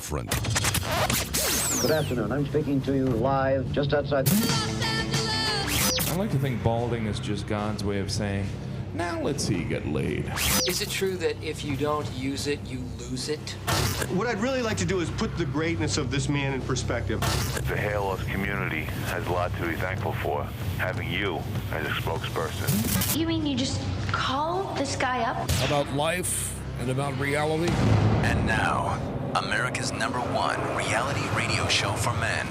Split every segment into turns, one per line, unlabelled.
different.
Good afternoon. I'm speaking to you live just outside.
I like to think balding is just God's way of saying, now let's see you get laid.
Is it true that if you don't use it, you lose it?
What I'd really like to do is put the greatness of this man in perspective.
The hairloss community has a lot to be thankful for, having you as a spokesperson.
You mean you just call this guy up?
About life and about reality.
And now, America's #1 reality radio show for men.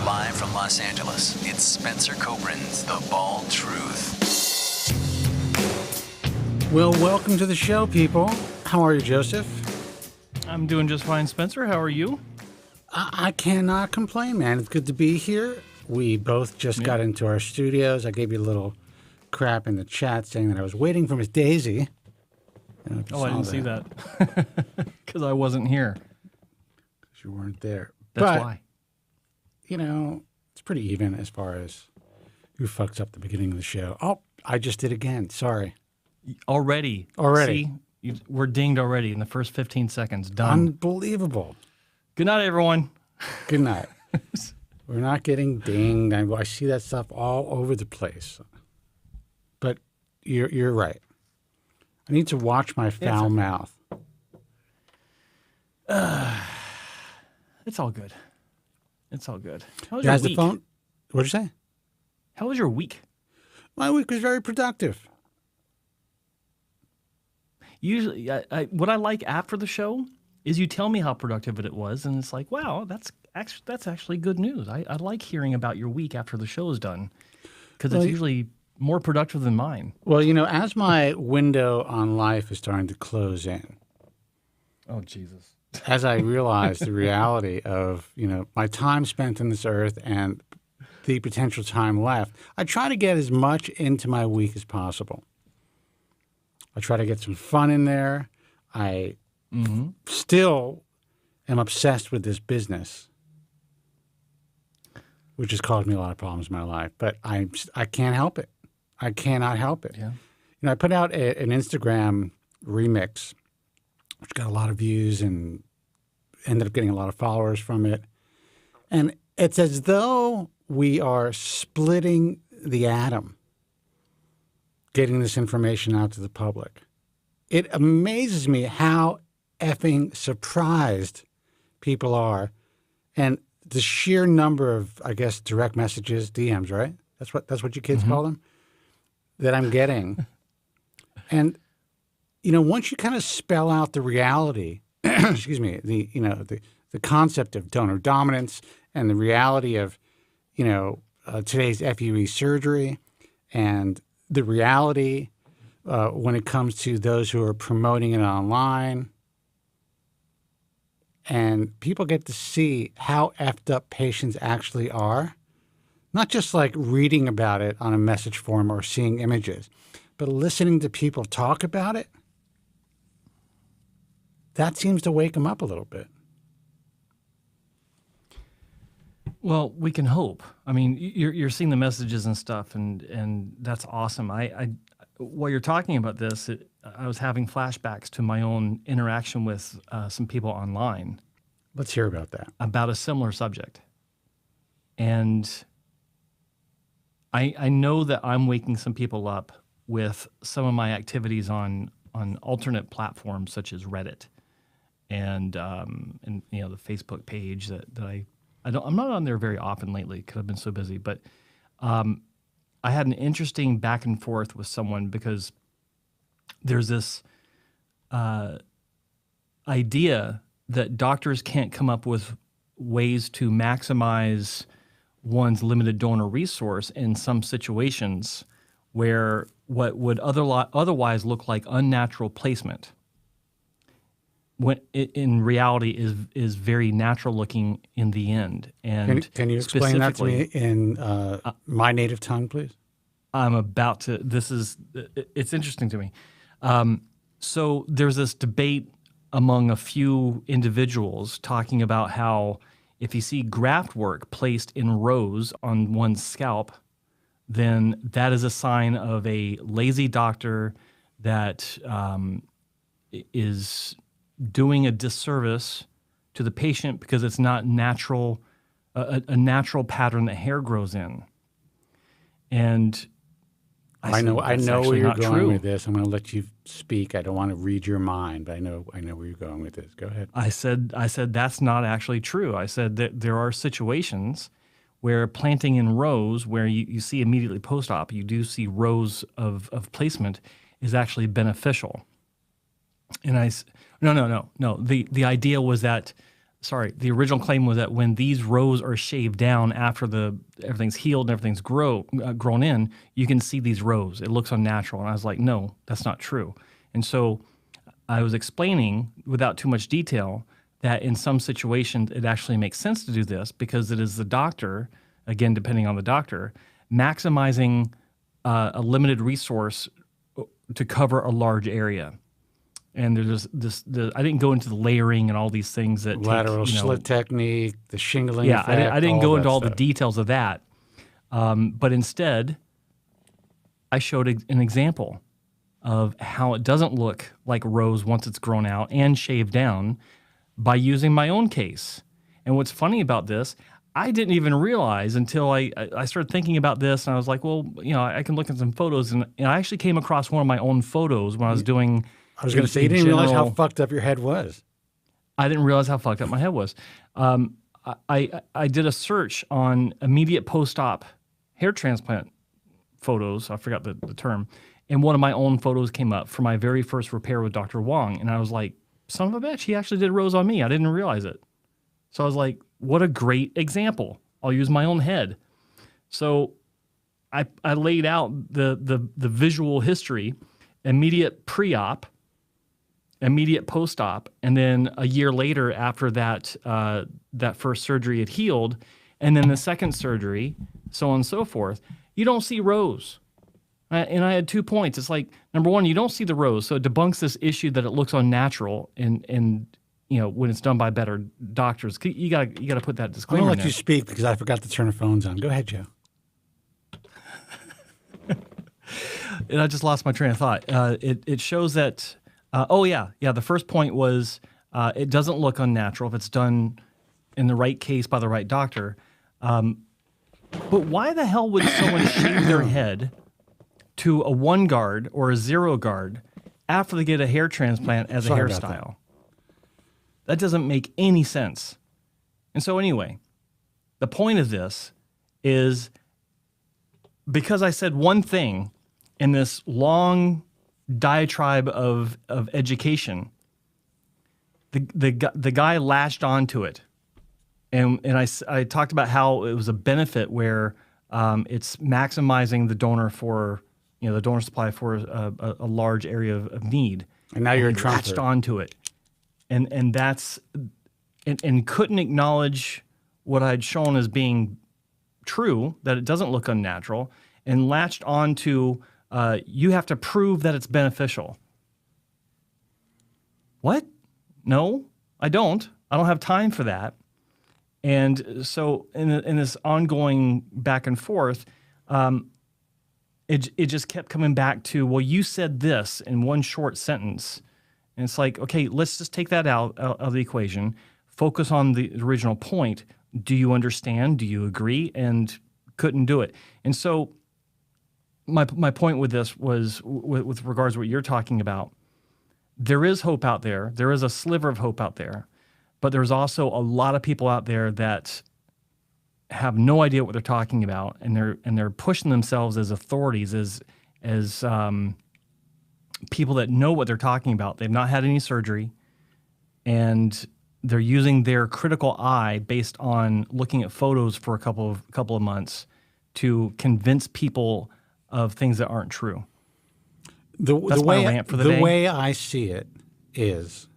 Live from Los Angeles, it's Spencer Kobren's The Bald Truth.
Well, welcome to the show, people. How are you, Joseph?
I'm doing just fine, Spencer. How are you?
I cannot complain, man. It's good to be here. We both just got into our studios. I gave you a little crap in the chat saying that I was waiting for Miss Daisy.
Oh, I didn't see that. Because I wasn't here.
Because you weren't there.
That's why.
You know, it's pretty even as far as who fucks up the beginning of the show. Oh, I just did again. Sorry.
Already. See, we're dinged already in the first 15 seconds. Done.
Unbelievable.
Good night, everyone.
Good night. We're not getting dinged. I see that stuff all over the place. But you're right. I need to watch my foul mouth.
It's all good. It's all good. How was
Guys,
your week?
the phone. What'd you say?
How was your week?
My week was very productive.
Usually, what I like after the show is you tell me how productive it was, and it's like, wow, that's actually good news. I like hearing about your week after the show is done because it's usually more productive than mine.
Well, you know, as my window on life is starting to close in.
Oh, Jesus.
As I realize the reality of, you know, my time spent on this earth and the potential time left, I try to get as much into my week as possible. I try to get some fun in there. I still am obsessed with this business, which has caused me a lot of problems in my life, but I can't help it. I cannot help it.
Yeah.
You know, I put out an Instagram remix, which got a lot of views and ended up getting a lot of followers from it. And it's as though we are splitting the atom, getting this information out to the public. It amazes me how effing surprised people are. And the sheer number of, I guess, direct messages, DMs, right? That's what you kids call them, that I'm getting. And you know, once you kind of spell out the reality, excuse me, the concept of donor dominance and the reality of, you know, today's FUE surgery and the reality when it comes to those who are promoting it online, and people get to see how effed up patients actually are, not just like reading about it on a message form or seeing images, but listening to people talk about it. That seems to wake them up a little bit.
Well, we can hope. I mean, you're seeing the messages and stuff, and that's awesome. While you're talking about this, I was having flashbacks to my own interaction with some people online.
Let's hear about that.
About a similar subject. And I know that I'm waking some people up with some of my activities on alternate platforms such as Reddit and you know, the Facebook page that I'm not on there very often lately because I've been so busy, but I had an interesting back and forth with someone because there's this idea that doctors can't come up with ways to maximize one's limited donor resource in some situations where what would otherwise look like unnatural placement when in reality is very natural looking in the end. And
can you explain that to me in my native tongue, please?
I'm about to. It's interesting to me. So there's this debate among a few individuals talking about how if you see graft work placed in rows on one's scalp, then that is a sign of a lazy doctor that is doing a disservice to the patient because it's not natural, a natural pattern that hair grows in. And
I know
"That's
where
actually
you're
not
going
true."
with this. I'm going to let you speak. I don't want to read your mind, but I know where you're going with this. Go ahead.
I said that's not actually true. I said that there are situations where planting in rows, where you see immediately post-op, you do see rows of placement, is actually beneficial. And no. The idea was that, the original claim was that when these rows are shaved down after everything's healed and everything's grown in, you can see these rows. It looks unnatural. And I was like, no, that's not true. And so I was explaining without too much detail that in some situations it actually makes sense to do this because it is the doctor, again, depending on the doctor, maximizing a limited resource to cover a large area. And there's I didn't go into the layering and all these things that
Lateral slit technique, the shingling effect.
I didn't go into all
stuff.
the details of that. But instead, I showed an example of how it doesn't look like rows once it's grown out and shaved down by using my own case. And what's funny about this, I didn't even realize until I started thinking about this, and I was like, well, I can look at some photos, and I actually came across one of my own photos when I was doing.
I was going to say, you didn't realize how fucked up your head was.
I didn't realize how fucked up my head was. I did a search on immediate post-op hair transplant photos. I forgot the term. And one of my own photos came up for my very first repair with Dr. Wong. And I was like, son of a bitch, he actually did rows on me. I didn't realize it. So I was like, what a great example. I'll use my own head. So I laid out the visual history, immediate pre-op, immediate post-op, and then a year later after that first surgery had healed, and then the second surgery, so on and so forth, you don't see rows. And I had 2 points. It's like, number one, you don't see the rows, so it debunks this issue that it looks unnatural, and when it's done by better doctors. You got to put that disclaimer
I'm going
in
to let you speak because I forgot to turn the phones on. Go ahead, Joe.
And I just lost my train of thought. It shows that. The first point was it doesn't look unnatural if it's done in the right case by the right doctor. But why the hell would someone shave their head to a 1 guard or a 0 guard after they get a hair transplant as a hairstyle? That doesn't make any sense. And so anyway, the point of this is because I said one thing in this long diatribe of education, the guy latched onto it, and I talked about how it was a benefit where it's maximizing the donor for the donor supply for a large area of need.
And now you're
he latched onto it, and that's and couldn't acknowledge what I'd shown as being true, that it doesn't look unnatural, and latched onto. You have to prove that it's beneficial. What? No, I don't. I don't have time for that. And so in this ongoing back and forth, it just kept coming back to, well, you said this in one short sentence. And it's like, okay, let's just take that out of the equation, focus on the original point. Do you understand? Do you agree? And couldn't do it. And so my point with this was, with regards to what you're talking about, there is hope out there. There is a sliver of hope out there. But there's also a lot of people out there that have no idea what they're talking about, and they're pushing themselves as authorities, as people that know what they're talking about. They've not had any surgery, and they're using their critical eye based on looking at photos for a couple of months to convince people of things that aren't true. That's my rant for the day.
The way I see it is,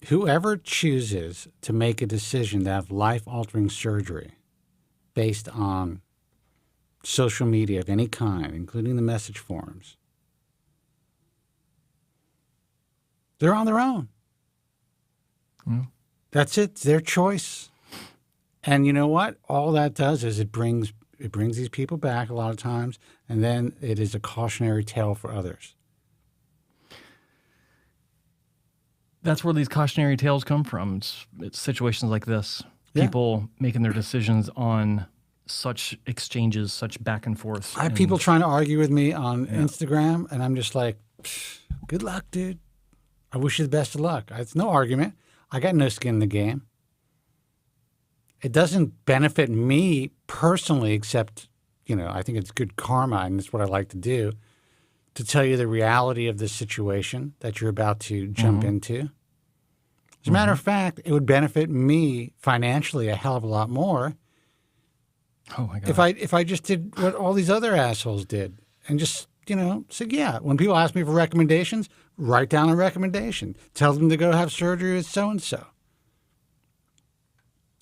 whoever chooses to make a decision to have life-altering surgery based on social media of any kind, including the message forums, they're on their own. Mm. That's it. It's their choice. And you know what? All that does is it brings these people back a lot of times, and then it is a cautionary tale for others.
That's where these cautionary tales come from. It's situations like this.
Yeah.
People making their decisions on such exchanges, such back and forth.
I have people trying to argue with me on Instagram, and I'm just like, good luck, dude. I wish you the best of luck. It's no argument. I got no skin in the game. It doesn't benefit me personally, except, I think it's good karma, and it's what I like to do, to tell you the reality of the situation that you're about to jump into. As a matter of fact, it would benefit me financially a hell of a lot more if I just did what all these other assholes did and just, said, yeah, when people ask me for recommendations, write down a recommendation. Tell them to go have surgery with so-and-so.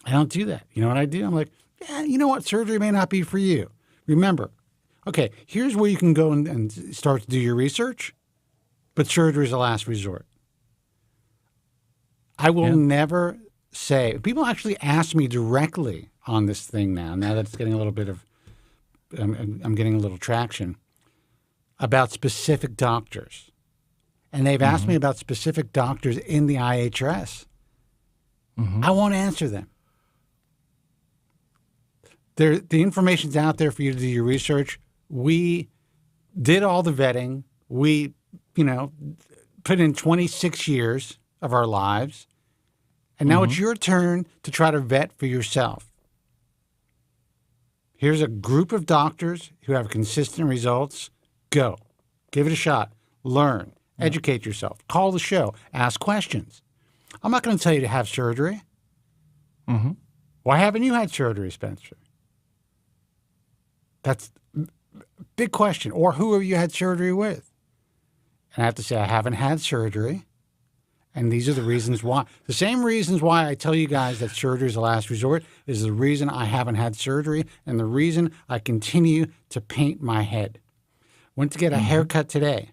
I don't do that. You know what I do? I'm like, yeah, you know what? Surgery may not be for you. Remember, okay, here's where you can go and start to do your research, but surgery is the last resort. I will never say, people actually ask me directly on this thing now that it's getting a little bit of, I'm getting a little traction, about specific doctors. And they've asked me about specific doctors in the IHRS. I won't answer them. The information's out there for you to do your research. We did all the vetting. We, put in 26 years of our lives. And now it's your turn to try to vet for yourself. Here's a group of doctors who have consistent results. Go. Give it a shot. Learn. Educate yourself. Call the show. Ask questions. I'm not going to tell you to have surgery. Why haven't you had surgery, Spencer? That's a big question. Or who have you had surgery with? And I have to say, I haven't had surgery. And these are the reasons why. The same reasons why I tell you guys that surgery is the last resort is the reason I haven't had surgery and the reason I continue to paint my head. Went to get a haircut today.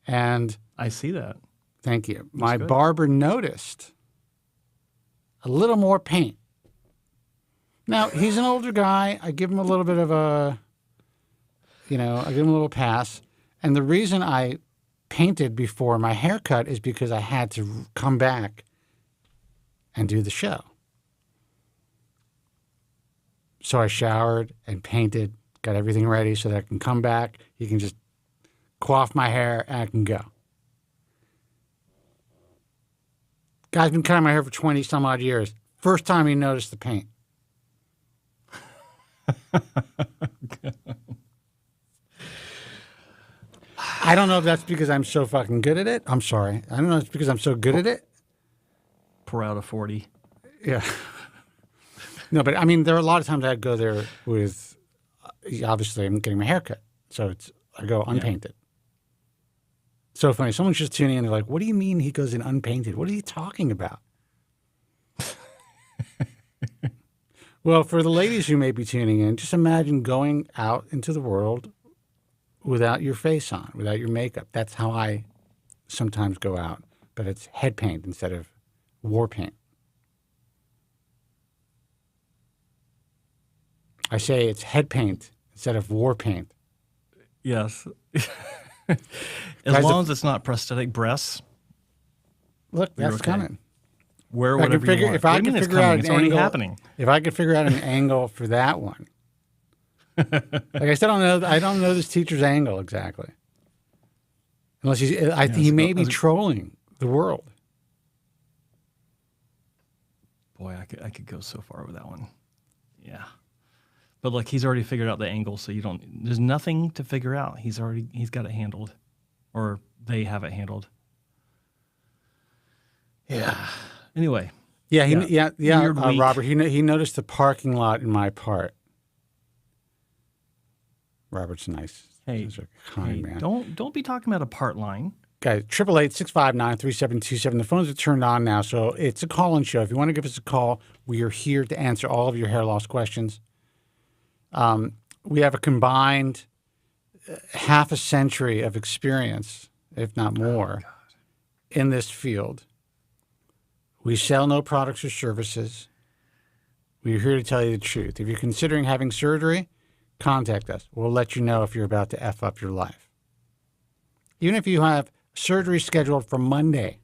And
I see that.
Thank you. My barber noticed a little more paint. Now, he's an older guy. I give him a little bit of I give him a little pass. And the reason I painted before my haircut is because I had to come back and do the show. So I showered and painted, got everything ready so that I can come back. He can just coif my hair and I can go. Guy's been cutting my hair for 20 some odd years. First time he noticed the paint. I don't know if that's because I'm so fucking good at it. I'm sorry. I don't know if it's because I'm so good at it.
Pour out a 40.
Yeah. No, but I mean, there are a lot of times I go there with, obviously, I'm getting my hair cut. So I go unpainted. So funny. Someone's just tuning in. They're like, what do you mean he goes in unpainted? What are you talking about? Well, for the ladies who may be tuning in, just imagine going out into the world without your face on, without your makeup. That's how I sometimes go out. But it's head paint instead of war paint. I say it's head paint instead of war paint.
Yes. As long as it's not prosthetic breasts.
Look, that's
okay.
coming.
Wear whatever you want.
If I could figure out an
it's already
angle,
happening.
If I could figure out an angle for that one. Like I still don't know. I don't know this teacher's angle exactly. Unless he may be trolling the world.
Boy, I could go so far with that one. Yeah. But look, he's already figured out the angle, so there's nothing to figure out. He's got it handled. Or they have it handled. Yeah. Anyway.
Yeah,
Weird week.
Robert, he noticed the parking lot in my part. Robert's nice.
Hey,
kind man.
Don't be talking about a part line.
Guys, 888-659-3727. The phones are turned on now, so it's a call-in show. If you want to give us a call, we are here to answer all of your hair loss questions. We have a combined half a century of experience, if not more, in this field. We sell no products or services. We're here to tell you the truth. If you're considering having surgery, contact us. We'll let you know if you're about to F up your life. Even if you have surgery scheduled for Monday,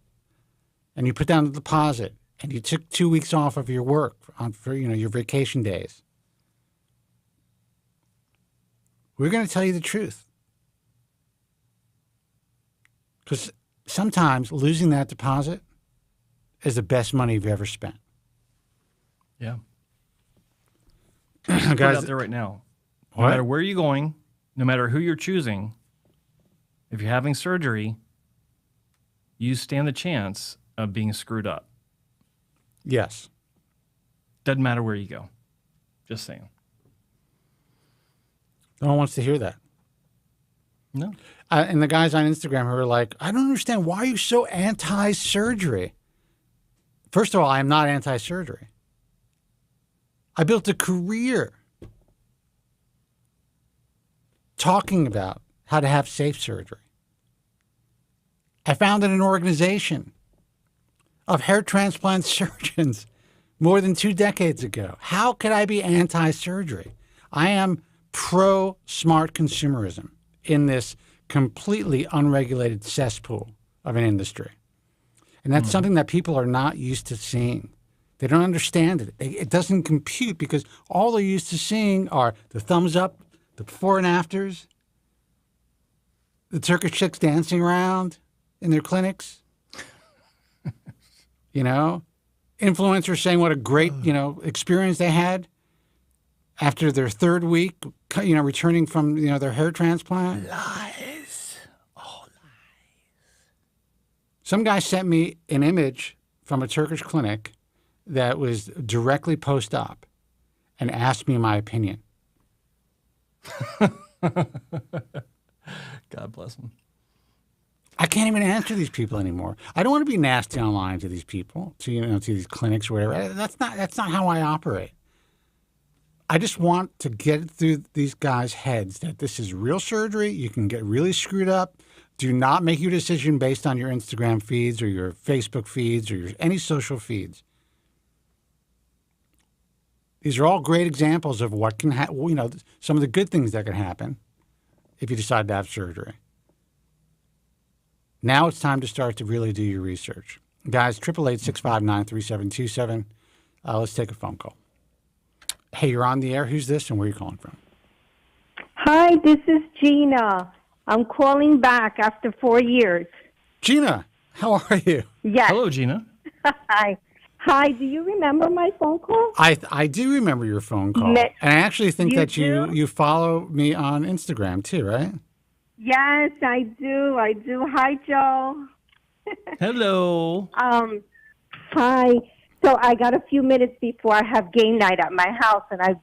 and you put down the deposit, and you took 2 weeks off of your work for your vacation days, we're going to tell you the truth. Because sometimes losing that deposit is the best money you've ever spent.
Yeah. Put it out there right now. No matter where you're going, no matter who you're choosing, if you're having surgery, you stand the chance of being screwed up.
Yes.
Doesn't matter where you go. Just saying.
No one wants to hear that.
No.
And the guys on Instagram who are like, I don't understand. Why are you so anti-surgery? First of all, I am not anti-surgery. I built a career talking about how to have safe surgery. I founded an organization of hair transplant surgeons more than 2 decades ago. How could I be anti-surgery? I am pro-smart consumerism in this completely unregulated cesspool of an industry. And that's something that people are not used to seeing. They don't understand it. It doesn't compute because all they're used to seeing are the thumbs up, the before and afters, the Turkish chicks dancing around in their clinics. Influencers saying what a great, experience they had after their 3rd week, returning from, their hair transplant. Lies. All lies. Some guy sent me an image from a Turkish clinic that was directly post-op and asked me my opinion.
God bless him.
I can't even answer these people anymore. I don't want to be nasty online to these people, to these clinics or whatever. That's not how I operate. I just want to get through these guys' heads that this is real surgery. You can get really screwed up. Do not make your decision based on your Instagram feeds or your Facebook feeds or any social feeds. These are all great examples of what can happen, some of the good things that can happen if you decide to have surgery. Now it's time to start to really do your research. Guys, 888-659-3727. Let's take a phone call. Hey, you're on the air. Who's this and where are you calling from?
Hi, this is Gina. I'm calling back after 4 years.
Gina, how are you?
Yes.
Hello, Gina.
Hi. Hi, do you remember my phone call?
I do remember your phone call. And I actually think that you follow me on Instagram too, right?
Yes, I do. Hi, Joe.
Hello.
Hi. So I got a few minutes before I have game night at my house, and I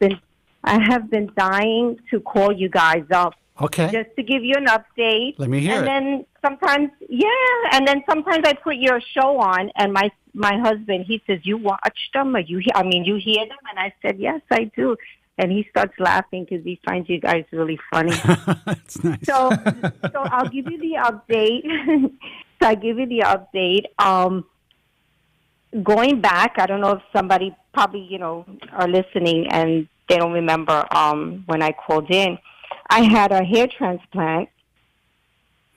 have been dying to call you guys up.
Okay.
Just to give you an update.
Let me hear it.
And then sometimes I put your show on, and my husband, he says, "You watch them, or you hear them?" And I said, "Yes, I do." And he starts laughing because he finds you guys really funny.
That's nice.
So I'll give you the update. Going back, I don't know if somebody probably, are listening and they don't remember when I called in. I had a hair transplant.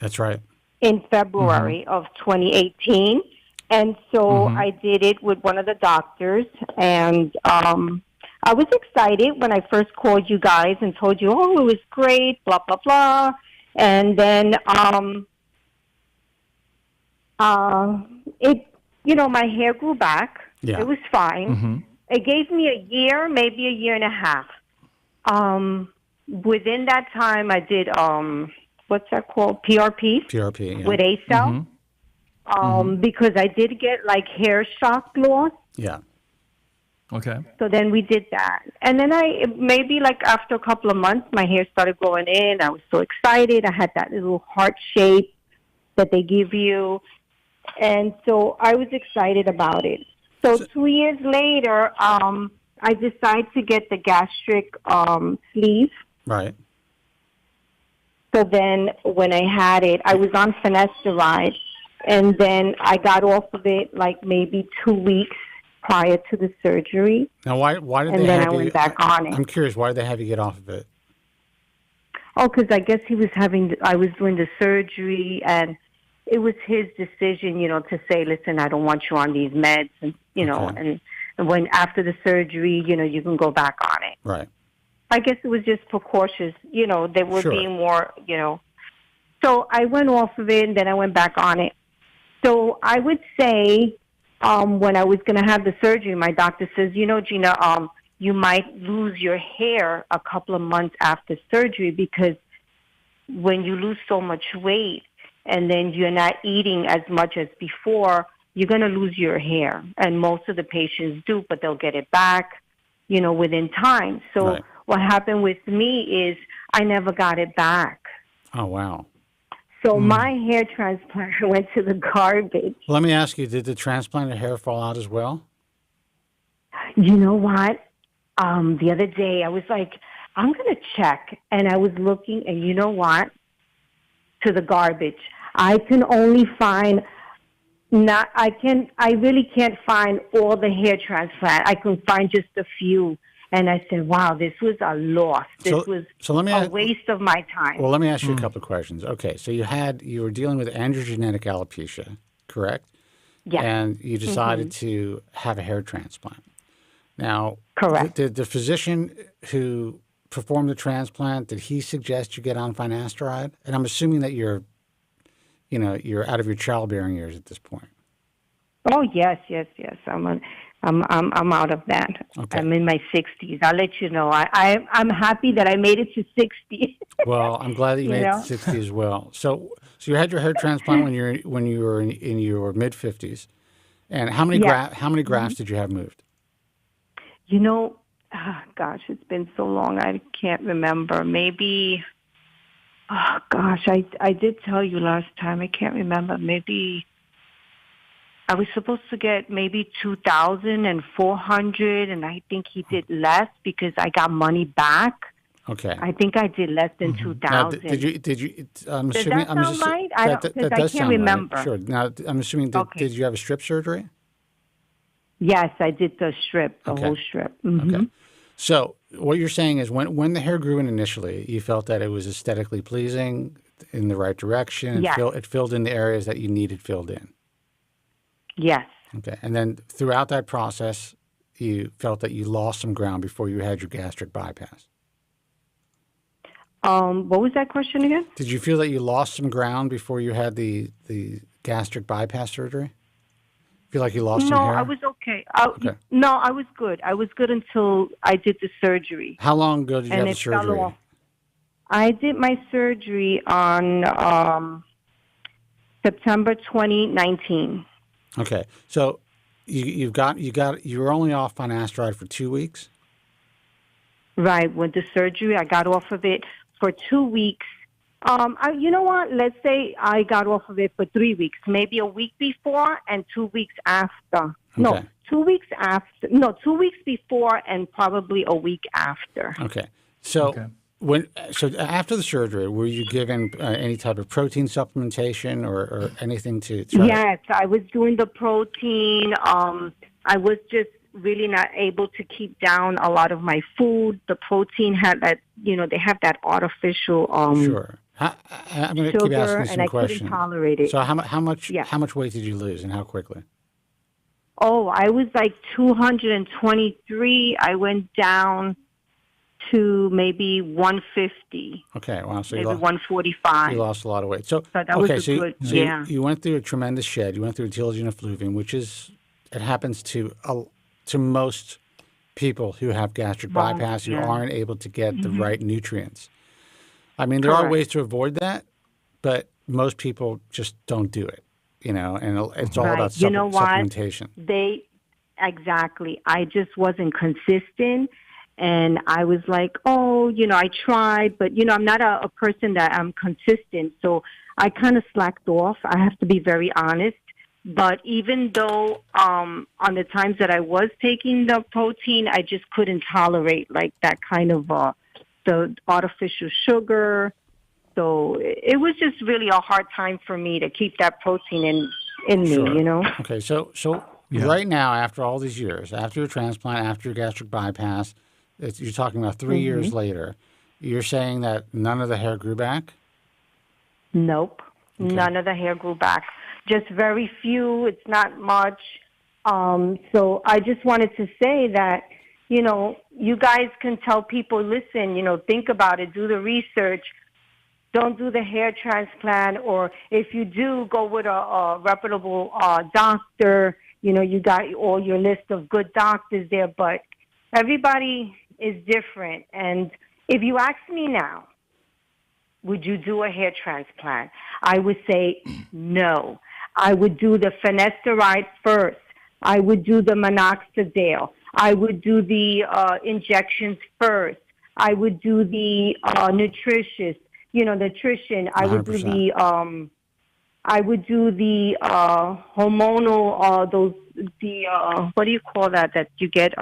That's right.
In February of 2018. And so I did it with one of the doctors. And I was excited when I first called you guys and told you, oh, it was great, blah, blah, blah. And then my hair grew back. Yeah. It was fine. Mm-hmm. It gave me a year, maybe a year and a half. Within that time, I did, what's that called? PRP?
PRP, yeah.
With ACell. Because I did get, hair shock loss.
Yeah.
Okay.
So then we did that. And then after a couple of months, my hair started growing in. I was so excited. I had that little heart shape that they give you. And so I was excited about it. So 2 years later, I decided to get the gastric sleeve.
Right.
So then when I had it, I was on finasteride. And then I got off of it maybe 2 weeks prior to the surgery.
Now, why did they have you?
And then I went back on it.
I'm curious, why did they have you get off of it?
Oh, because I guess I was doing the surgery, and it was his decision, to say, listen, I don't want you on these meds, and and when after the surgery, you can go back on it.
Right.
I guess it was just precautious. They were
Sure.
being more, So I went off of it, and then I went back on it. So I would say when I was going to have the surgery, my doctor says, Gina, you might lose your hair a couple of months after surgery because when you lose so much weight and then you're not eating as much as before, you're going to lose your hair. And most of the patients do, but they'll get it back, within time. So
Right.
what happened with me is I never got it back.
Oh, wow.
So my hair transplant went to the garbage.
Let me ask you, did the transplanted hair fall out as well?
You know what? The other day I was like, I'm going to check. And I was looking, and you know what? To the garbage. I can only find I really can't find all the hair transplant. I can find just a few. And I said, wow, this was a loss. This was a waste of my time.
Well, let me ask you a couple of questions. Okay, so you were dealing with androgenetic alopecia, correct?
Yeah.
And you decided to have a hair transplant. Now,
correct.
Did the physician who performed the transplant, did he suggest you get on finasteride? And I'm assuming that you're out of your childbearing years at this point.
Oh yes. I'm out of that.
Okay.
I'm in my 60s. I'll let you know. I'm happy that I made it to 60.
Well, I'm glad that you made it to 60 as well. So you had your hair transplant when you were in your mid 50s, and how many grafts did you have moved?
Gosh, it's been so long. I can't remember. Maybe. Oh gosh, I did tell you last time. I can't remember. Maybe. I was supposed to get maybe 2,400, and I think he did less because I got money back.
Okay.
I think I did less than 2,000.
Did you? I'm
Does
assuming.
that sound right?
That does
can't
sound
remember.
Right. Sure. Now I'm assuming. Did you have a strip surgery?
Yes, I did the strip, the whole strip. Mm-hmm.
Okay. So what you're saying is when the hair grew in initially, you felt that it was aesthetically pleasing, in the right direction.
Yes.
It filled in the areas that you needed filled in.
Yes.
Okay. And then throughout that process, you felt that you lost some ground before you had your gastric bypass.
What was that question again?
Did you feel that you lost some ground before you had the gastric bypass surgery? Feel like you lost some hair?
No, I was okay. No, I was good. I was good until I did the surgery.
How long ago did you have the surgery?
I did my surgery on September 2019.
Okay, so you were only off finasteride for 2 weeks?
Right. With the surgery, I got off of it for 2 weeks. You know what? Let's say I got off of it for 3 weeks, maybe a week before and 2 weeks after.
Okay.
No, 2 weeks after. No, 2 weeks before and probably a week after.
Okay. So after the surgery, were you given any type of protein supplementation or anything to try?
Yes, I was doing the protein. I was just really not able to keep down a lot of my food. The protein had that, they have that artificial
Sure. I'm going to keep asking you some
and I
questions.
couldn't tolerate it.
So how much weight did you lose and how quickly?
Oh, I was like 223. I went down to maybe 150.
Okay, wow. So
maybe 145.
You lost a lot of weight. So
that was
you went through a tremendous shed. You went through a telogen effluvium, which it happens to most people who have gastric bypass who aren't able to get the right nutrients. I mean, there are ways to avoid that, but most people just don't do it, and it's all about supplementation.
Exactly. I just wasn't consistent, and I was like, I tried, but, I'm not a person that I'm consistent, so I kind of slacked off. I have to be very honest. But even though on the times that I was taking the protein, I just couldn't tolerate like that kind of the artificial sugar. So it was just really a hard time for me to keep that protein in me,
Okay, so right now, after all these years, after your transplant, after your gastric bypass, you're talking about 3 years later, you're saying that none of the hair grew back?
Nope.
Okay.
None of the hair grew back. Just very few. It's not much. So I just wanted to say that, you know, you guys can tell people, listen, you know, think about it, do the research. Don't do the hair transplant, or if you do, go with a reputable doctor. You know, you got all your list of good doctors there, but everybody is different. And if you ask me now, would you do a hair transplant? I would say no. I would do the finasteride first. I would do the minoxidil. I would do the injections first. I would do the nutrition. I would do the
100%.
I would do the hormonal what do you call that you get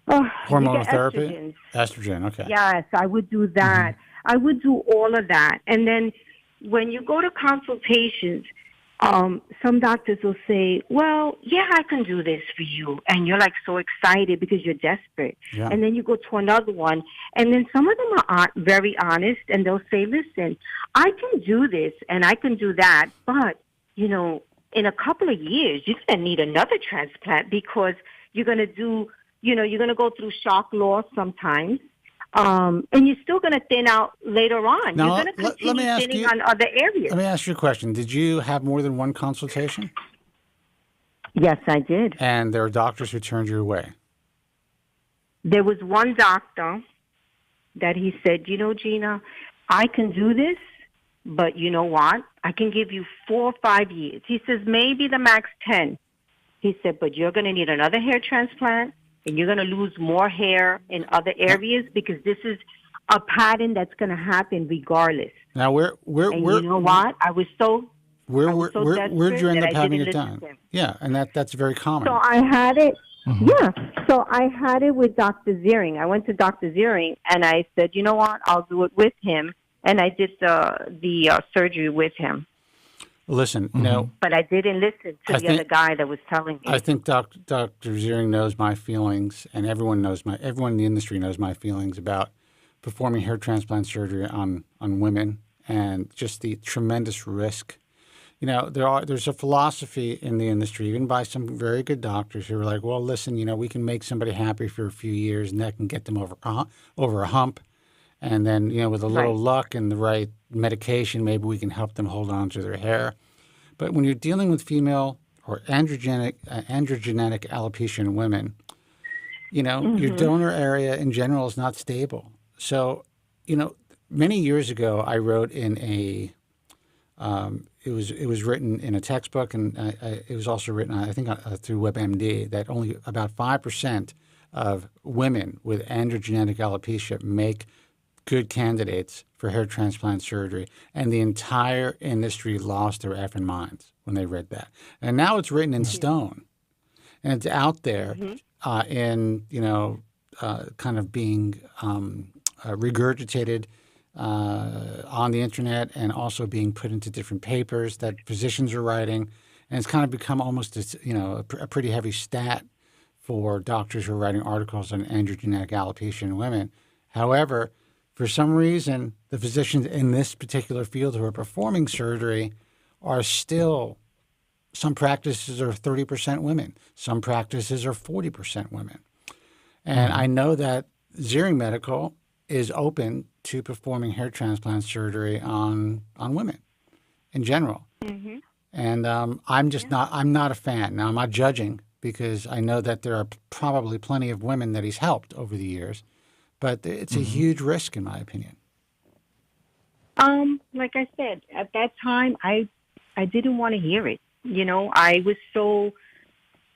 Hormonal therapy?
estrogens.
Estrogen, okay.
Yes, I would do that. I would do all of that. And then when you go to consultations, some doctors will say, well, yeah, I can do this for you. And you're like so excited because you're desperate.
Yeah.
And then you go to another one. And then some of them are very honest, and they'll say, listen, I can do this and I can do that. But, you know, in a couple of years, you're going to need another transplant because you're going to do, you know, you're going to go through shock loss sometimes. And you're still going to thin out later on.
Now,
you're going to continue thinning on other areas.
Let me ask you a question. Did you have more than one consultation?
Yes, I did.
And there are doctors who turned you away?
There was one doctor that he said, you know, Gina, I can do this, but you know what? I can give you 4 or 5 years. He says maybe the max 10. He said, but you're going to need another hair transplant, and you're going to lose more hair in other areas because this is a pattern that's going to happen regardless.
Now,
you know what? I was so
where'd you end up having it done? Yeah, and that's very common.
So I had it. Yeah. So I had it with Dr. Ziering. I went to Dr. Ziering, and I said, you know what? I'll do it with him. And I did the surgery with him.
Listen, you know,
but I didn't listen to the other guy that was telling me.
I think Dr. Ziering knows my feelings, and everyone in the industry knows my feelings about performing hair transplant surgery on women and just the tremendous risk. You know, there's a philosophy in the industry, even by some very good doctors, who are like, well, listen, you know, we can make somebody happy for a few years, and that can get them over a hump. And then, you know, with a little luck and the right medication, maybe we can help them hold on to their hair. But when you're dealing with female or androgenic alopecia in women, you know, your donor area in general is not stable. So, you know, many years ago, I wrote in a it was written in a textbook, and it was also written, I think, through WebMD, that only about 5% of women with androgenic alopecia make good candidates for hair transplant surgery, and the entire industry lost their effing minds when they read that. And now it's written in stone, and it's out there in, you know, kind of being regurgitated on the internet, and also being put into different papers that physicians are writing, and it's kind of become almost a pretty heavy stat for doctors who are writing articles on androgenic alopecia in women. However, for some reason, the physicians in this particular field who are performing surgery are still, some practices are 30% women, some practices are 40% women. And I know that Ziering Medical is open to performing hair transplant surgery on women in general. And I'm not a fan. Now, I'm not judging, because I know that there are probably plenty of women that he's helped over the years. But it's a huge risk, in my opinion.
Like I said, at that time, I didn't want to hear it. You know, I was so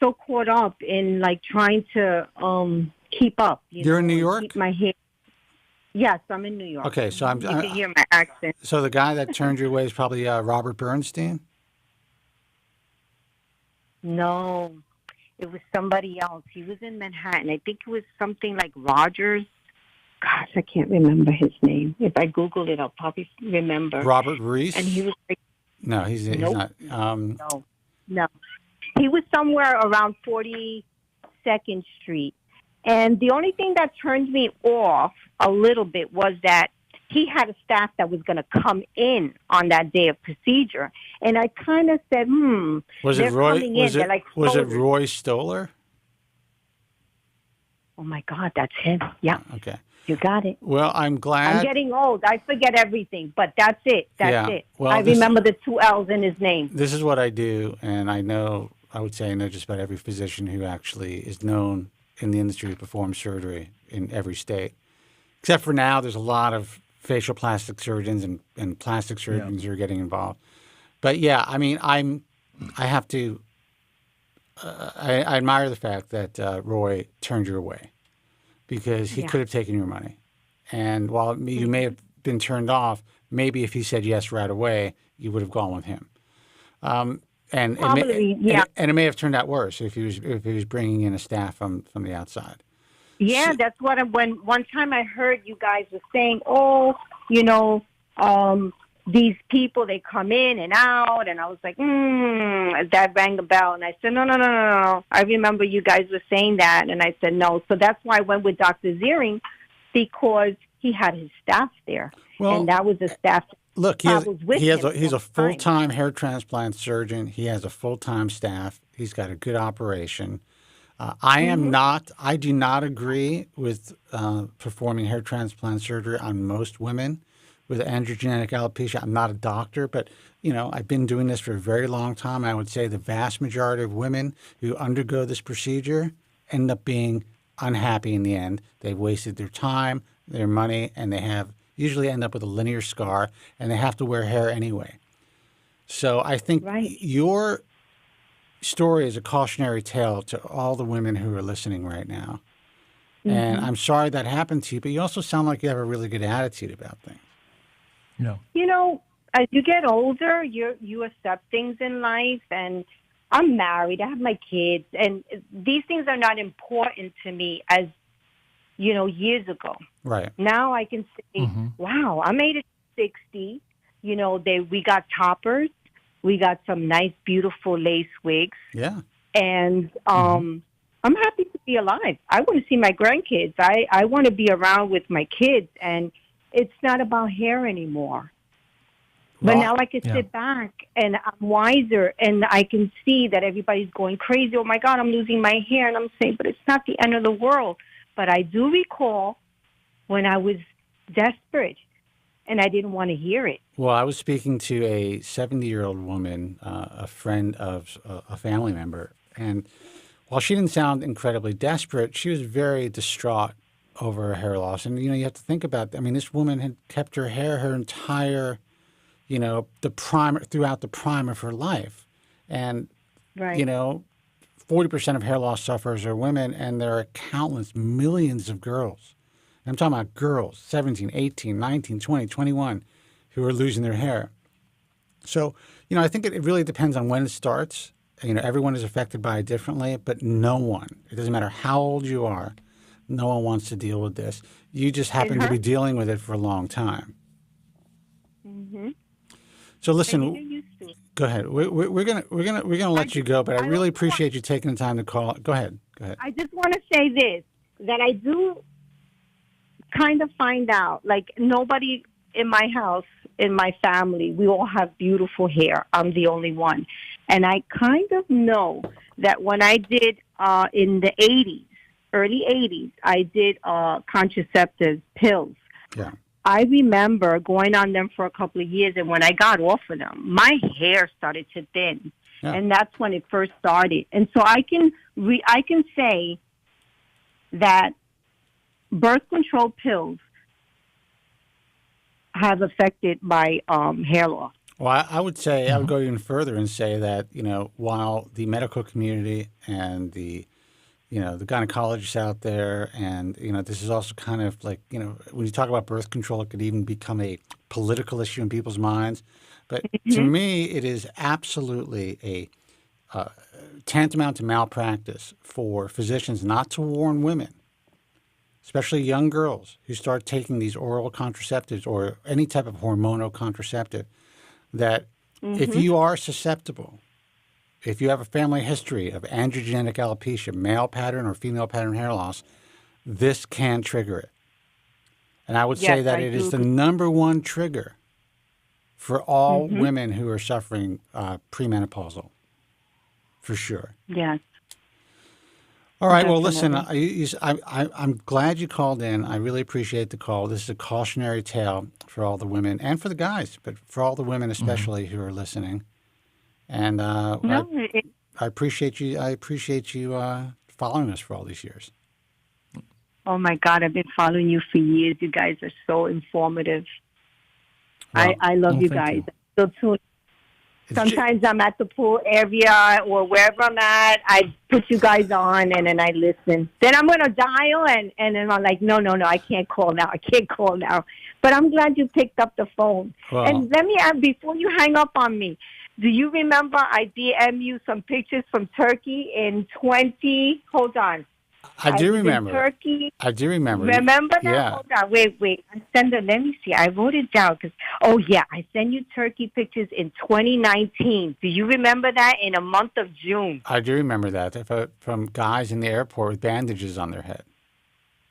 caught up in like trying to keep up.
You're in New York?
Keep my hair. Yes, I'm in New York.
Okay, so
you can hear my accent.
So the guy that turned you away is probably Robert Bernstein?
No, it was somebody else. He was in Manhattan. I think it was something like Rogers. Gosh, I can't remember his name. If I Google it, I'll probably remember.
Robert Reese?
And he was like,
no, he's not.
No. He was somewhere around 42nd Street. And the only thing that turned me off a little bit was that he had a staff that was going to come in on that day of procedure. And I kind of said,
Was
they're
it Roy?
coming in. They're like
Was it
soldiers.
Roy Stoller?
Oh, my God, that's him. Yeah.
Okay.
You got it.
Well, I'm glad.
I'm getting old. I forget everything, but that's it. That's it.
Well,
I remember the 2 L's in his name.
This is what I do, and I know, I would say I know just about every physician who actually is known in the industry to perform surgery in every state. Except for now, there's a lot of facial plastic surgeons and plastic surgeons who are getting involved. But yeah, I mean, I have to, I admire the fact that Roy turned you away because he could have taken your money. And while you may have been turned off, maybe if he said yes right away, you would have gone with him. And
Probably,
it may have turned out worse if he was bringing in a staff from the outside.
Yeah, that's what when one time I heard you guys were saying, these people, they come in and out, and I was like, that rang a bell. And I said, no. I remember you guys were saying that, and I said no. So that's why I went with Dr. Ziering, because he had his staff there, and that was the staff.
Look, he's a full-time hair transplant surgeon. He has a full-time staff. He's got a good operation. I do not agree with performing hair transplant surgery on most women with androgenetic alopecia. I'm not a doctor, but, I've been doing this for a very long time. I would say the vast majority of women who undergo this procedure end up being unhappy in the end. They've wasted their time, their money, and they usually end up with a linear scar, and they have to wear hair anyway. So I think your story is a cautionary tale to all the women who are listening right now. Mm-hmm. And I'm sorry that happened to you, but you also sound like you have a really good attitude about things.
No.
As you get older, you accept things in life, and I'm married. I have my kids, and these things are not important to me as, years ago.
Right.
Now I can say, wow, I made it 60. We got toppers. We got some nice, beautiful lace wigs.
Yeah.
And I'm happy to be alive. I want to see my grandkids. I want to be around with my kids, and it's not about hair anymore. But now I can sit back, and I'm wiser, and I can see that everybody's going crazy. Oh, my God, I'm losing my hair. And I'm saying, but it's not the end of the world. But I do recall when I was desperate, and I didn't want to hear it.
Well, I was speaking to a 70-year-old woman, a friend of a family member, and while she didn't sound incredibly desperate, she was very distraught over her hair loss. And, you have to think about, this woman had kept her hair her entire, throughout the prime of her life. And, 40% of hair loss sufferers are women, and there are countless millions of girls. I'm talking about girls, 17, 18, 19, 20, 21, who are losing their hair. So, I think it really depends on when it starts. Everyone is affected by it differently, but no one, it doesn't matter how old you are, no one wants to deal with this. You just happen to be dealing with it for a long time. Mm-hmm. So listen, go ahead. We're gonna let you go, but I really appreciate you taking the time to call. Go ahead.
I just want to say this, that I do kind of find out, like, nobody in my house, in my family, we all have beautiful hair. I'm the only one. And I kind of know that when I did in the 80s, early 80s, I did contraceptive pills.
Yeah.
I remember going on them for a couple of years, and when I got off of them, my hair started to thin. Yeah. And that's when it first started. And so I can say that birth control pills have affected my hair loss.
Well, I would say, I would go even further and say that, while the medical community and the gynecologists out there, and, this is also kind of like, when you talk about birth control, it could even become a political issue in people's minds. But to me, it is absolutely a tantamount to malpractice for physicians not to warn women, especially young girls who start taking these oral contraceptives or any type of hormonal contraceptive, that if you are susceptible, if you have a family history of androgenetic alopecia, male pattern or female pattern hair loss, this can trigger it. And I would say that it is the number one trigger for all women who are suffering premenopausal, for sure.
Yes.
All right. Well, listen, I'm glad you called in. I really appreciate the call. This is a cautionary tale for all the women and for the guys, but for all the women especially who are listening. And I appreciate you. I appreciate you following us for all these years.
Oh my God, I've been following you for years. You guys are so informative. Well, I love you guys. So tune. Sometimes I'm at the pool area or wherever I'm at. I put you guys on and then I listen. Then I'm going to dial and then I'm like, no, I can't call now. But I'm glad you picked up the phone. Well, and let me ask, before you hang up on me, do you remember I DM you some pictures from Turkey in 20? Hold on.
I do remember.
Turkey.
I do remember.
Remember that?
Yeah.
Hold on. Wait. I send it. Let me see. I wrote it down because, I sent you Turkey pictures in 2019. Do you remember that? In a month of June.
I do remember that from guys in the airport with bandages on their head.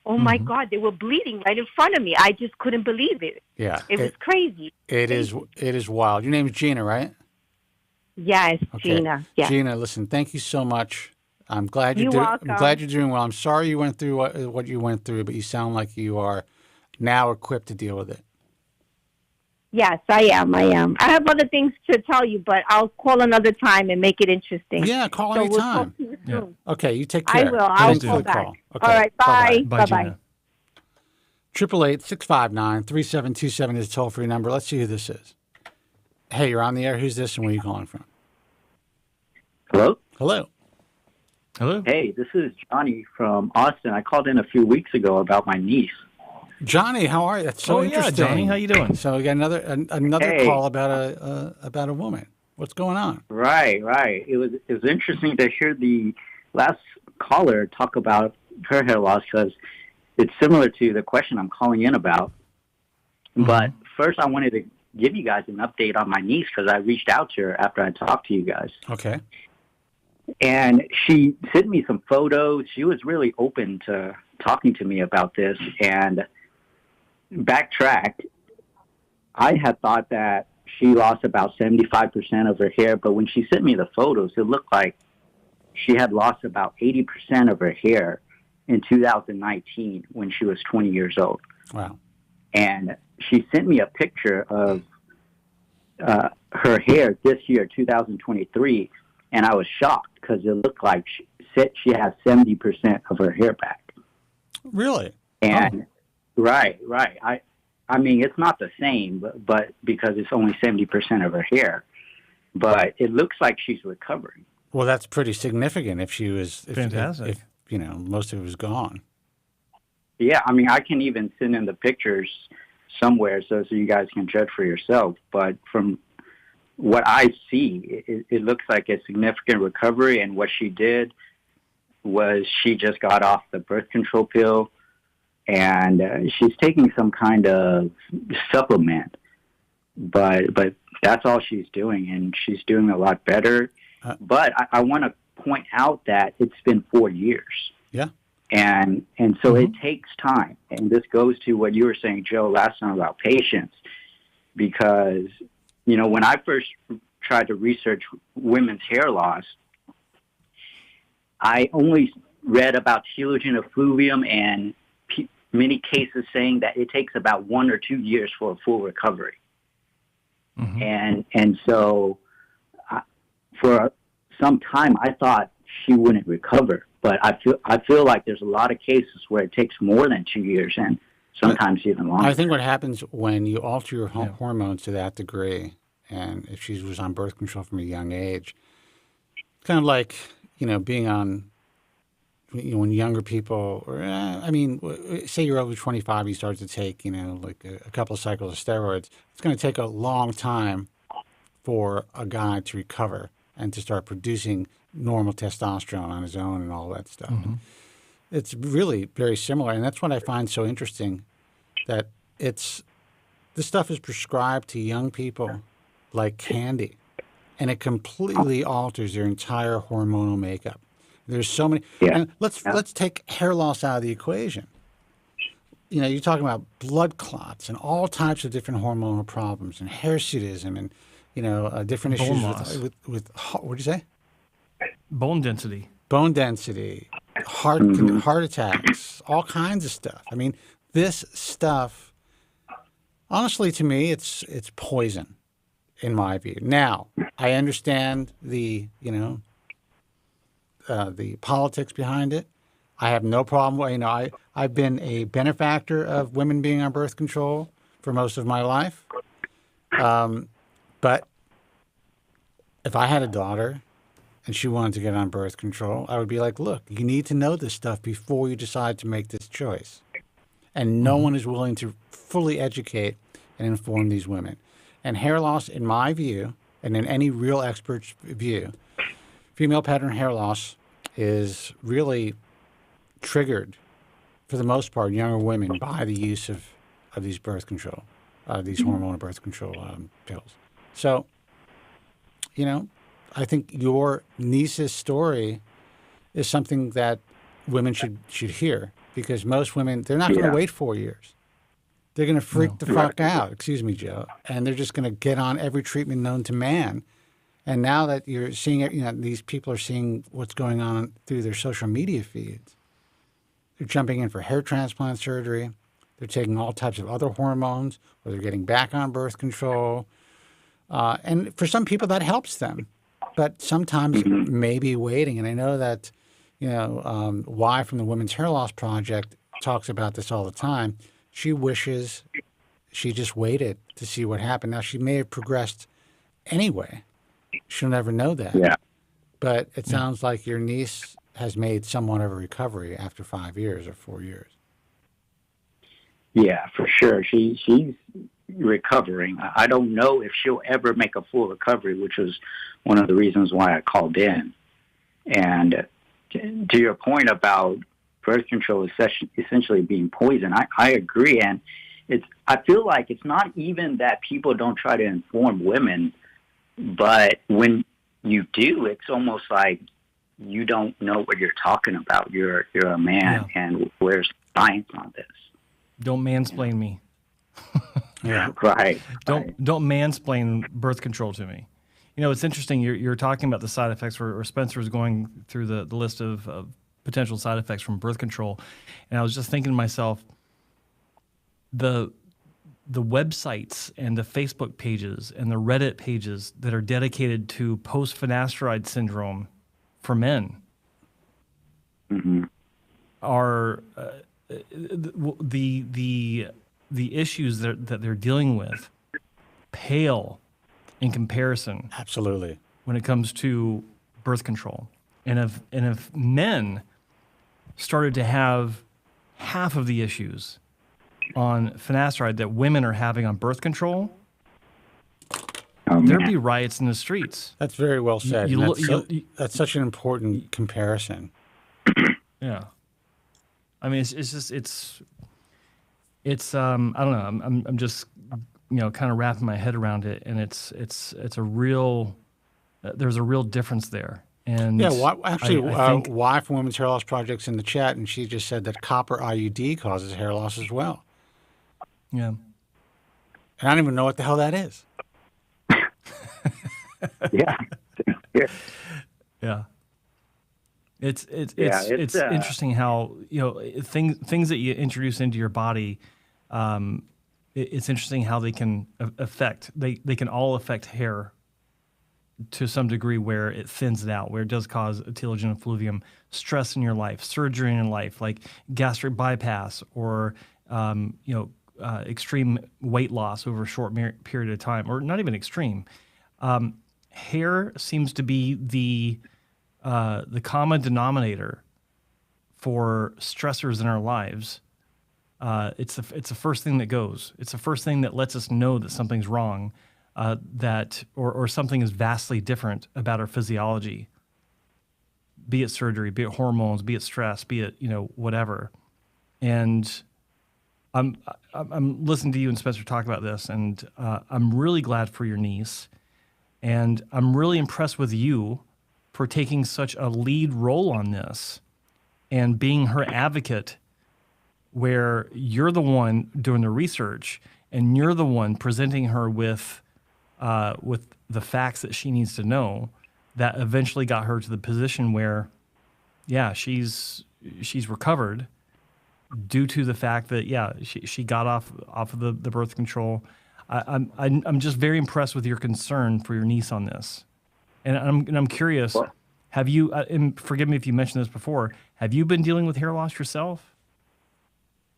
Oh my God, they were bleeding right in front of me. I just couldn't believe it.
Yeah.
It was crazy.
It is wild. Your name is Gina, right?
Yes,
okay.
Gina. Yeah.
Gina, listen, thank you so much. I'm glad you're doing well. I'm sorry you went through what you went through, but you sound like you are now equipped to deal with it.
Yes, I am. I have other things to tell you, but I'll call another time and make it interesting.
Yeah, call any time.
We'll talk to you soon.
Okay, you take care.
I will. I'll call back.
Okay,
all right, bye.
Bye-bye.
888-659-3727 is a toll-free number. Let's see who this is. Hey, you're on the air. Who's this and where are you calling from?
Hello?
Hello.
Hey, this is Johnny from Austin. I called in a few weeks ago about my niece.
Johnny, how are you? That's so interesting.
Yeah, Johnny, how you doing?
So we got another call about a woman. What's going on?
Right. It was interesting to hear the last caller talk about her hair loss because it's similar to the question I'm calling in about. Mm-hmm. But first, I wanted to give you guys an update on my niece because I reached out to her after I talked to you guys.
Okay.
And she sent me some photos. She was really open to talking to me about this. And backtracked, I had thought that she lost about 75% of her hair, but when she sent me the photos, it looked like she had lost about 80% of her hair in 2019 when she was 20 years old.
Wow.
And she sent me a picture of her hair this year, 2023, and I was shocked because it looked like she has 70% of her hair back.
Really?
And right. I mean, it's not the same, but because it's only 70% of her hair, but it looks like she's recovering.
Well, that's pretty significant. If she was
fantastic,
if most of it was gone.
Yeah, I mean, I can even send in the pictures somewhere so you guys can judge for yourself. But from what I see, it looks like a significant recovery. And what she did was she just got off the birth control pill, and she's taking some kind of supplement. But that's all she's doing, and she's doing a lot better. But I want to point out that it's been 4 years.
Yeah.
And so it takes time. And this goes to what you were saying, Joe, last time about patience. Because, when I first tried to research women's hair loss, I only read about telogen effluvium and many cases saying that it takes about 1 or 2 years for a full recovery. Mm-hmm. And so for some time, I thought she wouldn't recover. But I feel like there's a lot of cases where it takes more than 2 years and sometimes even longer.
I think what happens when you alter your hormones to that degree, and if she was on birth control from a young age, it's kind of like, being on, when younger people, say you're over 25, you start to take, like a couple of cycles of steroids. It's going to take a long time for a guy to recover and to start producing normal testosterone on his own and all that stuff. Mm-hmm. It's really very similar, and that's what I find so interesting, that this stuff is prescribed to young people like candy, and it completely alters their entire hormonal makeup. There's so many. Yeah. And let's take hair loss out of the equation. you're talking about blood clots and all types of different hormonal problems and hirsutism and, different
Bone
issues
loss.
with what'd you say?
Bone density.
Bone density, heart attacks, all kinds of stuff. I mean, this stuff, honestly, to me, it's poison, in my view. Now, I understand the politics behind it. I have no problem. I've been a benefactor of women being on birth control for most of my life. But if I had a daughter and she wanted to get on birth control, I would be like, look, you need to know this stuff before you decide to make this choice. And no one is willing to fully educate and inform these women. And hair loss, in my view, and in any real expert's view, female pattern hair loss is really triggered, for the most part, younger women by the use of these birth control, these hormonal birth control pills. So, I think your niece's story is something that women should hear, because most women, they're not going to wait 4 years. They're going to freak the fuck out, excuse me, Joe, and they're just going to get on every treatment known to man. And now that you're seeing it, these people are seeing what's going on through their social media feeds. They're jumping in for hair transplant surgery. They're taking all types of other hormones, or they're getting back on birth control. And for some people, that helps them. But sometimes maybe waiting. And I know that, Y from the Women's Hair Loss Project talks about this all the time. She wishes she just waited to see what happened. Now, she may have progressed anyway. She'll never know that.
Yeah.
But it sounds like your niece has made somewhat of a recovery after 5 years or 4 years.
Yeah, for sure. She's recovering. I don't know if she'll ever make a full recovery, which was one of the reasons why I called in. And to your point about birth control essentially being poison, I agree. And I feel like it's not even that people don't try to inform women, but when you do, it's almost like you don't know what you're talking about. You're a man, and where's science on this?
Don't mansplain me.
Yeah,
right.
Don't mansplain birth control to me. It's interesting. You're talking about the side effects, or Spencer was going through the list of potential side effects from birth control, and I was just thinking to myself, the websites and the Facebook pages and the Reddit pages that are dedicated to post-finasteride syndrome for men are the issues that they're dealing with pale in comparison.
Absolutely.
When it comes to birth control. And if men started to have half of the issues on finasteride that women are having on birth control, there'd be riots in the streets.
That's very well said. That's such an important comparison.
Yeah. I mean, it's just I don't know. I'm just kind of wrapping my head around it, and it's a real there's a real difference there. And
yeah, Y from Women's Hair Loss Project's in the chat, and she just said that copper IUD causes hair loss as well.
Yeah.
And I don't even know what the hell that is.
Yeah.
Yeah. It's interesting how things that you introduce into your body. It's interesting how they can affect. They can all affect hair to some degree, where it thins it out, where it does cause telogen effluvium, stress in your life, surgery in your life, like gastric bypass, or extreme weight loss over a short period of time, or not even extreme. Hair seems to be the common denominator for stressors in our lives. It's the first thing that goes. It's the first thing that lets us know that something's wrong, or something is vastly different about our physiology. Be it surgery, be it hormones, be it stress, be it whatever. And I'm listening to you and Spencer talk about this, and I'm really glad for your niece, and I'm really impressed with you for taking such a lead role on this and being her advocate where you're the one doing the research and you're the one presenting her with the facts that she needs to know, that eventually got her to the position where, yeah, she's recovered due to the fact that, yeah, she got off of the birth control. I'm just very impressed with your concern for your niece on this, and I'm curious. Have you? And forgive me if you mentioned this before. Have you been dealing with hair loss yourself?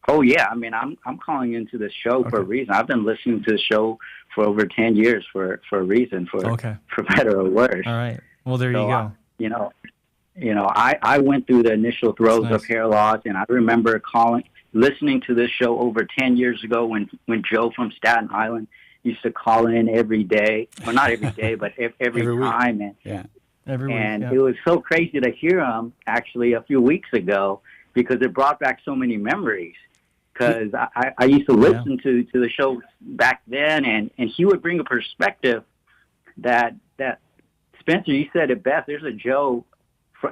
Oh yeah, I mean, I'm calling into this show for a reason. I've been listening to the show for over 10 years for a reason, for better or worse.
All right. Well, there you go.
I went through the initial throes of hair loss, and I remember listening to this show over 10 years ago when Joe from Staten Island used to call in every day. Well, not every day, but every time.
Week.
And,
every week.
And it was so crazy to hear him actually a few weeks ago, because it brought back so many memories. Because I used to listen to the show back then, and he would bring a perspective that Spencer, you said it best. There's a Joe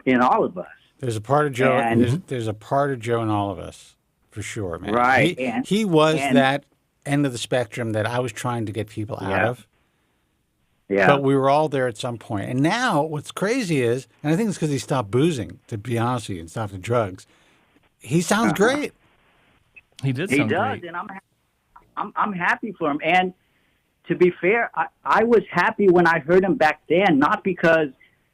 in all of us.
There's a part of Joe, and there's a part of Joe in all of us, for sure, man.
Right.
He was that end of the spectrum that I was trying to get people out of.
Yeah.
But we were all there at some point. And now what's crazy is, and I think it's because he stopped boozing, to be honest with you, and stopped the drugs. He sounds great.
He did sound great.
And I'm happy for him. And to be fair, I was happy when I heard him back then, not because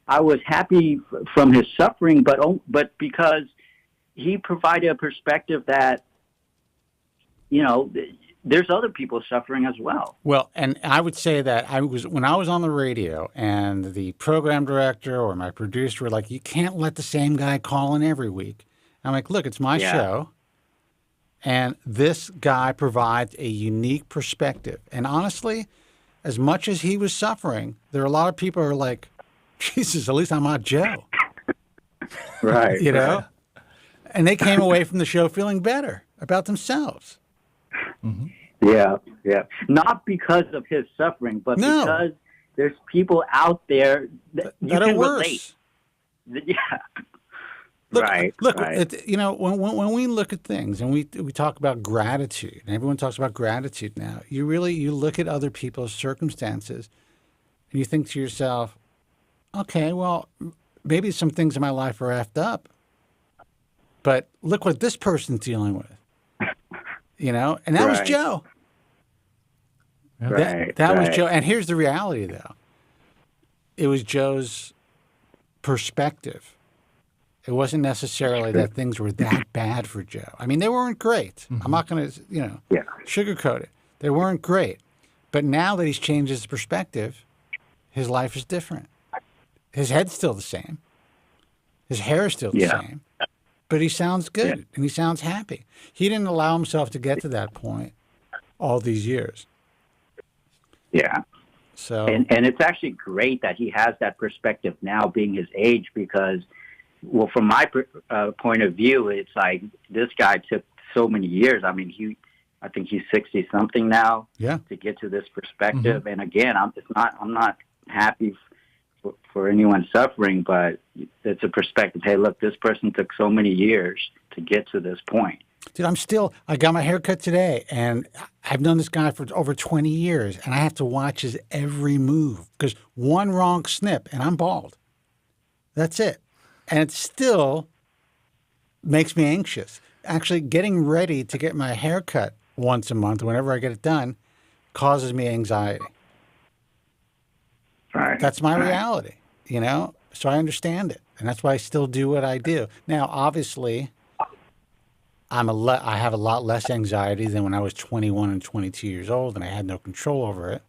I was happy from his suffering, but because he provided a perspective that, there's other people suffering as well.
Well, and I would say that when I was on the radio and the program director or my producer were like, you can't let the same guy call in every week. I'm like, look, it's my show. And this guy provides a unique perspective. And honestly, as much as he was suffering, there are a lot of people who are like, Jesus, at least I'm not Joe.
Right.
You know? And they came away from the show feeling better about themselves.
Mm-hmm.
Yeah. Not because of his suffering, but because there's people out there that you can relate. Yeah.
Look,
right.
When we look at things and we talk about gratitude, and everyone talks about gratitude now, you look at other people's circumstances and you think to yourself, okay, well, maybe some things in my life are effed up, but look what this person's dealing with, and that was Joe. That was Joe. And here's the reality, though. It was Joe's perspective. It wasn't necessarily that things were that bad for Joe. I mean, they weren't great. Mm-hmm. I'm not going to, sugarcoat it. They weren't great. But now that he's changed his perspective, his life is different. His head's still the same. His hair is still the same. But he sounds good, and he sounds happy. He didn't allow himself to get to that point all these years.
Yeah.
So,
and it's actually great that he has that perspective now, being his age, because, well, from my point of view, it's like this guy took so many years. I mean, I think he's 60-something now to get to this perspective. Mm-hmm. And again, I'm not happy for anyone suffering, but it's a perspective. Hey, look, this person took so many years to get to this point.
Dude, I got my hair cut today, and I've known this guy for over 20 years, and I have to watch his every move because one wrong snip, and I'm bald. That's it. And it still makes me anxious. Actually, getting ready to get my hair cut once a month, whenever I get it done, causes me anxiety.
Right.
That's my reality, So I understand it, and that's why I still do what I do. Now, obviously, I have a lot less anxiety than when I was 21 and 22 years old, and I had no control over it.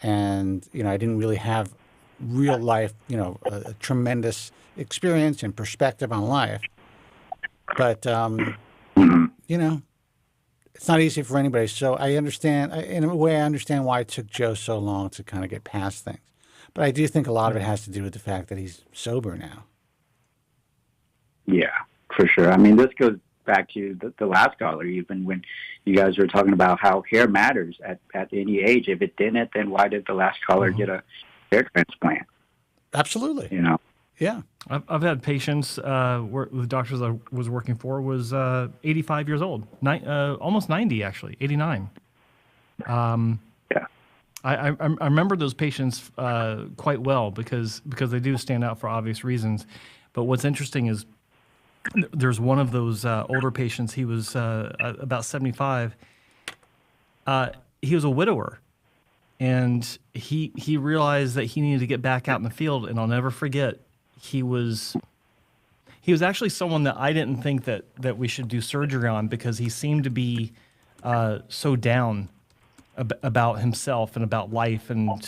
And I didn't really have real life, a tremendous experience and perspective on life. But it's not easy for anybody. So I understand, in a way, I understand why it took Joe so long to kind of get past things. But I do think a lot of it has to do with the fact that he's sober now.
Yeah, for sure. I mean, this goes back to the last caller, even when you guys were talking about how hair matters at any age. If it didn't, then why did the last caller get a hair transplant?
Absolutely. Yeah.
I've had patients where the doctors I was working for was 85 years old, almost 90 actually, 89. I remember those patients quite well because they do stand out for obvious reasons. But what's interesting is there's one of those older patients. He was about 75. He was a widower, and he realized that he needed to get back out in the field. And I'll never forget, he was actually someone that I didn't think that we should do surgery on because he seemed to be so down about himself and about life, and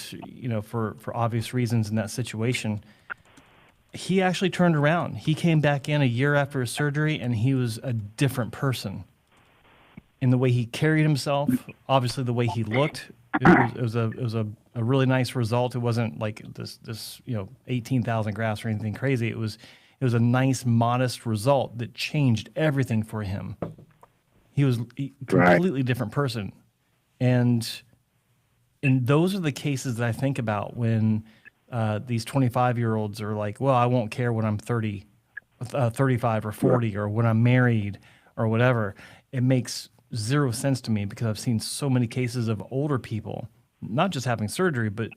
for obvious reasons in that situation. He actually turned around. He came back in a year after his surgery, and he was a different person in the way he carried himself. Obviously, the way he looked. It was a really nice result. It wasn't like this 18,000 grafts or anything crazy. It was a nice, modest result that changed everything for him. He was a completely different person. And those are the cases that I think about when these 25-year-olds are like, well, I won't care when I'm 30, 35 or 40 or when I'm married or whatever. It makes zero sense to me because I've seen so many cases of older people, not just having surgery, but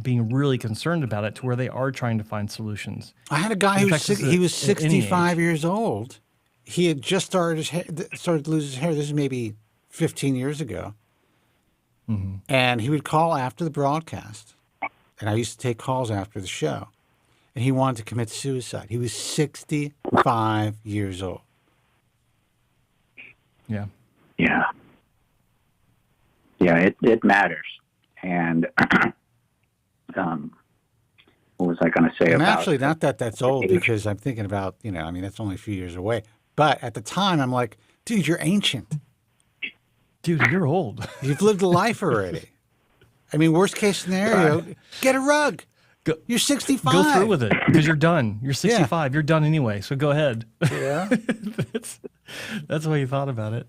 being really concerned about it to where they are trying to find solutions.
I had a guy who was 65 years old. He had just started to lose his hair. This is maybe 15 years ago. Mm-hmm. And he would call after the broadcast. And I used to take calls after the show. And he wanted to commit suicide. He was 65 years old.
Yeah.
Yeah. Yeah, it matters. And what was I going to say
and
about...
actually, not that that's old, because I'm thinking about, that's only a few years away. But at the time, I'm like, dude, you're ancient.
Dude, you're old.
You've lived a life already. I mean, worst case scenario, get a rug. You're 65.
Go through with it because you're done. You're 65. Yeah. You're done anyway, so go ahead.
Yeah.
That's the way you thought about it.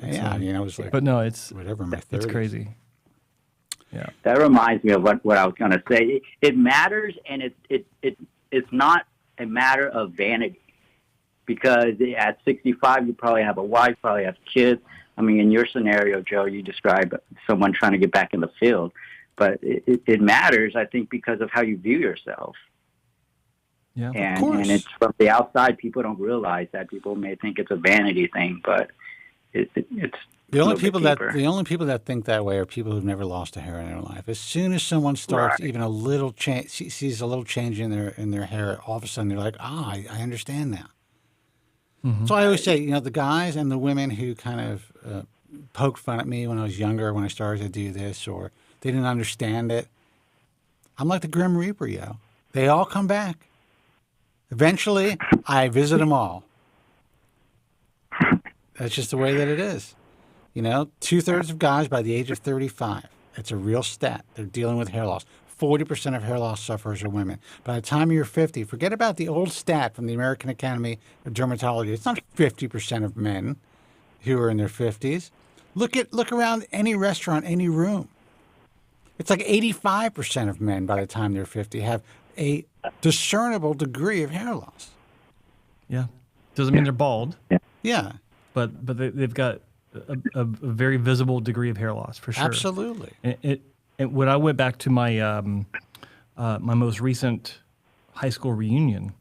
Yeah, I was like,
but no, it's
whatever. My 30s.
It's crazy. Yeah.
That reminds me of what I was going to say. It matters, and it's not a matter of vanity, because at 65 you probably have a wife, probably have kids. I mean, in your scenario, Joe, you describe someone trying to get back in the field, but it matters, I think, because of how you view yourself.
Yeah,
and,
of course.
And it's from the outside, people don't realize that. People may think it's a vanity thing, but it's
the only people that think that way are people who've never lost a hair in their life. As soon as someone starts even a little change, sees a little change in their hair, all of a sudden they're like, I understand now. Mm-hmm. So I always say, the guys and the women who kind of poked fun at me when I was younger, when I started to do this, or they didn't understand it. I'm like the Grim Reaper, yo. They all come back. Eventually, I visit them all. That's just the way that it is. 2/3 of guys by the age of 35. It's a real stat. They're dealing with hair loss. 40% of hair loss sufferers are women. By the time you're 50, forget about the old stat from the American Academy of Dermatology. It's not 50% of men who are in their 50s. Look around any restaurant, any room. It's like 85% of men by the time they're 50 have a discernible degree of hair loss.
Yeah. Doesn't mean they're bald.
Yeah.
But they've got a very visible degree of hair loss, for sure.
Absolutely.
And when I went back to my my most recent high school reunion,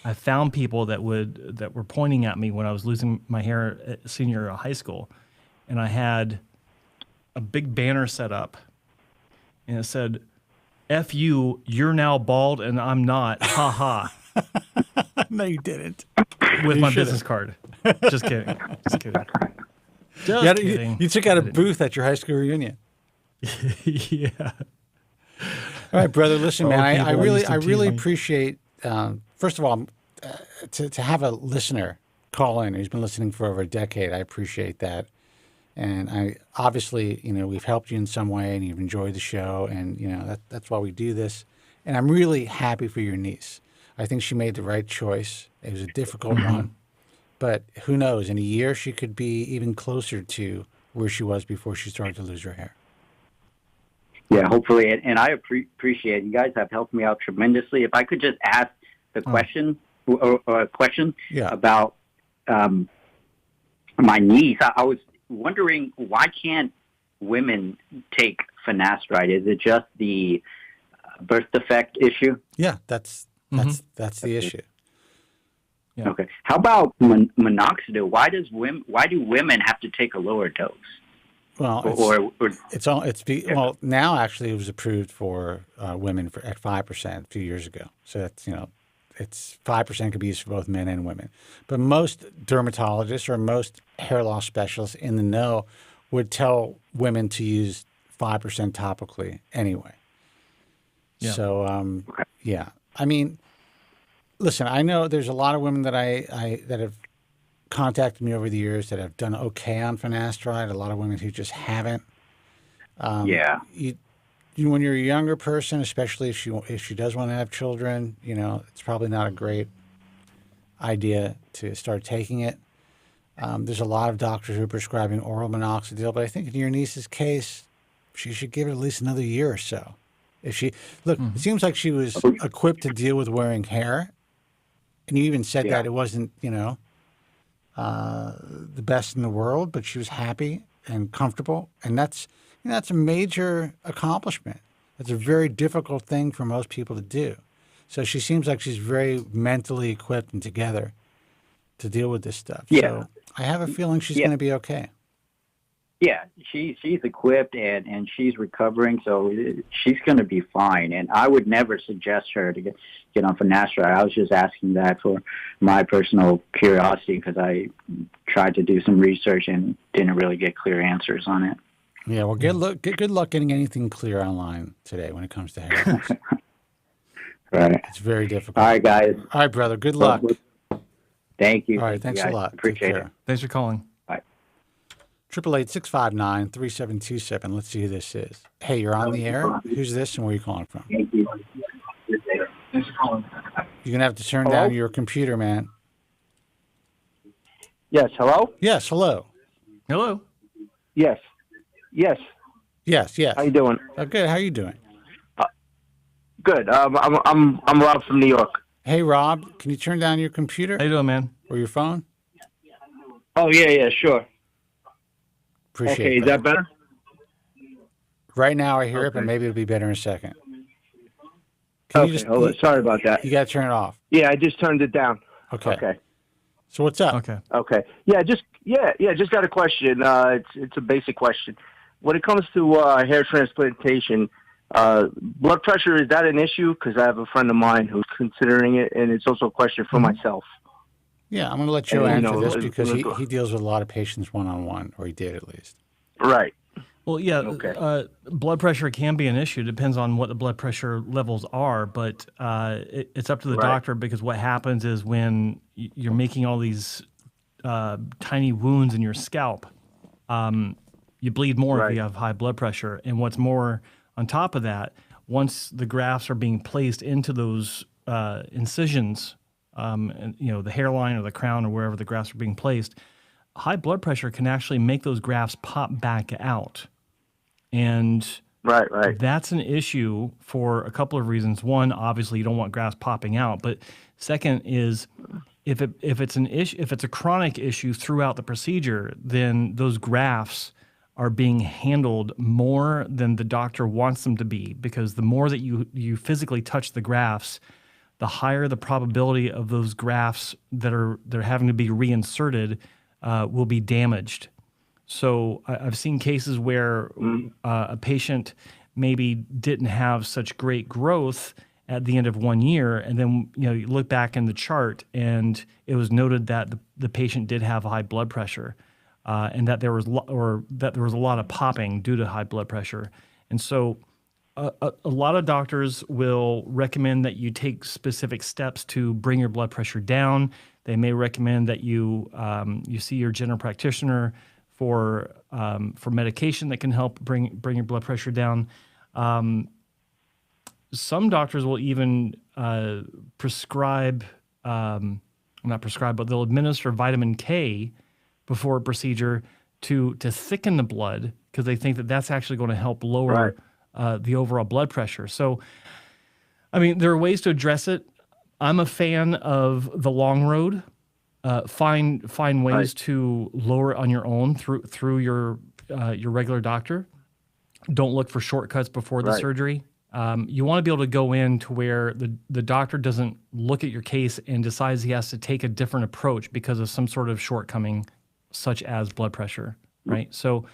I found people that were pointing at me when I was losing my hair at senior year of high school, and I had a big banner set up, and it said, "F you, you're now bald and I'm not. Ha ha."
No, you didn't.
With my business card. Just kidding. Just kidding. Just kidding.
You took out a booth at your high school reunion.
Yeah.
All right, brother. Listen, man. I really appreciate. First of all, to have a listener call in who's been listening for over a decade. I appreciate that, and I obviously, we've helped you in some way, and you've enjoyed the show, and that's why we do this. And I'm really happy for your niece. I think she made the right choice. It was a difficult one, but who knows? In a year, she could be even closer to where she was before she started to lose her hair.
Yeah, hopefully, and I appreciate it. You guys have helped me out tremendously. If I could just ask the question or a question about my niece, I was wondering why can't women take finasteride? Is it just the birth defect issue?
Yeah, that's the issue.
Yeah. Okay. How about minoxidil? Why do women have to take a lower dose?
Well, well now actually it was approved for women at 5% a few years ago. So that's it's 5% could be used for both men and women. But most dermatologists or most hair loss specialists in the know would tell women to use 5% topically anyway. Yeah. So yeah, I mean, listen, I know there's a lot of women that that have contacted me over the years that have done okay on finasteride. A lot of women who just haven't. When you're a younger person, especially if she does want to have children, it's probably not a great idea to start taking it. There's a lot of doctors who are prescribing oral minoxidil, but I think in your niece's case, she should give it at least another year or so. If she it seems like she was equipped to deal with wearing hair, and you even said that it wasn't the best in the world, but she was happy and comfortable, and that's a major accomplishment. It's a very difficult thing for most people to do. So she seems like she's very mentally equipped and together to deal with this stuff. Yeah. So I have a feeling she's going to be okay.
Yeah, she's equipped and she's recovering, so she's going to be fine. And I would never suggest her to get on finasteride. I was just asking that for my personal curiosity because I tried to do some research and didn't really get clear answers on it.
Yeah, well, good luck getting anything clear online today when it comes to hair loss.
Right.
It's very difficult.
All right, guys.
All right, brother. Good luck.
Thank you.
All right, thanks a lot.
Appreciate it.
Thanks for calling.
888-659-3727. Let's see who this is. Hey, you're on the air. Who's this and where are you calling from? You're going to have to turn down your computer, man.
Yes, hello?
Yes, hello.
Hello.
Yes. Yes.
Yes, yes.
How you doing?
Good. How you doing?
Good. I'm Rob from New York.
Hey, Rob, can you turn down your computer?
How you doing, man?
Or your phone?
Oh, yeah, sure.
Appreciate
it. Okay, is that better?
Right now I hear it, but maybe it'll be better in a second.
Hold on. Sorry about that.
You got to turn it off.
Yeah, I just turned it down.
Okay. So what's up?
Okay. Yeah, just got a question. It's a basic question. When it comes to hair transplantation, blood pressure, is that an issue? Because I have a friend of mine who's considering it, and it's also a question for myself.
Yeah, I'm going to let Joe answer this because he deals with a lot of patients one-on-one, or he did at least.
Right.
Well, yeah, blood pressure can be an issue. It depends on what the blood pressure levels are, but it's up to the doctor because what happens is when you're making all these tiny wounds in your scalp, you bleed more if you have high blood pressure. And what's more, on top of that, once the grafts are being placed into those incisions, and, the hairline or the crown or wherever the grafts are being placed, high blood pressure can actually make those grafts pop back out. And that's an issue for a couple of reasons. One, obviously, you don't want grafts popping out. But second is if it's an issue, if it's a chronic issue throughout the procedure, then those grafts are being handled more than the doctor wants them to be, because the more that you physically touch the grafts, the higher the probability of those grafts they're having to be reinserted will be damaged. So I've seen cases where a patient maybe didn't have such great growth at the end of 1 year, and then you look back in the chart and it was noted that the patient did have high blood pressure, and that there was a lot of popping due to high blood pressure. And so a lot of doctors will recommend that you take specific steps to bring your blood pressure down. They may recommend that you see your general practitioner for medication that can help bring your blood pressure down. Some doctors will even prescribe, not prescribe, but they'll administer vitamin K before a procedure to thicken the blood, because they think that that's actually going to help lower the overall blood pressure. So, I mean, there are ways to address it. I'm a fan of the long road. Find ways to lower it on your own through your regular doctor. Don't look for shortcuts before the surgery. You want to be able to go in to where the doctor doesn't look at your case and decides he has to take a different approach because of some sort of shortcoming, such as blood pressure, right? So,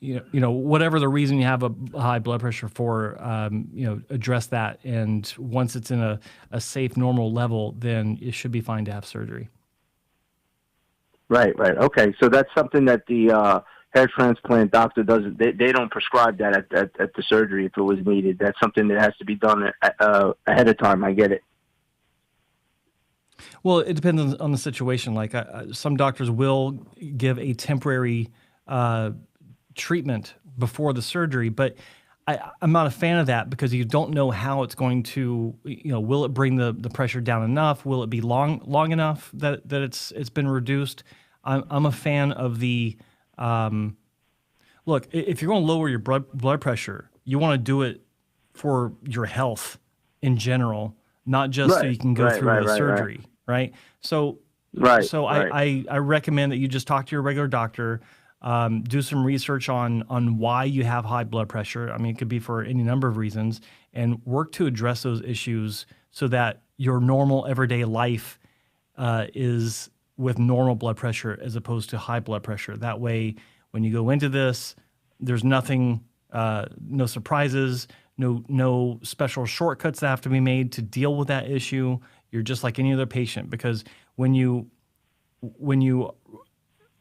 whatever the reason you have a high blood pressure for, address that. And once it's in a safe, normal level, then it should be fine to have surgery.
Right. Okay, so that's something that the hair transplant doctor doesn't. They don't prescribe that at the surgery if it was needed. That's something that has to be done ahead of time. I get it.
Well, it depends on the situation. Like some doctors will give a temporary treatment before the surgery, but I'm not a fan of that because you don't know how it's going to, will it bring the pressure down enough? Will it be long enough that it's been reduced? I'm a fan of the, look, if you're going to lower your blood pressure, you want to do it for your health in general, not just so you can go through the surgery, right? So I recommend that you just talk to your regular doctor, do some research on why you have high blood pressure. I mean, it could be for any number of reasons, and work to address those issues so that your normal everyday life is with normal blood pressure as opposed to high blood pressure. That way, when you go into this, there's nothing, no surprises, no special shortcuts that have to be made to deal with that issue. You're just like any other patient, because when you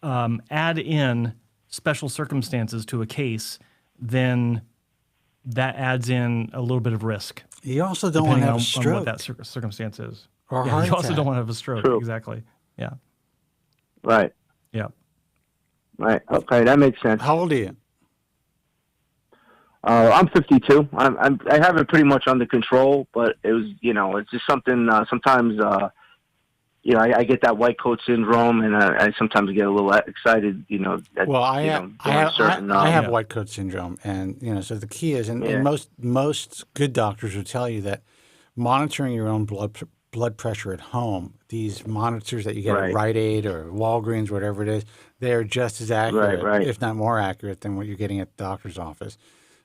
add in special circumstances to a case, then that adds in a little bit of risk.
You also don't want to have a stroke.
On what that circumstance is.
Or
you also don't want to have a stroke.
True.
Exactly. Yeah.
Right.
Yeah.
Right. Okay, that makes sense.
How old are you?
I'm 52. I have it pretty much under control, but it was, it's just something. Sometimes, I get that white coat syndrome, and I sometimes get a little excited.
I have white coat syndrome, and so the key is, and most good doctors will tell you that monitoring your own blood pressure at home, these monitors that you get at Rite Aid or Walgreens, whatever it is, they are just as accurate, if not more accurate, than what you're getting at the doctor's office.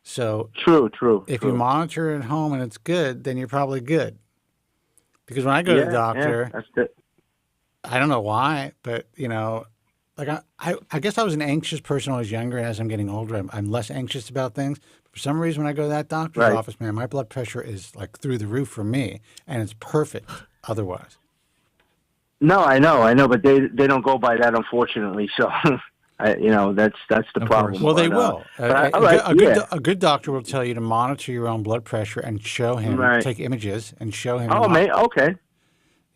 So
true.
If you monitor it at home and it's good, then you're probably good. Because when I go to the doctor,
that's good.
I don't know why, but I guess I was an anxious person when I was younger, and as I'm getting older, I'm less anxious about things. For some reason, when I go to that doctor's office, man, my blood pressure is like through the roof for me, and it's perfect otherwise.
No, I know, but they don't go by that, unfortunately. So, that's the problem.
Well, they will. A good doctor will tell you to monitor your own blood pressure and show him, take images and show him.
Oh, man, okay.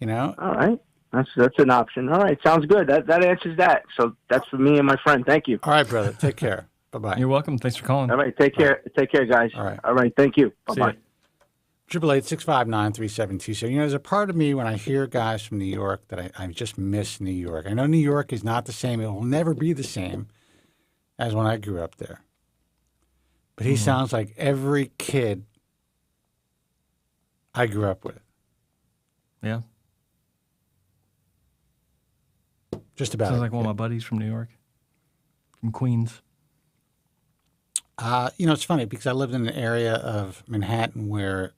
All
right. That's an option. All right, sounds good. That answers that. So that's for me and my friend. Thank you.
All right, brother. Take care. Bye-bye.
You're welcome. Thanks for calling.
All right, take care. Take care, guys. All right, thank you. Bye-bye.
888-659-3727. There's a part of me when I hear guys from New York that I just miss New York. I know New York is not the same. It will never be the same as when I grew up there. But he sounds like every kid I grew up with.
Yeah.
Just about.
Sounds like one of my buddies from New York, from Queens.
It's funny because I lived in an area of Manhattan where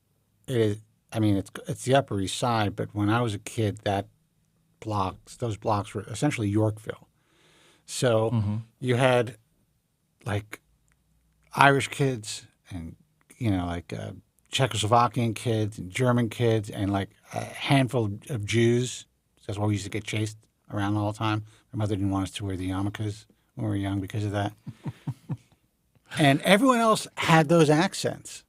it is. I mean, it's the Upper East Side, but when I was a kid, those blocks were essentially Yorkville. So you had like Irish kids and Czechoslovakian kids and German kids and like a handful of Jews. That's why we used to get chased around all the time. My mother didn't want us to wear the yarmulkes when we were young because of that. And everyone else had those accents.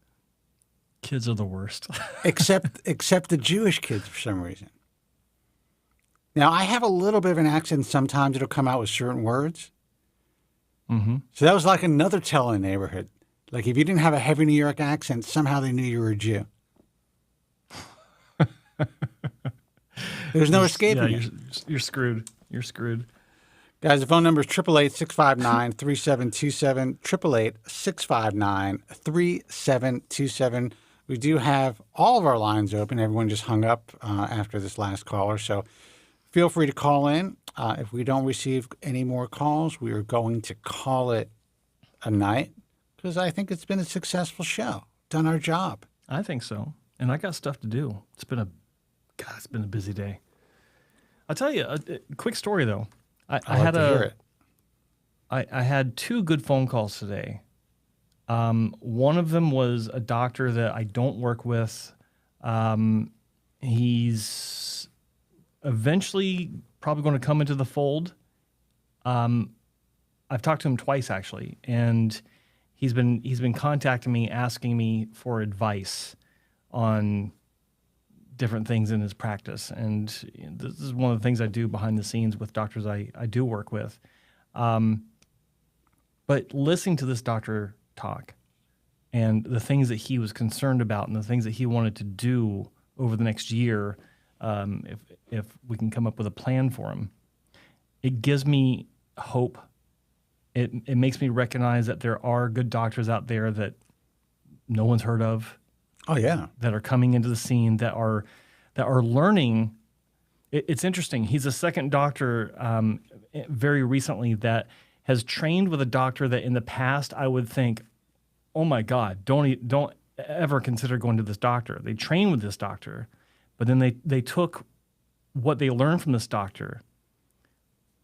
Kids are the worst.
except the Jewish kids for some reason. Now, I have a little bit of an accent. Sometimes it'll come out with certain words.
Mm-hmm.
So that was like another tell in the neighborhood. Like if you didn't have a heavy New York accent, somehow they knew you were a Jew. There's no escaping it.
You're screwed. You're screwed.
Guys, the phone number is 888-659-3727, 888-659-3727. We do have all of our lines open. Everyone just hung up after this last caller, so feel free to call in. If we don't receive any more calls, we are going to call it a night because I think it's been a successful show. Done our job.
I think so. And I got stuff to do. It's been a busy day. I'll tell you a quick story though. I had two good phone calls today. One of them was a doctor that I don't work with. He's eventually probably going to come into the fold. I've talked to him twice actually, and he's been contacting me, asking me for advice on different things in his practice. And this is one of the things I do behind the scenes with doctors I do work with. But listening to this doctor talk and the things that he was concerned about and the things that he wanted to do over the next year, if we can come up with a plan for him, it gives me hope. It makes me recognize that there are good doctors out there that no one's heard of.
Oh yeah,
that are coming into the scene that are learning. It's interesting. He's a second doctor very recently that has trained with a doctor that in the past I would think, oh my God, don't ever consider going to this doctor. They train with this doctor, but then they took what they learned from this doctor,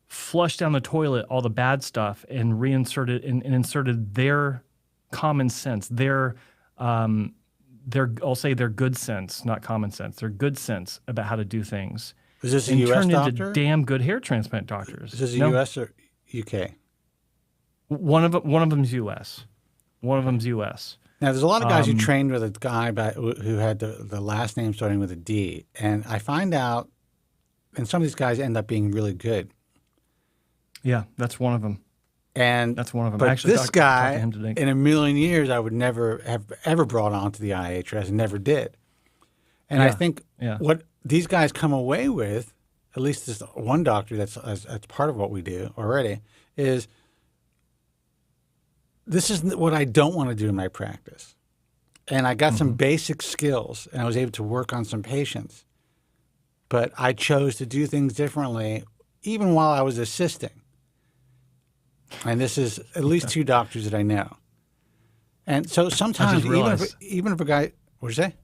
flushed down the toilet all the bad stuff, and reinserted and inserted their common sense, I'll say their good sense, not common sense. Their good sense about how to do things.
Is this a
and
U.S.
turned
doctor?
into damn good hair transplant doctors.
Is this a U.S. or UK?
One of them's U.S. One of them's U.S.
Now, there's a lot of guys who trained with a guy who had the last name starting with a D, and I find out, and some of these guys end up being really good.
Yeah, that's one of them.
And
that's one of them.
But
Actually,
this guy,
to him today.
in a million years, I would never have ever brought onto the IHRS, and never did. And I think what these guys come away with, at least this one doctor that's part of what we do already, is this is what I don't want to do in my practice. And I got some basic skills, and I was able to work on some patients. But I chose to do things differently, even while I was assisting. And this is at least two doctors that I know. And so sometimes, even if a guy, what'd you say?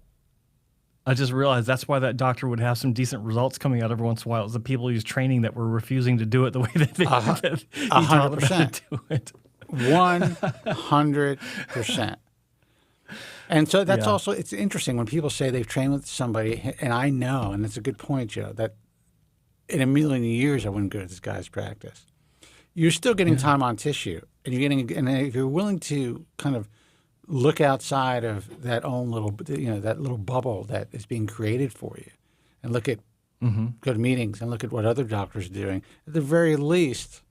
I just realized that's why that doctor would have some decent results coming out every once in a while. It was the people he was training that were refusing to do it the way that he taught them how to do it.
100%. And so that's also, it's interesting when people say they've trained with somebody, and I know, and it's a good point, Joe, that in a million years I wouldn't go to this guy's practice. You're still getting time on tissue, and and if you're willing to kind of look outside of that own little, that little bubble that is being created for you, and look at go to meetings and look at what other doctors are doing. At the very least,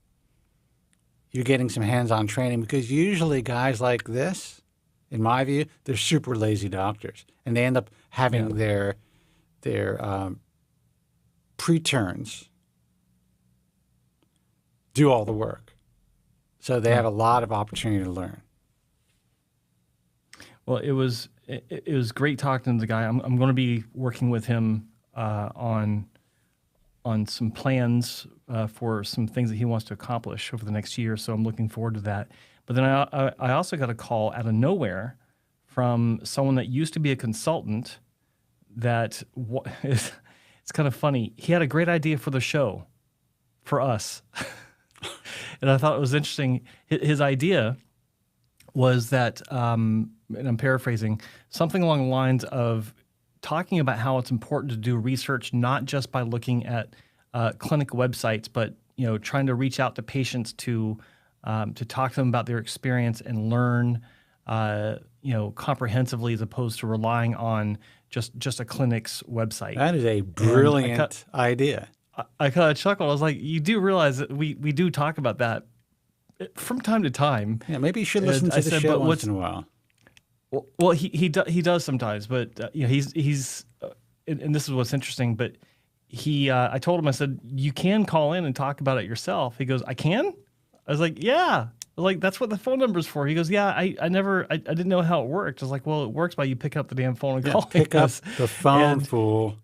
you're getting some hands-on training, because usually guys like this, in my view, they're super lazy doctors, and they end up having their preterns do all the work. So they have a lot of opportunity to learn.
Well, it was great talking to the guy. I'm going to be working with him on some plans for some things that he wants to accomplish over the next year. So I'm looking forward to that. But then I also got a call out of nowhere from someone that used to be a consultant that it's kind of funny. He had a great idea for the show for us. And I thought it was interesting. His idea was that, and I'm paraphrasing, something along the lines of talking about how it's important to do research not just by looking at clinic websites, but trying to reach out to patients to talk to them about their experience and learn comprehensively, as opposed to relying on just a clinic's website.
That is a brilliant idea.
I kind of chuckled. I was like, you do realize that we do talk about that from time to time.
Yeah, maybe you should listen to the show once in a while.
Well, he does sometimes, but he's and this is what's interesting. But I told him, I said, you can call in and talk about it yourself. He goes, I can? I was like, yeah. Like, that's what the phone number's for. He goes, yeah, I didn't know how it worked. I was like, well, it works by you pick up the damn phone and call.
Pick up the phone, fool.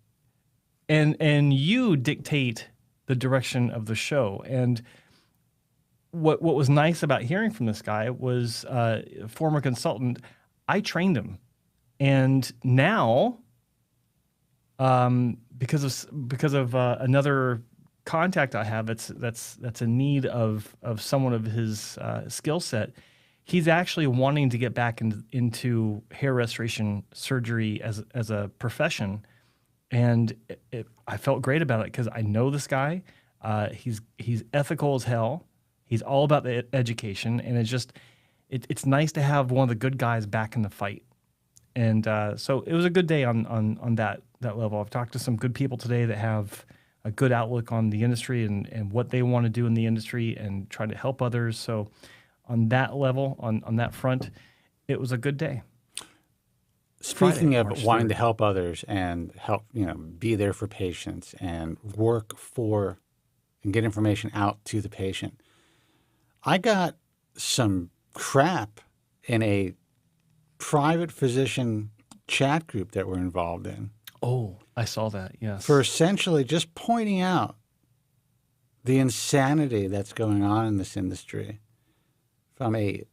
And you dictate the direction of the show. And what was nice about hearing from this guy was a former consultant. I trained him. And now, because of another contact I have that's in need of someone of his skill set, he's actually wanting to get back into hair restoration surgery as a profession, and I felt great about it because I know this guy. He's ethical as hell. He's all about the education, and it's nice to have one of the good guys back in the fight. And so it was a good day on that level. I've talked to some good people today that have a good outlook on the industry and what they want to do in the industry and try to help others. So on that level, on that front, it was a good day.
Speaking of wanting to help others and help, be there for patients and work for and get information out to the patient, I got some crap in a private physician chat group that we're involved in.
Oh, I saw that, yes.
For essentially just pointing out the insanity that's going on in this industry from a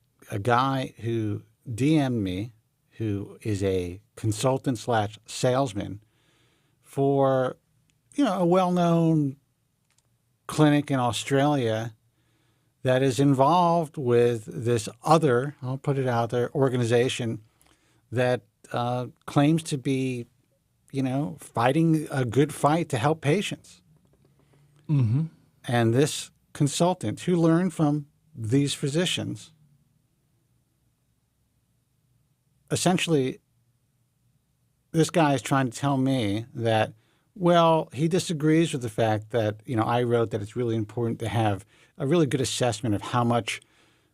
guy who DM'd me, who is a consultant / salesman for, a well-known clinic in Australia that is involved with this other, I'll put it out there, organization that claims to be, fighting a good fight to help patients.
Mm-hmm.
And this consultant who learned from these physicians essentially, this guy is trying to tell me that, well, he disagrees with the fact that, I wrote that it's really important to have a really good assessment of how much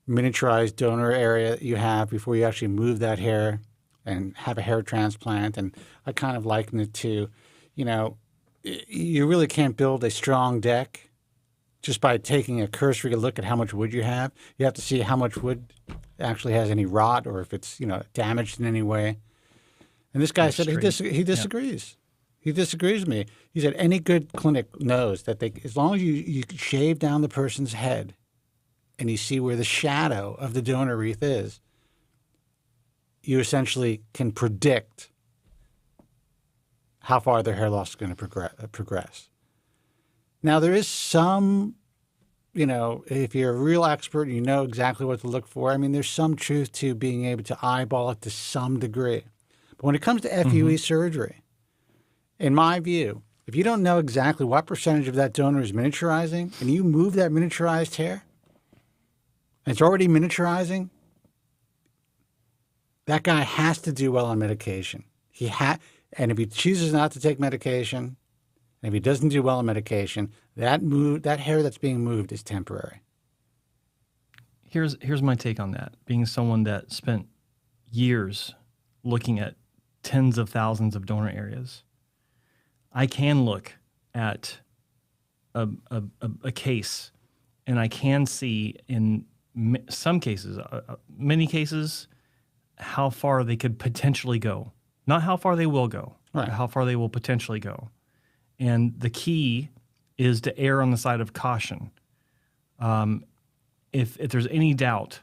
miniaturized donor area you have before you actually move that hair and have a hair transplant. And I kind of liken it to, you really can't build a strong deck just by taking a cursory look at how much wood you have. You have to see how much wood actually has any rot or if it's, damaged in any way. And this guy said he disagrees. Yeah. He disagrees with me. He said any good clinic knows that as long as you shave down the person's head and you see where the shadow of the donor wreath is, you essentially can predict how far their hair loss is going to progress. Now, there is some, if you're a real expert, you know exactly what to look for. I mean, there's some truth to being able to eyeball it to some degree. But when it comes to FUE surgery, in my view, if you don't know exactly what percentage of that donor is miniaturizing and you move that miniaturized hair, and it's already miniaturizing, that guy has to do well on medication. And if he chooses not to take medication, and if he doesn't do well on medication, that hair that's being moved is temporary.
Here's my take on that. Being someone that spent years looking at tens of thousands of donor areas, I can look at a case, and I can see in some cases, many cases, how far they could potentially go. Not how far they will go, right, but how far they will potentially go. And the key is to err on the side of caution. If there's any doubt,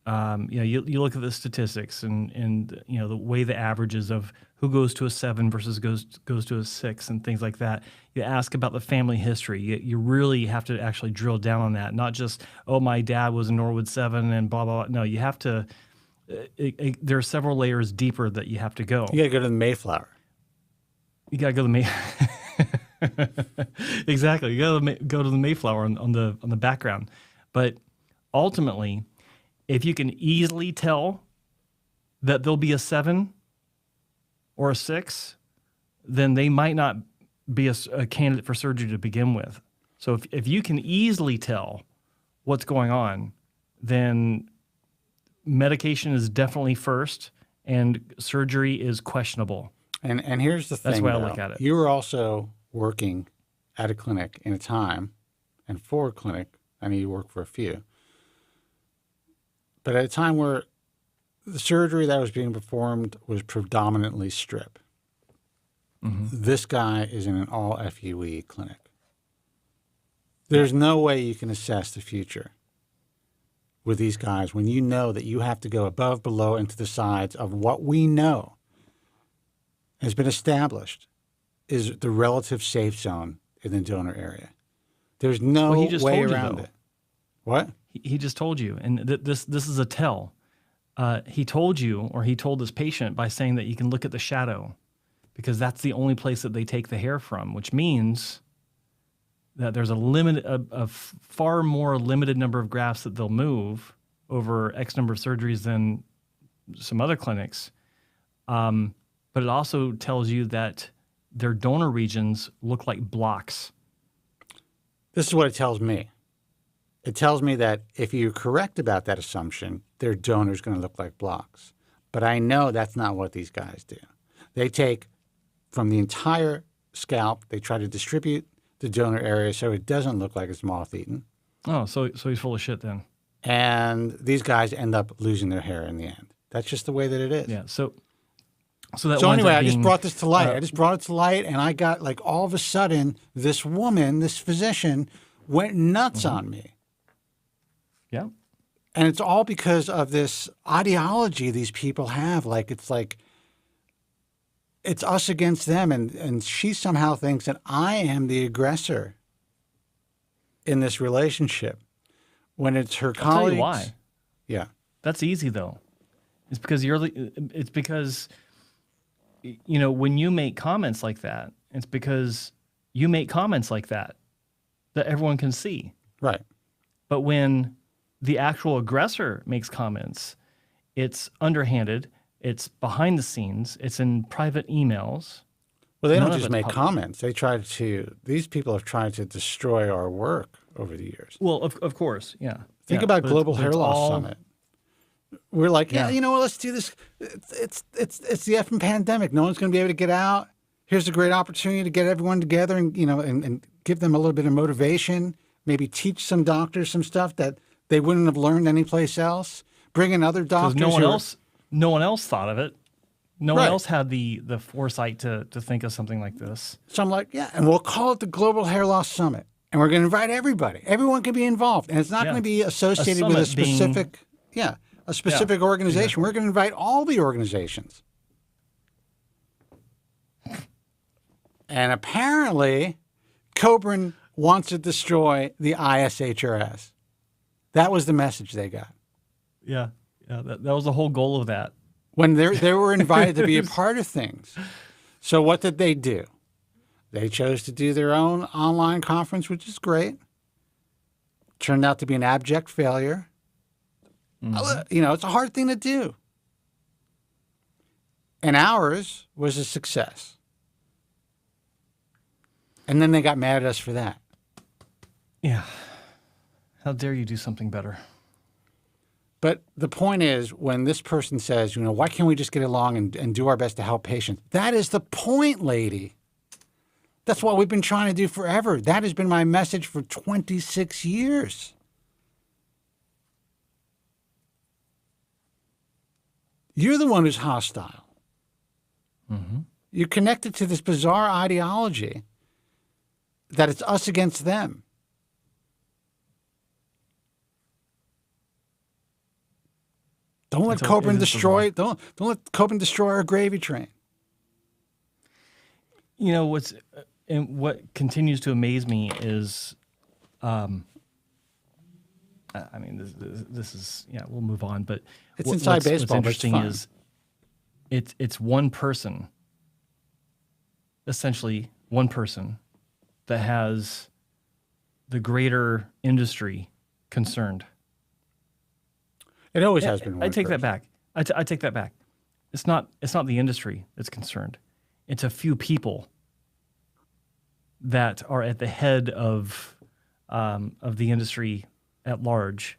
you look at the statistics and the way the averages of who goes to a 7 versus goes to a 6 and things like that. You ask about the family history. You really have to actually drill down on that. Not just, oh, my dad was a Norwood 7 and blah, blah, blah. No, you have to, there are several layers deeper that you have to go.
You got to go to the Mayflower.
You got to go to the Exactly. You got to go to the Mayflower on the background. But ultimately, if you can easily tell that there'll be a 7 or a 6, then they might not be a candidate for surgery to begin with. So if you can easily tell what's going on, then medication is definitely first, and surgery is questionable.
And here's the thing.
That's the way I look at it.
You were also working at a clinic in a time, and for a clinic, I mean, you work for a few, but at a time where the surgery that was being performed was predominantly strip. This guy is in an all FUE clinic. There's no way you can assess the future with these guys when you know that you have to go above, below, and to the sides of what we know has been established is the relative safe zone in the donor area. There's no way around it. What?
He just told you, and this is a tell. He told you, or he told this patient by saying that you can look at the shadow because that's the only place that they take the hair from, which means that there's a far more limited number of grafts that they'll move over X number of surgeries than some other clinics. But it also tells you that their donor regions look like blocks.
This is what it tells me. It tells me that if you're correct about that assumption, their donor is going to look like blocks. But I know that's not what these guys do. They take from the entire scalp, they try to distribute the donor area so it doesn't look like it's moth-eaten.
Oh, so he's full of shit then.
And these guys end up losing their hair in the end. That's just the way that it is.
Yeah, so
anyway, I just brought this to light. I just brought it to light, and I got, like, all of a sudden, this woman, this physician, went nuts on me.
Yeah.
And it's all because of this ideology these people have. It's us against them, and she somehow thinks that I am the aggressor in this relationship when it's her colleagues.
I'll tell you why.
Yeah.
That's easy, though. It's because when you make comments like that, it's because you make comments like that everyone can see.
Right.
But when the actual aggressor makes comments, it's underhanded, it's behind the scenes, it's in private emails.
Well, they don't just make comments. These people have tried to destroy our work over the years.
Well, of course, yeah.
Think about Global Hair Loss Summit. We're like, you know what, let's do this. It's the effing pandemic. No one's going to be able to get out. Here's a great opportunity to get everyone together and give them a little bit of motivation, maybe teach some doctors some stuff that they wouldn't have learned anyplace else. Bring in other doctors.
No one else thought of it. No one else had the foresight to think of something like this.
So I'm like, and we'll call it the Global Hair Loss Summit. And we're going to invite everybody. Everyone can be involved. And it's not going to be associated with a specific organization. We're going to invite all the organizations. And apparently, Kobren wants to destroy the ISHRS. That was the message they got.
Yeah, that was the whole goal of that.
When they were invited to be a part of things. So what did they do? They chose to do their own online conference, which is great. Turned out to be an abject failure. Mm-hmm. It's a hard thing to do. And ours was a success. And then they got mad at us for that.
Yeah. How dare you do something better?
But the point is, when this person says, why can't we just get along and do our best to help patients? That is the point, lady. That's what we've been trying to do forever. That has been my message for 26 years. You're the one who's hostile.
Mm-hmm.
You're connected to this bizarre ideology that it's us against them. Don't let Kobren destroy. Don't let Kobren destroy our gravy train.
What continues to amaze me is, this is we'll move on. But
it's inside baseball.
What's interesting is, it's one person, essentially one person, that has the greater industry concerned.
It always has been.
I take that back. I take that back. It's not the industry that's concerned. It's a few people that are at the head of the industry at large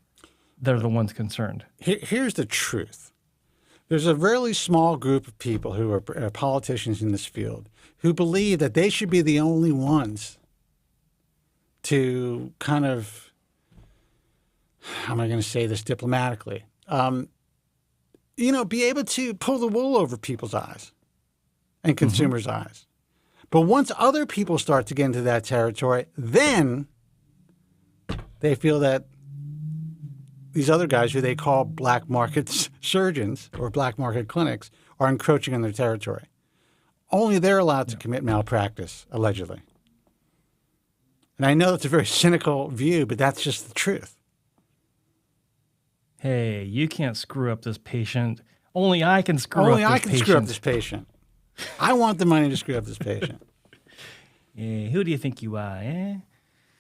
that are the ones concerned.
Here's the truth. There's a really small group of people who are politicians in this field who believe that they should be the only ones to kind of, how am I going to say this diplomatically? Be able to pull the wool over people's eyes and consumers' eyes. But once other people start to get into that territory, then they feel that these other guys who they call black market surgeons or black market clinics are encroaching on their territory. Only they're allowed to commit malpractice, allegedly. And I know that's a very cynical view, but that's just the truth.
Hey, you can't screw up this patient. Only I can screw up this patient.
Only I can screw up this patient. I want the money to screw up this patient.
Yeah, who do you think you are, eh?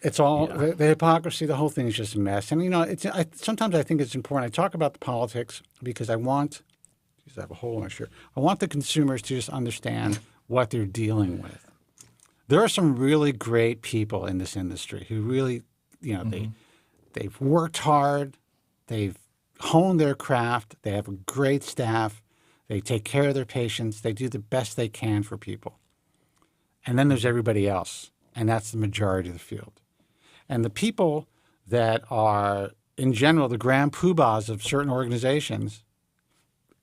It's all the hypocrisy. The whole thing is just a mess. And sometimes I think it's important. I talk about the politics because I want. I have a hole in my shirt. I want the consumers to just understand what they're dealing with. There are some really great people in this industry who really, they've worked hard, they've honed their craft, they have a great staff, they take care of their patients, they do the best they can for people. And then there's everybody else, and that's the majority of the field. And the people that are, in general, the grand poobahs of certain organizations,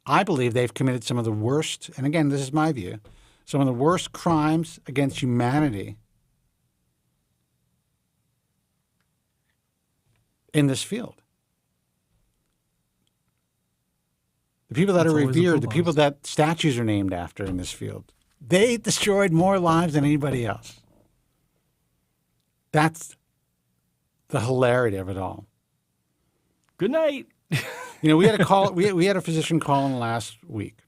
I believe they've committed some of the worst, and again, this is my view, some of the worst crimes against humanity in this field. The people that are revered, the people that statues are named after in this field, they destroyed more lives than anybody else. That's the hilarity of it all.
Good night.
We had a call. We had a physician call in last week,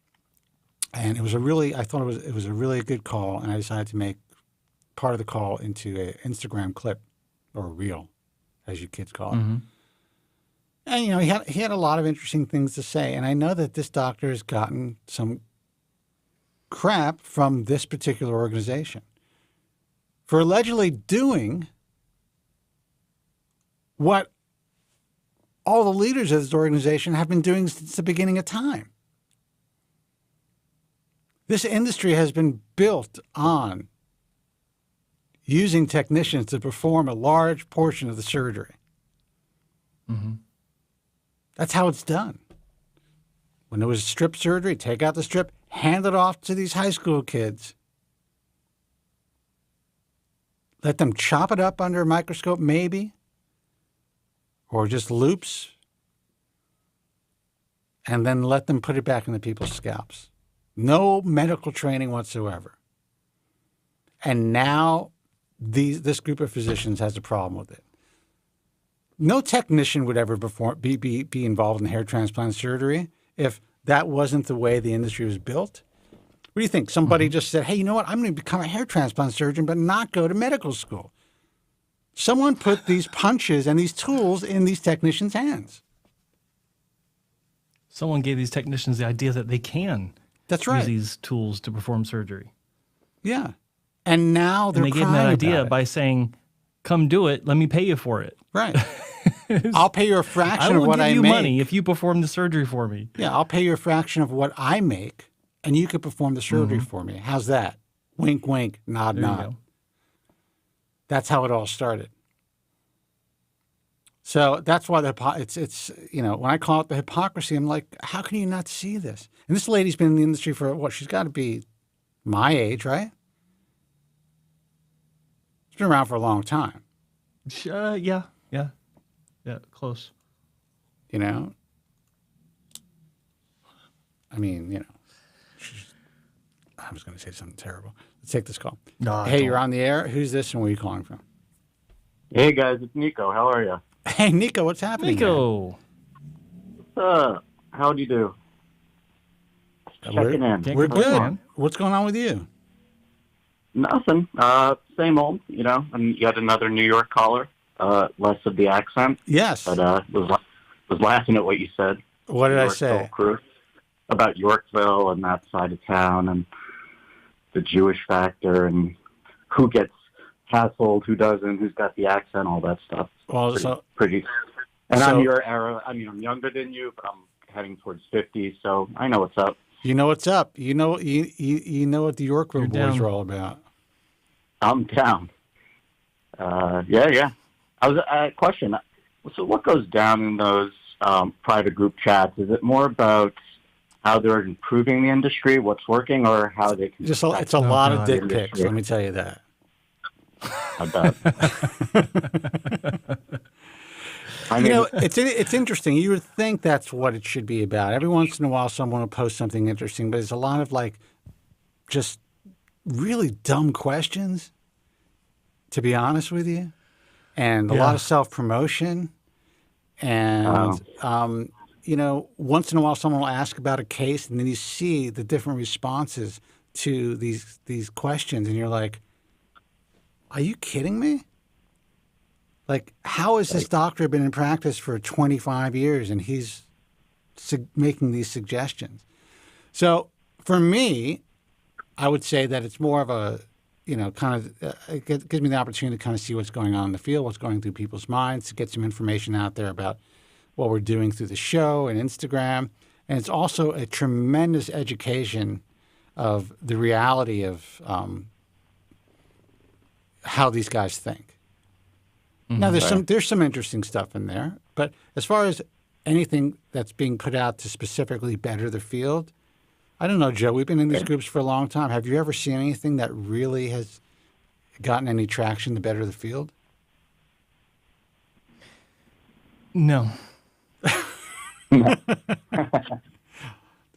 and I thought it was a really good call, and I decided to make part of the call into an Instagram clip or a reel, as you kids call it. Mm-hmm. And he had a lot of interesting things to say, and I know that this doctor has gotten some crap from this particular organization for allegedly doing what all the leaders of this organization have been doing since the beginning of time. This industry has been built on using technicians to perform a large portion of the surgery. Mm-hmm. That's how it's done. When there was strip surgery, take out the strip, hand it off to these high school kids. Let them chop it up under a microscope, maybe, or just loops, and then let them put it back into people's scalps. No medical training whatsoever. And now this group of physicians has a problem with it. No technician would ever be involved in hair transplant surgery if that wasn't the way the industry was built. What do you think? Somebody just said, hey, you know what? I'm going to become a hair transplant surgeon but not go to medical school. Someone put these punches and these tools in these technicians' hands.
Someone gave these technicians the idea that they can use these tools to perform surgery.
Yeah. And now they're
crying about it. And they gave them that idea by saying, come do it, let me pay you for it.
Right. I'll pay you a fraction of what I make.
I will give you money if you perform the surgery for me.
Yeah, I'll pay you a fraction of what I make, and you could perform the surgery for me. How's that? Wink, wink, nod, nod. That's how it all started. So that's why it's when I call it the hypocrisy, I'm like, how can you not see this? And this lady's been in the industry for what? She's got to be my age, right? She's been around for a long time.
Yeah, close.
I was going to say something terrible. Let's take this call.
No,
hey, you're on the air. Who's this and where are you calling from?
Hey, guys, it's Nico. How are you?
Hey, Nico, what's happening?
Nico.
How do you do? Checking in.
We're good. Man. What's going on with you?
Nothing. Same old, I'm yet another New York caller. Less of the accent.
Yes.
But was laughing at what you said.
What did I say?
Crew, about Yorkville and that side of town and the Jewish factor and who gets hassled, who doesn't, who's got the accent, all that stuff.
Well,
pretty. And I'm your era. I'm younger than you, but I'm heading towards 50, so I know what's up.
You know what's up. You know what the Yorkville boys are all about.
I'm down. Yeah. I was question. So what goes down in those private group chats? Is it more about how they're improving the industry, what's working, or how they can...
It's a lot of dick pics, let me tell you that.
I bet.
It's interesting. You would think that's what it should be about. Every once in a while, someone will post something interesting, but it's a lot of just really dumb questions, to be honest with you, and a lot of self-promotion. And, once in a while, someone will ask about a case, and then you see the different responses to these questions, and you're like, are you kidding me? How has this doctor been in practice for 25 years and he's making these suggestions? So for me, I would say that it's more of a, it gives me the opportunity to kind of see what's going on in the field, what's going through people's minds, to get some information out there about what we're doing through the show and Instagram. And it's also a tremendous education of the reality of how these guys think. Now, there's some interesting stuff in there, but as far as anything that's being put out to specifically better the field, I don't know, Joe. We've been in these groups for a long time. Have you ever seen anything that really has gotten any traction to better the field?
No.
There's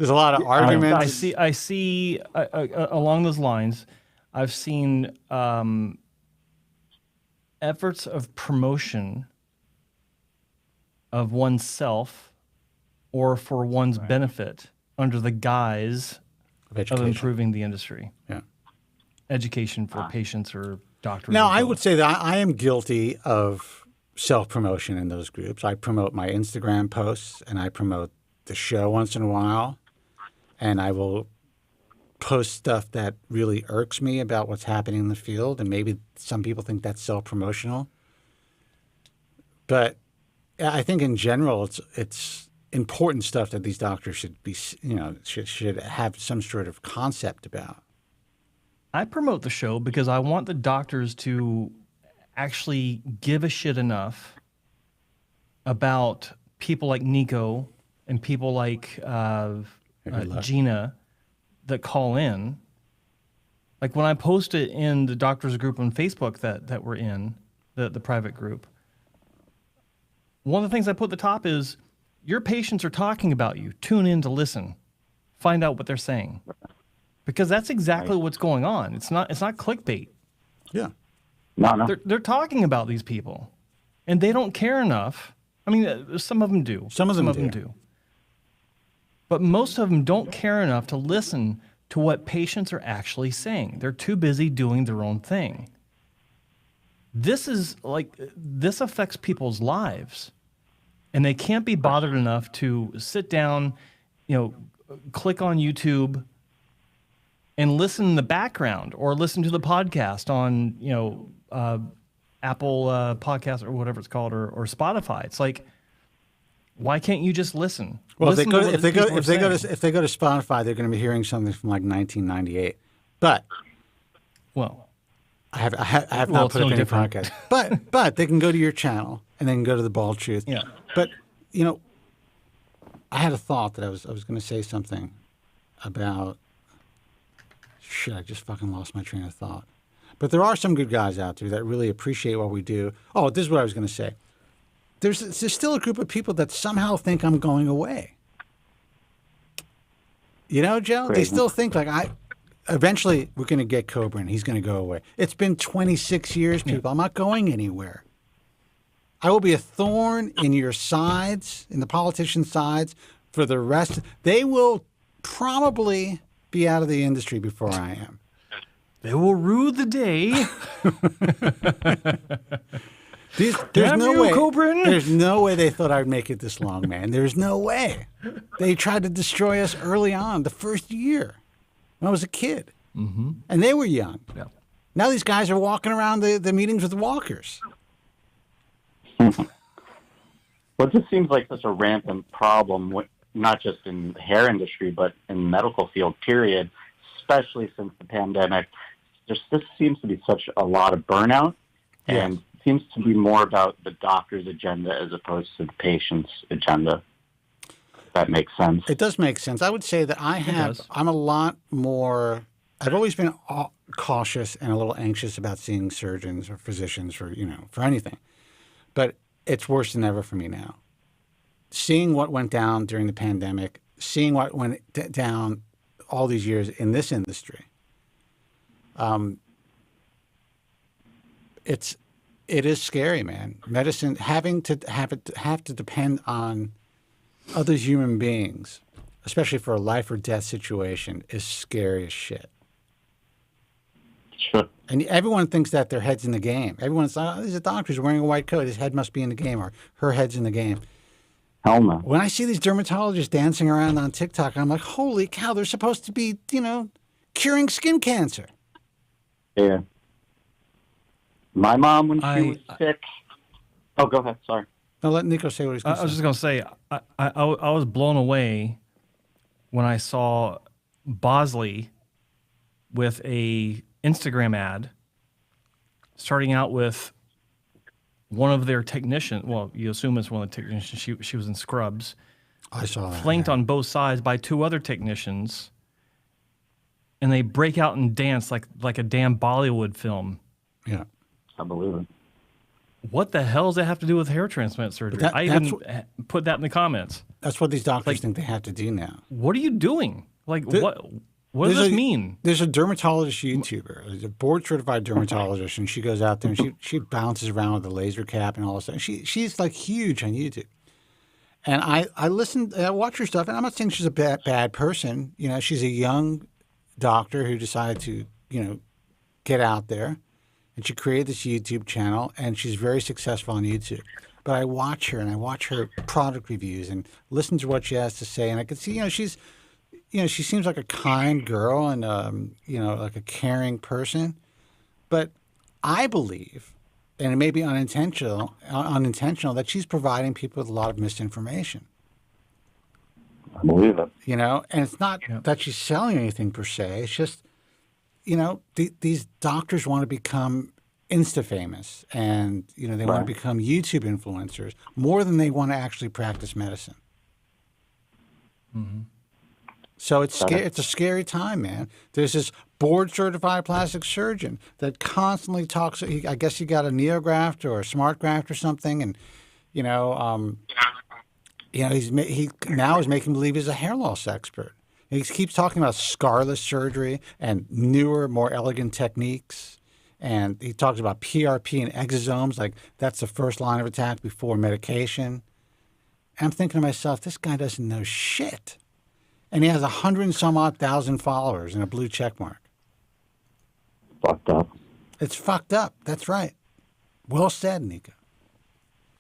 a lot of arguments.
I see along those lines, I've seen efforts of promotion of oneself or for one's benefit under the guise of improving the industry.
Yeah.
Education for patients or doctors.
Now, I would say that I am guilty of self-promotion in those groups. I promote my Instagram posts, and I promote the show once in a while, and I will post stuff that really irks me about what's happening in the field, and maybe some people think that's self-promotional. But I think in general, it's important stuff that these doctors should be, should have some sort of concept about.
I promote the show because I want the doctors to actually give a shit enough about people like Nico and people like Gina that call in. Like when I post it in the doctors group on Facebook that we're in, the private group, one of the things I put at the top is, your patients are talking about you. Tune in to listen. Find out what they're saying. Because that's exactly what's going on. It's not clickbait.
Yeah.
No.
They're talking about these people. And they don't care enough. I mean, some of them do.
Some of them do.
But most of them don't care enough to listen to what patients are actually saying. They're too busy doing their own thing. This affects people's lives. And they can't be bothered enough to sit down, click on YouTube and listen in the background, or listen to the podcast on, Apple Podcast or whatever it's called, or Spotify. It's like, why can't you just listen?
Well,
listen
if they go to Spotify, they're going to be hearing something from like 1998. But I have not put up any podcast. But they can go to your channel and then go to the Bald Truth.
Yeah.
But I had a thought that I was going to say something about. Shit, I just fucking lost my train of thought. But there are some good guys out there that really appreciate what we do. Oh, this is what I was going to say. There's still a group of people that somehow think I'm going away. Joe? Crazy. They still think eventually we're going to get Kobren. He's going to go away. It's been 26 years, people. I'm not going anywhere. I will be a thorn in your sides, in the politicians' sides, for the rest. They will probably be out of the industry before I am.
They will rue the day.
There's no way they thought I'd make it this long, man. There's no way. They tried to destroy us early on, the first year, when I was a kid.
Mm-hmm.
And they were young.
Yeah.
Now these guys are walking around the meetings with walkers.
Well, it just seems like such a rampant problem not just in the hair industry, but in the medical field, period, especially since the pandemic. This seems to be such a lot of burnout, and it seems to be more about the doctor's agenda as opposed to the patient's agenda. If that makes sense.
It does make sense. I would say that I'm a lot more, I've always been cautious and a little anxious about seeing surgeons or physicians for anything. But it's worse than ever for me now. Seeing what went down during the pandemic, seeing what went down all these years in this industry, it is scary, man. Medicine having to have to depend on other human beings, especially for a life or death situation, is scary as shit.
Sure.
And everyone thinks that their head's in the game. Everyone's like, oh, there's a doctor who's wearing a white coat. His head must be in the game, or her head's in the game.
Hell no.
When I see these dermatologists dancing around on TikTok, I'm like, holy cow, they're supposed to be, curing skin cancer.
Yeah. My mom, when she was sick. Oh, go ahead. Sorry.
No, let Nico say what he's going to say.
I was just going to say, I was blown away when I saw Bosley with a Instagram ad starting out with one of their technicians. Well, you assume it's one of the technicians. She was in scrubs.
I saw that.
Flanked on both sides by two other technicians. And they break out and dance like a damn Bollywood film.
Yeah.
I believe it.
What the hell does that have to do with hair transplant surgery? I even put that in the comments.
That's what these doctors think they have to do now.
What are you doing? What does this mean?
There's a dermatologist YouTuber, there's a board-certified dermatologist, and she goes out there and she bounces around with a laser cap and all this stuff. She's like huge on YouTube. And I watch her stuff, and I'm not saying she's a bad person. She's a young doctor who decided to, get out there. And she created this YouTube channel, and she's very successful on YouTube. But I watch her, and I watch her product reviews and listen to what she has to say. And I can see, she seems like a kind girl and, like a caring person. But I believe, and it may be unintentional, that she's providing people with a lot of misinformation.
I believe it.
And it's not that she's selling anything per se. It's just, these doctors want to become Insta-famous, and, they want to become YouTube influencers more than they want to actually practice medicine.
Mm-hmm.
So it's a scary time, man. There's this board-certified plastic surgeon that constantly talks. I guess he got a NeoGraft or a SmartGraft or something, and he now is making believe he's a hair loss expert. He keeps talking about scarless surgery and newer, more elegant techniques. And he talks about PRP and exosomes, like that's the first line of attack before medication. And I'm thinking to myself, this guy doesn't know shit. And he has 100 and some odd thousand followers and a blue check mark.
Fucked up.
It's fucked up. That's right. Well said, Nico.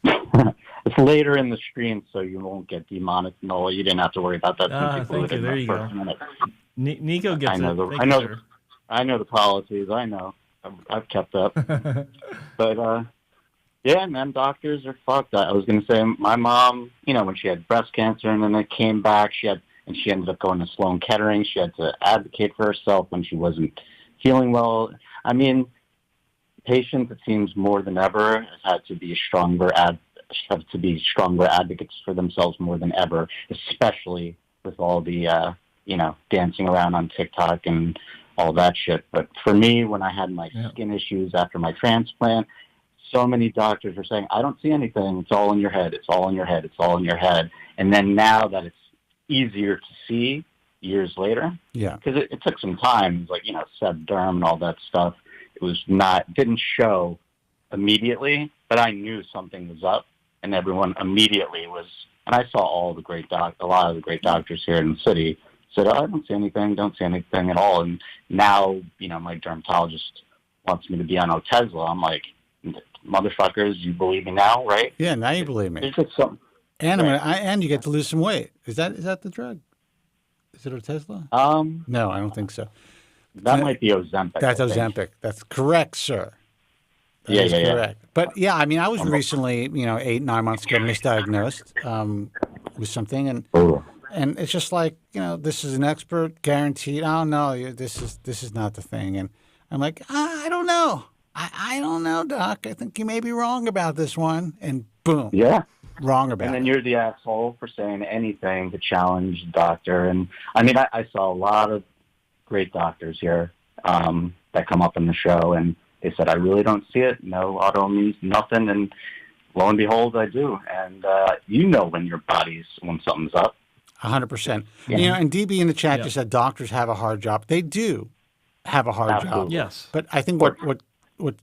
It's later in the stream, so you won't get demonetized. No, you didn't have to worry about that.
Thank you. There you go. Nico gets
I know
it.
I know the policies. I know. I've kept up. But yeah, man, doctors are fucked. I was going to say, my mom, when she had breast cancer and then it came back, she ended up going to Sloan Kettering. She had to advocate for herself when she wasn't feeling well. I mean, patients, it seems more than ever, have to be stronger advocates for themselves more than ever, especially with all the, dancing around on TikTok and all that shit. But for me, when I had my skin issues after my transplant, so many doctors were saying, I don't see anything. It's all in your head. It's all in your head. It's all in your head. And then now that it's easier to see years later, because it took some time, like, seb derm and all that stuff. It was didn't show immediately, but I knew something was up, and everyone immediately was, and I saw a lot of the great doctors here in the city said, I don't see anything at all. And now, my dermatologist wants me to be on Otezla. I'm like, motherfuckers, you believe me now, right?
Yeah, now you believe me.
It's just something.
And and you get to lose some weight. Is that the drug? Is it Otezla? No, I don't think so.
That might be Ozempic.
That's Ozempic. That's correct, sir. That is correct. But yeah, I was recently, 8-9 months ago, misdiagnosed with something, and And it's just like, this is an expert, guaranteed. Oh, no, this is not the thing. And I'm like, I don't know. I don't know, Doc. I think you may be wrong about this one. And boom.
Yeah.
Wrong about it.
And then you're the asshole for saying anything to challenge the doctor. And I mean, I saw a lot of great doctors here that come up in the show, and they said, I really don't see it. No autoimmune, nothing. And lo and behold, I do. And when something's up.
100%.
Yeah.
And DB in the chat just said doctors have a hard job. They do have a hard job.
Yes.
But I think what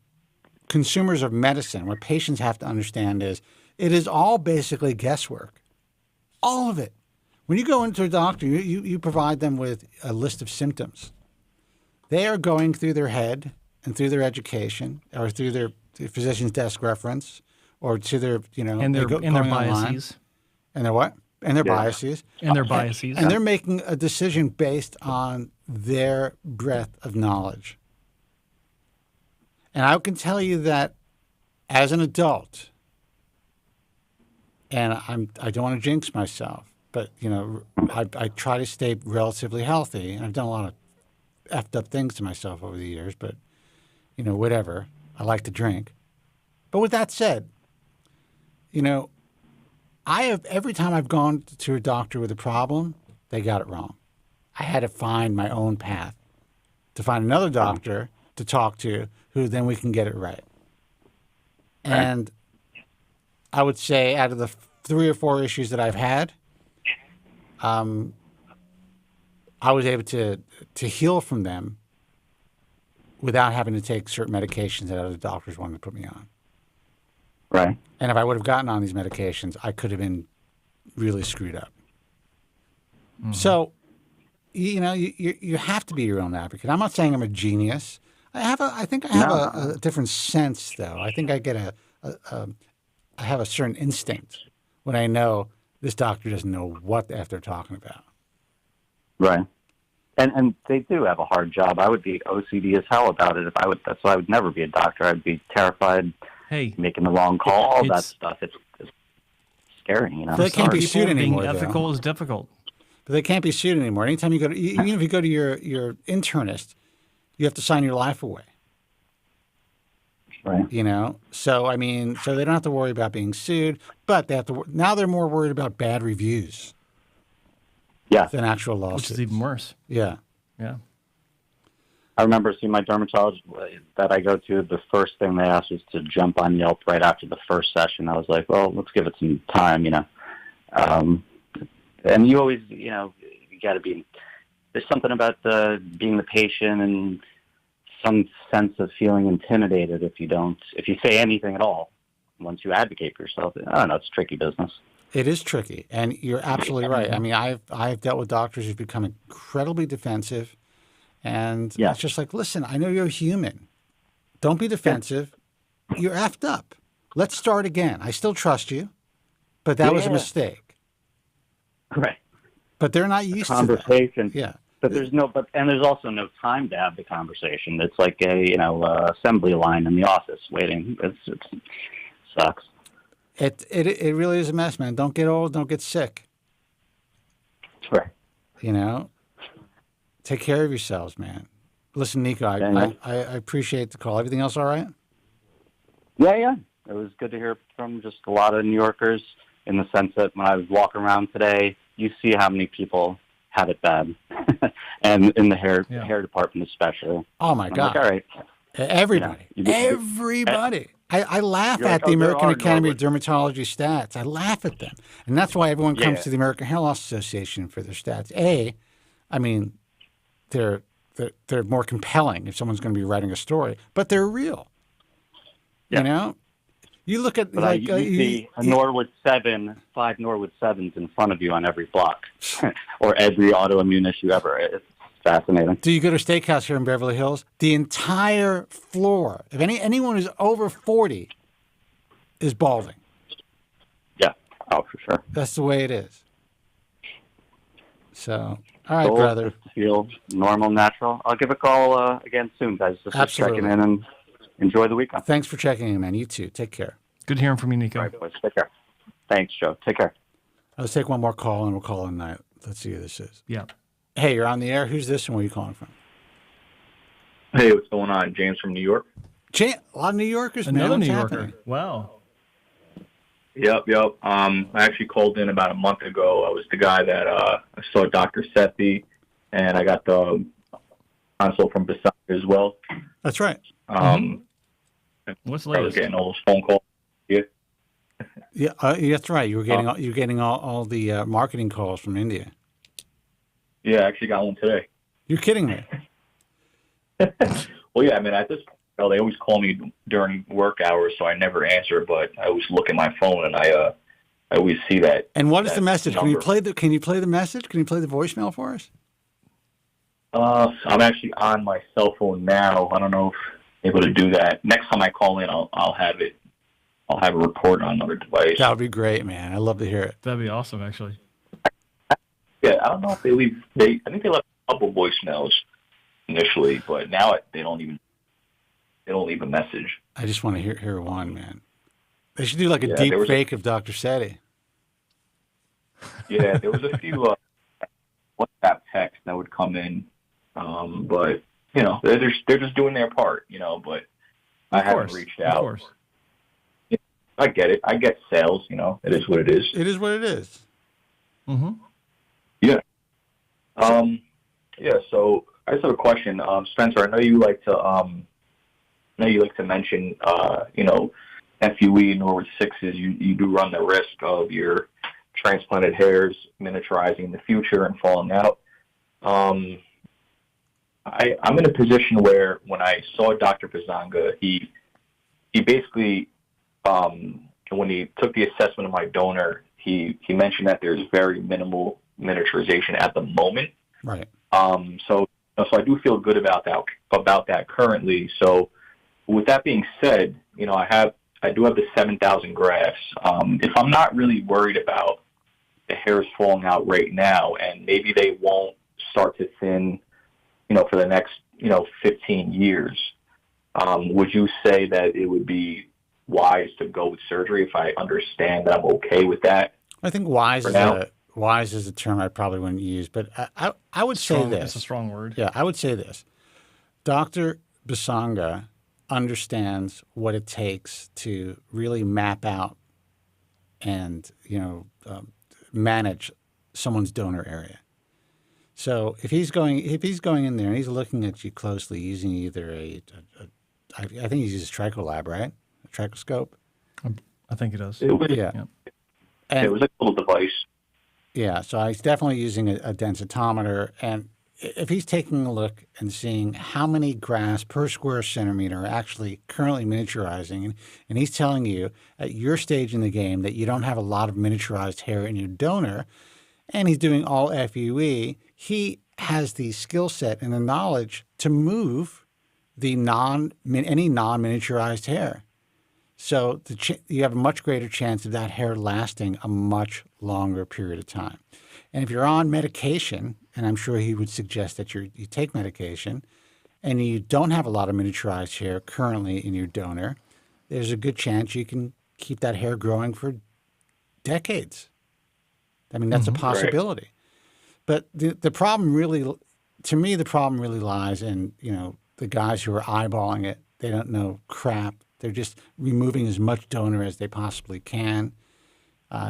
consumers of medicine, what patients have to understand is it is all basically guesswork. All of it. When you go into a doctor, you provide them with a list of symptoms. They are going through their head and through their education or through their physician's desk reference or to their,
and their biases.
And their what? And their biases.
And their biases.
And they're making a decision based on their breadth of knowledge. And I can tell you that as an adult, and I don't want to jinx myself, but, I try to stay relatively healthy. And I've done a lot of effed up things to myself over the years, but, whatever. I like to drink. But with that said, every time I've gone to a doctor with a problem, they got it wrong. I had to find my own path to find another doctor to talk to who then we can get it right. And I would say out of the 3 or 4 issues that I've had, I was able to heal from them without having to take certain medications that other doctors wanted to put me on.
Right.
And if I would have gotten on these medications, I could have been really screwed up. Mm-hmm. So, you have to be your own advocate. I'm not saying I'm a genius. I think I have a different sense, though. I think I get I have a certain instinct when I know this doctor doesn't know what the F they're talking about.
Right. And they do have a hard job. I would be OCD as hell about it. That's why I would never be a doctor. I'd be terrified. Making the wrong call, all that stuff. It's scary,
They can't be sued anymore.
Being ethical is difficult.
But they can't be sued anymore. Anytime you go to, even if you go to your internist, you have to sign your life away.
Right.
So I mean, so they don't have to worry about being sued, but they have to. Now they're more worried about bad reviews.
Yeah.
Than actual lawsuits.
Which is even worse.
Yeah.
Yeah.
I remember seeing my dermatologist that I go to, the first thing they asked was to jump on Yelp right after the first session. I was like, well, let's give it some time, And you always, you got to be, there's something about being the patient and some sense of feeling intimidated if you say anything at all once you advocate for yourself. I don't know, it's tricky business.
It is tricky, and you're absolutely right. I mean, I've dealt with doctors who've become incredibly defensive. And it's just like, listen, I know you're human. Don't be defensive. You're effed up. Let's start again. I still trust you, but that was a mistake.
Right.
But they're not used to
conversation.
Yeah.
But there's also no time to have the conversation. It's like a assembly line in the office waiting. It sucks.
It really is a mess, man. Don't get old. Don't get sick.
Right.
Take care of yourselves, man. Listen, Nico, I appreciate the call. Everything else all right?
Yeah. It was good to hear from just a lot of New Yorkers in the sense that when I was walking around today, you see how many people have it bad. And in the hair department especially.
Oh, my God.
Like, all right.
Everybody. Everybody. I laugh at the American Academy of Dermatology stats. I laugh at them. And that's why everyone comes to the American Hair Loss Association for their stats. I mean, they're more compelling if someone's going to be writing a story, but they're real. You look at
you see a Norwood 7, 5 Norwood 7s in front of you on every block, or every autoimmune issue ever. It's fascinating.
Do you go to a steakhouse here in Beverly Hills? The entire floor, if anyone who's over 40, is balding.
Yeah, for sure.
That's the way it is. So. All right, brother.
Feel normal, natural. I'll give a call again soon, guys. Just checking in and enjoy the weekend.
Thanks for checking in, man. You too. Take care.
Good hearing from you, Nico.
All right, boys. Take care. Thanks, Joe. Take care.
Let's take one more call and we'll call it a night. Let's see who this is.
Yeah.
Hey, you're on the air. Who's this and where are you calling from?
Hey, what's going on? James from New York.
A lot of New Yorkers, man.
Another
What's
New Yorker.
happening?
Wow.
Yep. I actually called in about a month ago. I was the guy that I saw Dr. Sethi, and I got the consult from Basanga as well.
That's right.
What's the
I was
latest?
getting all those phone calls. Yeah.
Yeah, that's right. You were getting all the marketing calls from India.
Yeah, I actually got one today.
You're kidding me.
Well, yeah, I mean, at this point, they always call me during work hours, so I never answer, but I always look at my phone, and I always see that.
And what is the message?
Number.
Can you play the message? Can you play the voicemail for us?
I'm actually on my cell phone now. I don't know if I'm able to do that. Next time I call in, I'll have it. I'll have a report on another device.
That would be great, man. I'd love to hear it.
That'd be awesome, actually.
Yeah, I don't know if they leave. I think they left a couple voicemails initially, but now they don't leave a message.
I just want to hear one, man. They should do like a
Yeah,
deep fake of Dr. Sethi.
Yeah, there was a few WhatsApp texts that would come in, but you know they're just doing their part, you know. But I haven't reached out.
Of course.
I get it. I get sales. You know, it is what it is.
It is what it is.
Mm-hmm.
Yeah. Yeah. So I just have a question, Spencer. I know you like to mention, you know, FUE Norwood sixes. You do run the risk of your transplanted hairs miniaturizing in the future and falling out. I'm in a position where when I saw Dr. Basanga, he basically, when he took the assessment of my donor, he mentioned that there's very minimal miniaturization at the moment.
Right.
So I do feel good about that currently. So with that being said, you know, I do have the 7,000 grafts. If I'm not really worried about the hairs falling out right now, and maybe they won't start to thin, you know, for the next, you know, 15 years, would you say that it would be wise to go with surgery if I understand that I'm okay with that?
I think wise is a term I probably wouldn't use, but I would say this.
That's a strong word.
Yeah, I would say this. Dr. Basanga understands what it takes to really map out and, you know, manage someone's donor area. So if he's going in there and he's looking at you closely using either I think he uses Tricolab, right? A tricoscope.
I think he does.
Yeah. And
it was a little device.
Yeah, so he's definitely using a densitometer, and if he's taking a look and seeing how many grafts per square centimeter are actually currently miniaturizing, and he's telling you at your stage in the game that you don't have a lot of miniaturized hair in your donor, and he's doing all FUE, he has the skill set and the knowledge to move the any non-miniaturized hair. So you have a much greater chance of that hair lasting a much longer period of time. And if you're on medication, and I'm sure he would suggest that you take medication, and you don't have a lot of miniaturized hair currently in your donor, there's a good chance you can keep that hair growing for decades. I mean, that's a possibility. Right. But the problem really, to me, the problem really lies in, you know, the guys who are eyeballing it. They don't know crap. They're just removing as much donor as they possibly can.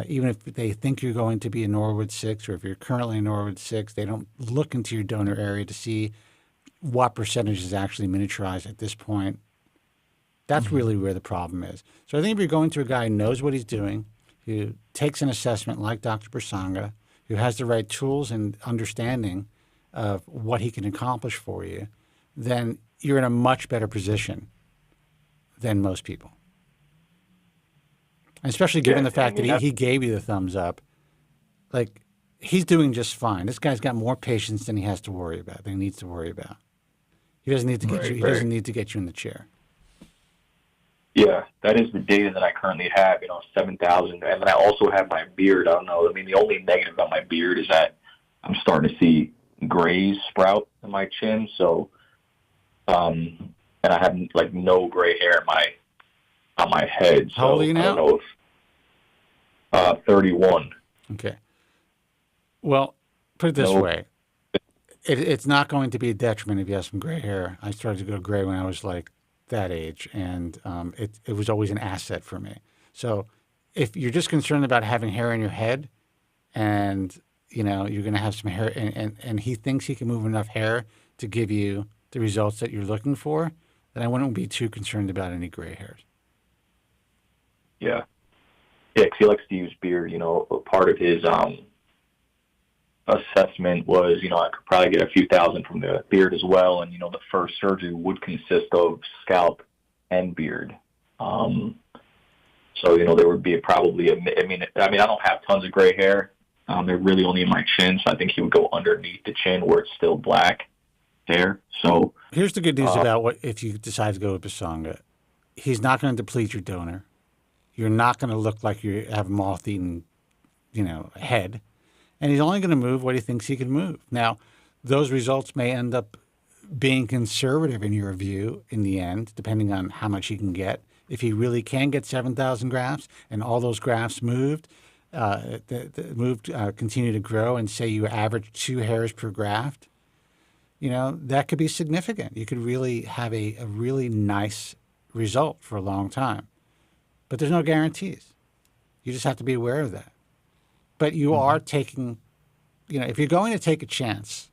Even if they think you're going to be a Norwood 6 or if you're currently a Norwood 6, they don't look into your donor area to see what percentage is actually miniaturized at this point. That's really where the problem is. So I think if you're going to a guy who knows what he's doing, who takes an assessment like Dr. Basanga, who has the right tools and understanding of what he can accomplish for you, then you're in a much better position than most people. And especially given the fact that he gave you the thumbs up, like, he's doing just fine. This guy's got more patients than he has to worry about, than he needs to worry about. He doesn't need to get you. He doesn't need to get you in the chair.
Yeah, that is the data that I currently have. You know, 7,000, and then I also have my beard. I don't know. I mean, the only negative about my beard is that I'm starting to see grays sprout in my chin. So, and I have like no gray hair on my head. So
how old are you now?
I don't know if 31.
Okay. Well, Put it this
No.
way. It's not going to be a detriment if you have some gray hair. I started to go gray when I was like that age, and it was always an asset for me. So if you're just concerned about having hair in your head and, you know, you're going to have some hair and he thinks he can move enough hair to give you the results that you're looking for, then I wouldn't be too concerned about any gray hairs.
Yeah. Yeah, because he likes to use beard. You know, part of his assessment was, you know, I could probably get a few thousand from the beard as well. And, you know, the first surgery would consist of scalp and beard. So, you know, there would be probably, I don't have tons of gray hair. They're really only in my chin. So I think he would go underneath the chin where it's still black hair. So
here's the good news about what if you decide to go with Basanga. He's not going to deplete your donor. You're not going to look like you have a moth-eaten, you know, head. And he's only going to move what he thinks he can move. Now, those results may end up being conservative in your view in the end, depending on how much he can get. If he really can get 7,000 grafts and all those grafts moved, continue to grow, and say you average 2 hairs per graft, you know, that could be significant. You could really have a really nice result for a long time. But there's no guarantees. You just have to be aware of that. But you are taking, you know, if you're going to take a chance,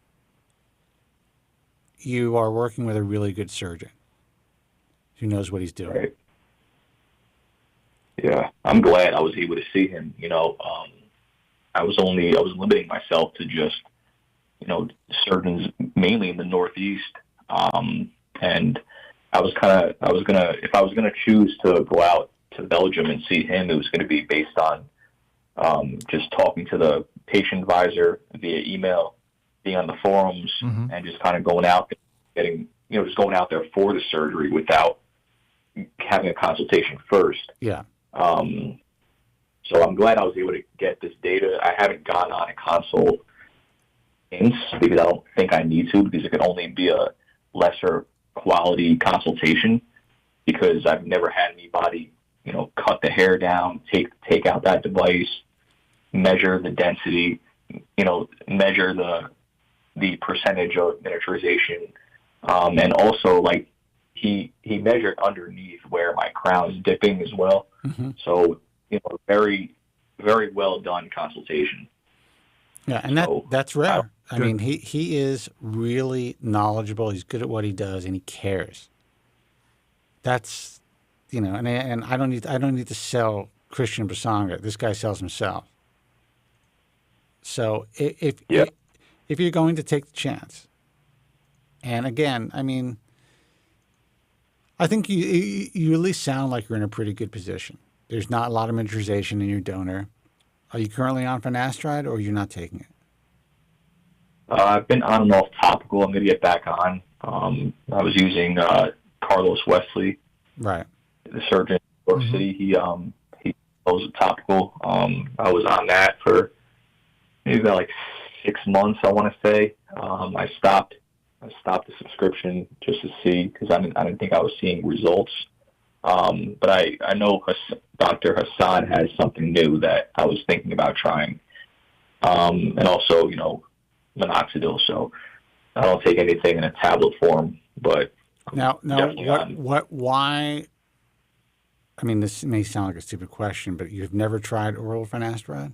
you are working with a really good surgeon who knows what he's doing.
Right. Yeah, I'm glad I was able to see him. You know, I was limiting myself to just, you know, surgeons mainly in the Northeast. And if I was gonna choose to go out to Belgium and see him, it was going to be based on just talking to the patient advisor via email, being on the forums, and just kind of going out there, just going out there for the surgery without having a consultation first.
Yeah.
So I'm glad I was able to get this data. I haven't gone on a consult since because I don't think I need to, because it could only be a lesser quality consultation, because I've never had anybody, you know, cut the hair down, take out that device, measure the density, you know, measure the percentage of miniaturization, and also like he measured underneath where my crown is dipping as well. So, you know, very, very well done consultation.
Yeah, and that's rare. I mean, he is really knowledgeable. He's good at what he does, and he cares. That's, you know, and I don't need to sell Christian Basanga. This guy sells himself. So if you're going to take the chance, and again, I mean, I think you at least sound like you're in a pretty good position. There's not a lot of miniaturization in your donor. Are you currently on finasteride, or you're not taking it?
I've been on and off topical. I'm going to get back on. I was using Carlos Wesley,
right,
the surgeon in New York City. He knows a topical. I was on that for maybe about like 6 months, I want to say. I stopped the subscription just to see, because I didn't think I was seeing results. But I know Dr. Hassan has something new that I was thinking about trying. And also, you know, minoxidil. So I don't take anything in a tablet form, but
now why? I mean, this may sound like a stupid question, but you've never tried oral finasteride?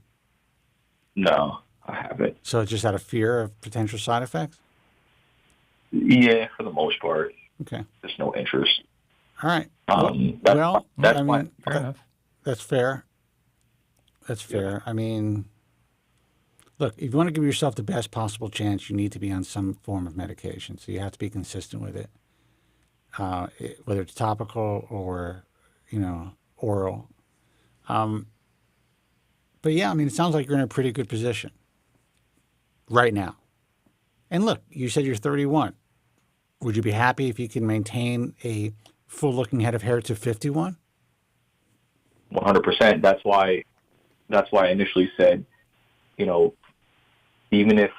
No, I haven't.
So it's just out of fear of potential side effects?
Yeah, for the most part.
Okay.
There's no interest.
All right.
That's fine.
Fair enough.
That's fair. That's fair. Yeah. I mean, look, if you want to give yourself the best possible chance, you need to be on some form of medication. So you have to be consistent with it, whether it's topical or, you know, oral. But yeah, I mean, it sounds like you're in a pretty good position right now. And look, you said you're 31. Would you be happy if you can maintain a full-looking head of hair to 51?
100%. That's why I initially said, you know, even if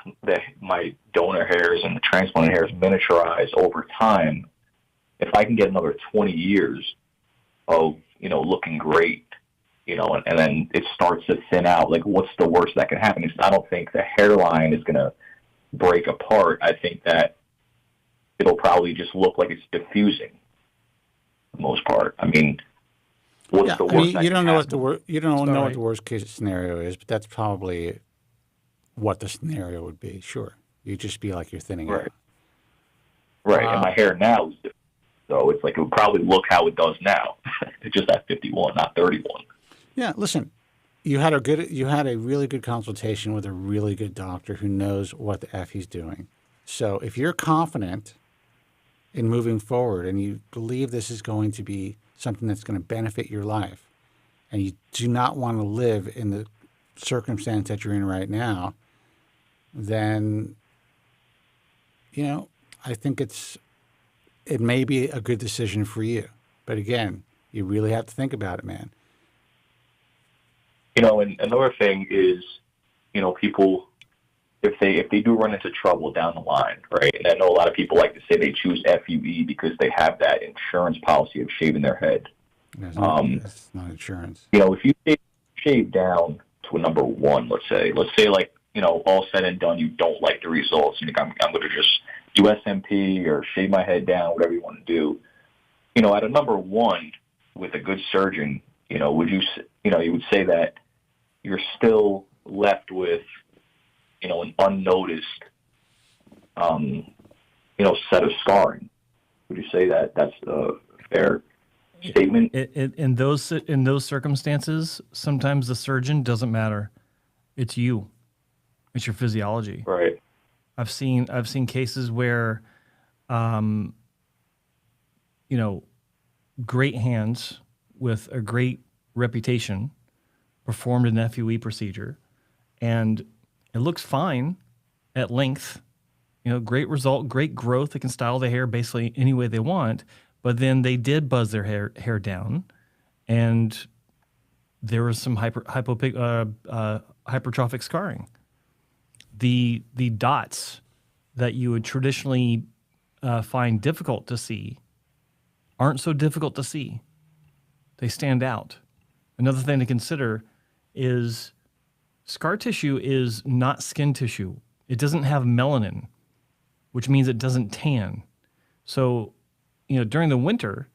my donor hairs and the transplanted hairs miniaturize over time, if I can get another 20 years of, you know, looking great, and then it starts to thin out. Like, what's the worst that can happen? I don't think the hairline is going to break apart. I think that it'll probably just look like it's diffusing for the most part. I mean, what's the worst?
You don't know what what the worst case scenario is, but that's probably what the scenario would be. Sure, you'd just be like you're thinning out.
Right, and my hair now is different. So it's like it would probably look how it does now. It's just at 51, not 31.
Yeah, listen, you had a really good consultation with a really good doctor who knows what the F he's doing. So if you're confident in moving forward and you believe this is going to be something that's going to benefit your life, and you do not want to live in the circumstance that you're in right now, then, I think it may be a good decision for you. But again, you really have to think about it, man.
And another thing is, people, if they do run into trouble down the line, right? And I know a lot of people like to say they choose FUE because they have that insurance policy of shaving their head.
That's not insurance.
If you shave down to a number 1, let's say like, all said and done, you don't like the results. You think I'm going to just do SMP or shave my head down, whatever you want to do. At a number 1 with a good surgeon, you would say that you're still left with, an unnoticed, set of scarring. Would you say that that's a fair statement?
In those circumstances, sometimes the surgeon doesn't matter. It's you. It's your physiology.
Right.
I've seen cases where, great hands with a great reputation performed an FUE procedure, and it looks fine at length. Great result, great growth. They can style the hair basically any way they want, but then they did buzz their hair down, and there was some hypertrophic scarring. The dots that you would traditionally find difficult to see aren't so difficult to see. They stand out. Another thing to consider is scar tissue is not skin tissue. It doesn't have melanin, which means it doesn't tan. So, during the winter,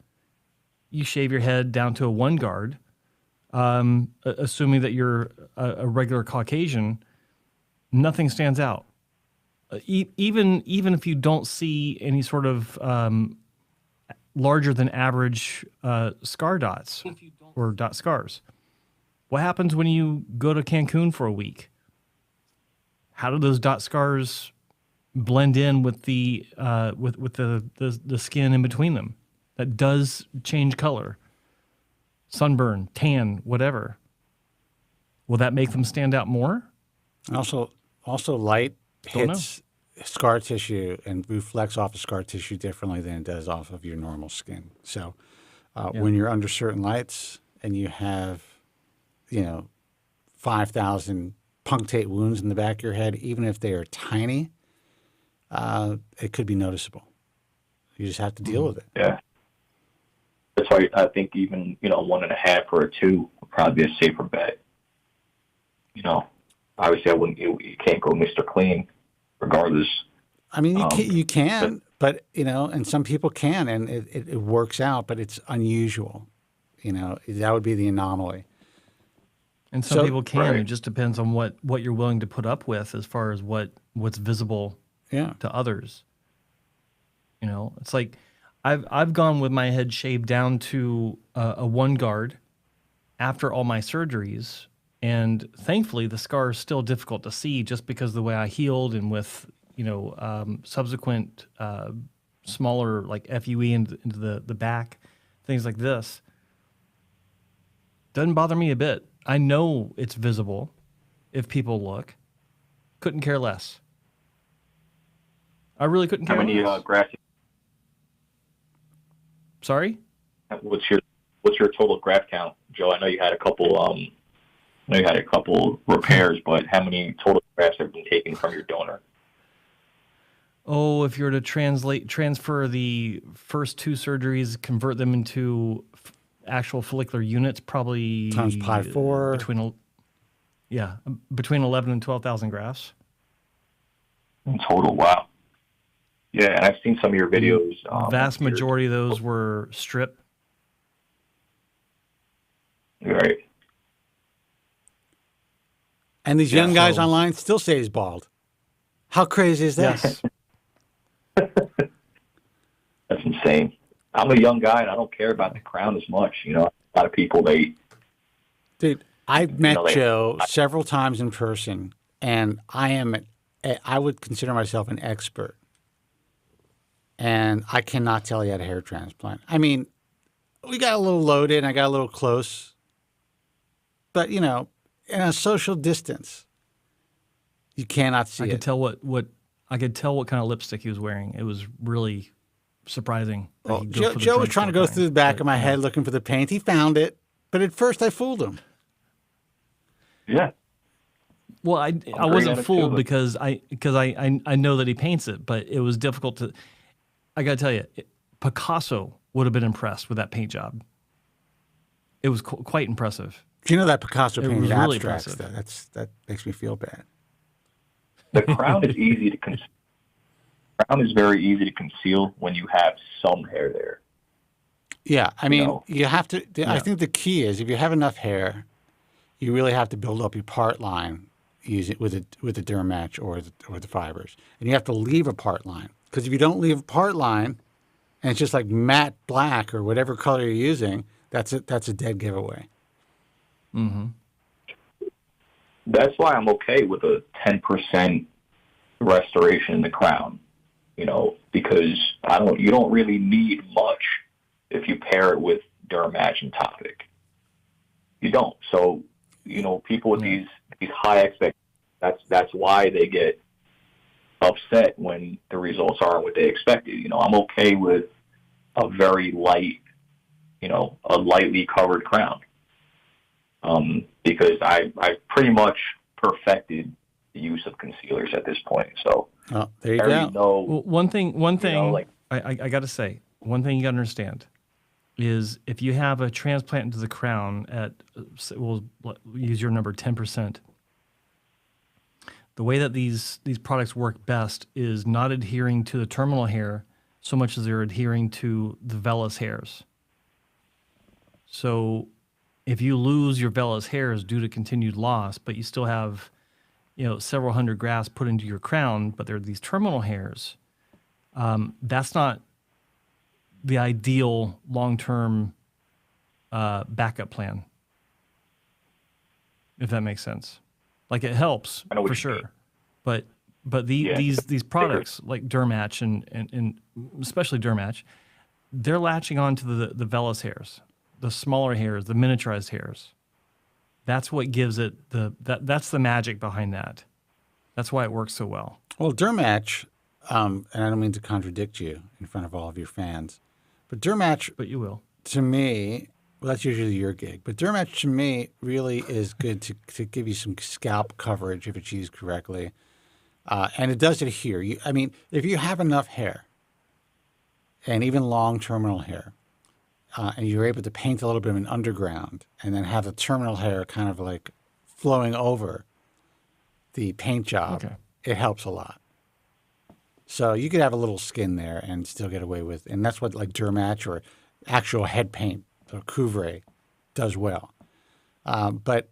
you shave your head down to a 1 guard, assuming that you're a regular Caucasian, nothing stands out. Even if you don't see any sort of larger than average scar dots or dot scars. What happens when you go to Cancun for a week? How do those dot scars blend in with the the skin in between them? That does change color. Sunburn, tan, whatever. Will that make them stand out more?
Also light hits scar tissue and reflects off of scar tissue differently than it does off of your normal skin. So when you're under certain lights and you have, 5,000 punctate wounds in the back of your head, even if they are tiny, it could be noticeable. You just have to deal with it.
Yeah. That's why I think even, 1.5 or a 2 would probably be a safer bet. Obviously you can't go Mr. Clean regardless.
I mean, you can, but, and some people can, and it works out, but it's unusual. That would be the anomaly.
And some people can. Right. It just depends on what you're willing to put up with as far as what's visible to others. It's like I've gone with my head shaved down to a 1 guard after all my surgeries, and thankfully the scar is still difficult to see just because of the way I healed and with subsequent smaller like FUE into the back, things like this. Doesn't bother me a bit. I know it's visible if people look. Couldn't care less. I really couldn't care less.
How many grafts?
Sorry?
What's your total graft count, Joe? I know you had a couple. Repairs, but how many total grafts have been taken from your donor?
Oh, if you were to transfer the first 2 surgeries, convert them into actual follicular units, probably
times pi 4.
Between 11 and 12,000 grafts.
In total, wow. Yeah, and I've seen some of your videos.
Vast majority of those were strip.
Right.
And these young guys online still say he's bald. How crazy is that?
Yes.
That's insane. I'm a young guy, and I don't care about the crown as much. You know, a lot of people,
Dude, I've met Joe several times in person, and I would consider myself an expert. And I cannot tell you had a hair transplant. I mean, we got a little loaded, and I got a little close. But, you know, in a social distance, you cannot see
I
it.
could tell I could tell what kind of lipstick he was wearing. It was really surprising.
Well, Joe was trying to go through the back of my head looking for the paint. He found it, but at first I fooled him.
Yeah.
Well, I wasn't fooled because I know that he paints it, but it was difficult to. I got to tell you, Picasso would have been impressed with that paint job. It was quite impressive.
Do you know that Picasso painted
really
abstracts?
impressive.
That makes me feel bad.
The crown is easy to conceal. Crown is very easy to conceal when you have some hair there.
Yeah, I mean, you have to. I think the key is if you have enough hair, you really have to build up your part line using with the derm match or the fibers, and you have to leave a part line because if you don't leave a part line, and it's just like matte black or whatever color you're using, that's a dead giveaway.
Mm-hmm.
That's why I'm okay with a 10% restoration in the crown, you know, because you don't really need much if you pair it with derm match and topic. You don't. So, you know, people with these high expectations, that's why they get upset when the results aren't what they expected. You know, I'm okay with a very light, you know, a lightly covered crown. Because I pretty much perfected the use of concealers at this point. So
there you go.
Well, one thing. I got to say, one thing you got to understand is if you have a transplant into the crown at, we'll use your number 10%. The way that these products work best is not adhering to the terminal hair so much as they're adhering to the vellus hairs. So if you lose your vellus hairs due to continued loss, but you still have, you know, several hundred grafts put into your crown, but they're these terminal hairs, that's not the ideal long-term backup plan, if that makes sense. Like, it helps for sure, but these products like Dermatch and especially Dermatch, they're latching on to the vellus hairs, the smaller hairs, the miniaturized hairs. That's what gives it that's the magic behind that. That's why it works so well.
Well, Dermatch, and I don't mean to contradict you in front of all of your fans, but Dermatch,
but you will.
To me, well, that's usually your gig, but Dermatch to me really is good to give you some scalp coverage if it's used correctly, and it does adhere. I mean, if you have enough hair, and even long terminal hair, and you're able to paint a little bit of an underground and then have the terminal hair kind of like flowing over the paint job, it helps a lot. So you could have a little skin there and still get away with, and that's what like Dermatch or actual head paint or Kobren does well. But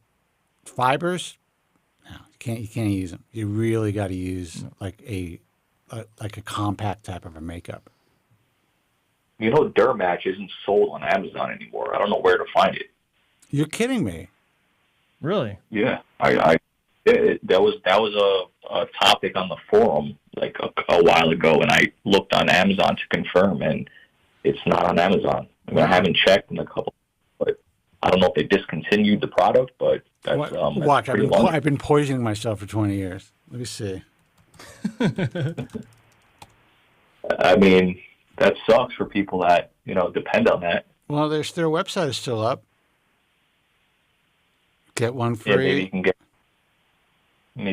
fibers, no, you can't use them. You really got to use like a compact type of a makeup.
You know, Dermatch isn't sold on Amazon anymore. I don't know where to find it.
You're kidding me.
Really?
Yeah, that was a topic on the forum like a while ago, and I looked on Amazon to confirm, and it's not on Amazon. I mean, I haven't checked in a couple, but I don't know if they discontinued the product. But that's
watch. I've been poisoning myself for 20 years. Let me see.
I mean, that sucks for people that, you know, depend on that.
Well, their website is still up. Get one free.
Yeah, maybe you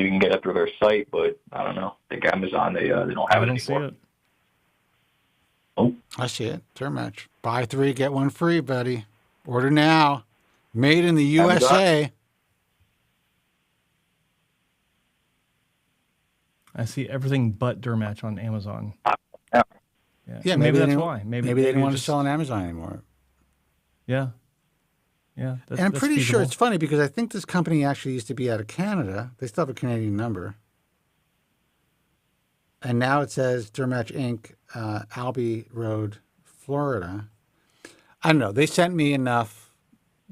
can get it through their site, but I don't know. I think Amazon they don't have it anymore.
See it.
Oh,
I see it. Dermatch. Buy 3, get 1 free, buddy. Order now. Made in the USA.
I see everything but Dermatch on Amazon.
Yeah,
maybe that's why. Maybe
they didn't want to sell on Amazon anymore.
Yeah. Yeah.
And I'm pretty sure it's funny because I think this company actually used to be out of Canada. They still have a Canadian number. And now it says Dermatch Inc., Albee Road, Florida. I don't know. They sent me enough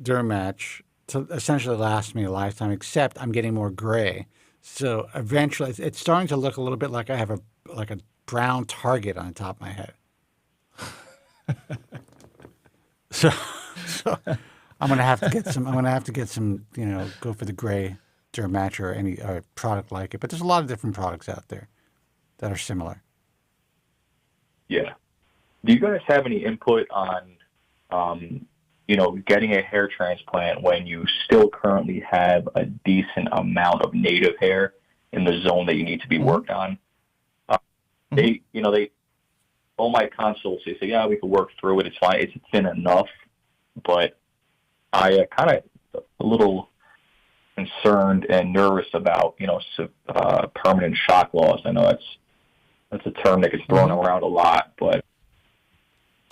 Dermatch to essentially last me a lifetime, except I'm getting more gray. So eventually, it's starting to look a little bit like I have a brown target on the top of my head. so I'm gonna have to get some. I'm gonna have to get some. Go for the gray Dermatch or any product like it. But there's a lot of different products out there that are similar.
Yeah. Do you guys have any input on, getting a hair transplant when you still currently have a decent amount of native hair in the zone that you need to be worked on? All my consults, they say, yeah, we can work through it. It's fine. It's thin enough. But I kind of a little concerned and nervous about, permanent shock loss. I know that's a term that gets thrown around a lot, but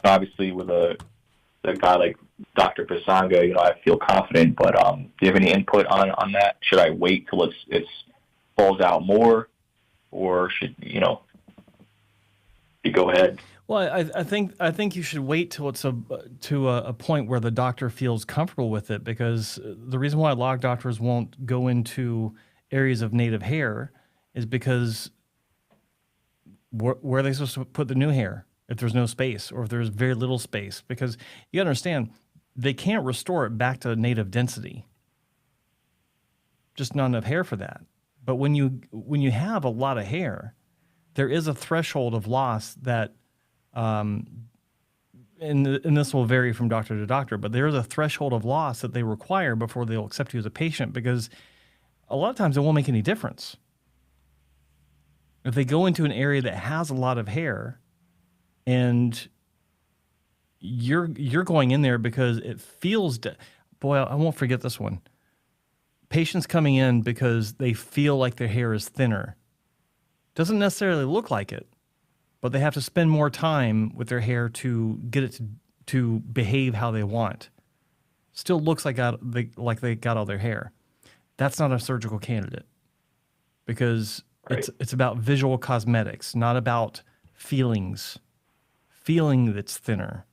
obviously with a guy like Dr. Bazanga, I feel confident. But do you have any input on that? Should I wait till it falls out more, or should you go ahead?
Well, I think you should wait till it's to a point where the doctor feels comfortable with it, because the reason why a lot of doctors won't go into areas of native hair is because where are they supposed to put the new hair if there's no space, or if there's very little space? Because you gotta understand, they can't restore it back to native density. Just not enough hair for that. But when you have a lot of hair, there is a threshold of loss that, and this will vary from doctor to doctor, but there is a threshold of loss that they require before they'll accept you as a patient, because a lot of times it won't make any difference. If they go into an area that has a lot of hair and you're going in there because it feels, boy, I won't forget this one. Patients coming in because they feel like their hair is thinner. Doesn't necessarily look like it, but they have to spend more time with their hair to get it to behave how they want. Still looks like they got all their hair. That's not a surgical candidate, because it's about visual cosmetics, not about feelings. Feeling that's thinner,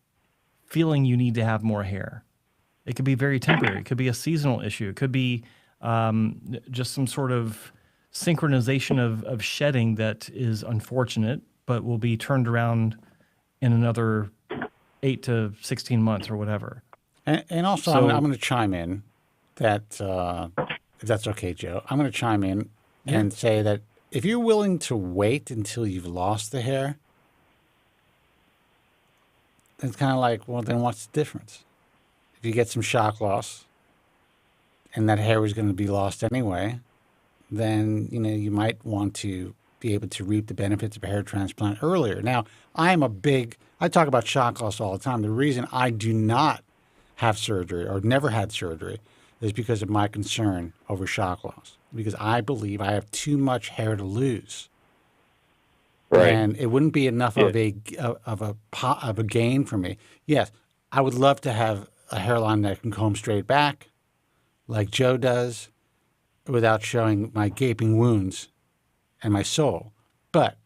feeling you need to have more hair. It could be very temporary. It could be a seasonal issue. It could be just some sort of synchronization of shedding that is unfortunate, but will be turned around in another 8 to 16 months or whatever.
And also, I'm going to chime in that, if that's okay, Joe, I'm going to chime in and say that if you're willing to wait until you've lost the hair, it's kind of like, well, then what's the difference? If you get some shock loss and that hair was going to be lost anyway, then, you might want to be able to reap the benefits of a hair transplant earlier. Now, I talk about shock loss all the time. The reason I do not have surgery or never had surgery is because of my concern over shock loss, because I believe I have too much hair to lose. Right. And it wouldn't be enough of a gain for me. Yes, I would love to have a hairline that can comb straight back, like Joe does, without showing my gaping wounds and my soul. But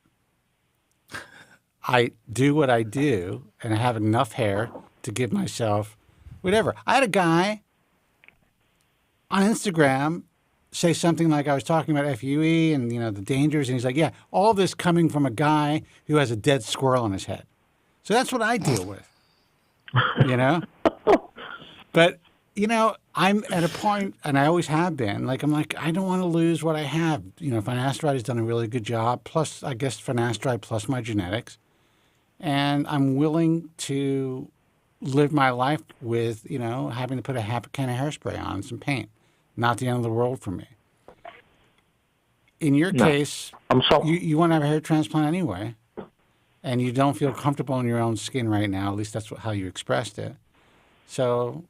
I do what I do, and I have enough hair to give myself whatever. I had a guy on Instagram say something like, I was talking about FUE and, the dangers, and he's like, yeah, all this coming from a guy who has a dead squirrel on his head. So that's what I deal with, But, I'm at a point, and I always have been, I don't want to lose what I have. Finasteride has done a really good job, plus, I guess, finasteride plus my genetics. And I'm willing to live my life with, having to put a half a can of hairspray on and some paint. Not the end of the world for me. In your case, you want to have a hair transplant anyway, and you don't feel comfortable in your own skin right now. At least that's how you expressed it. So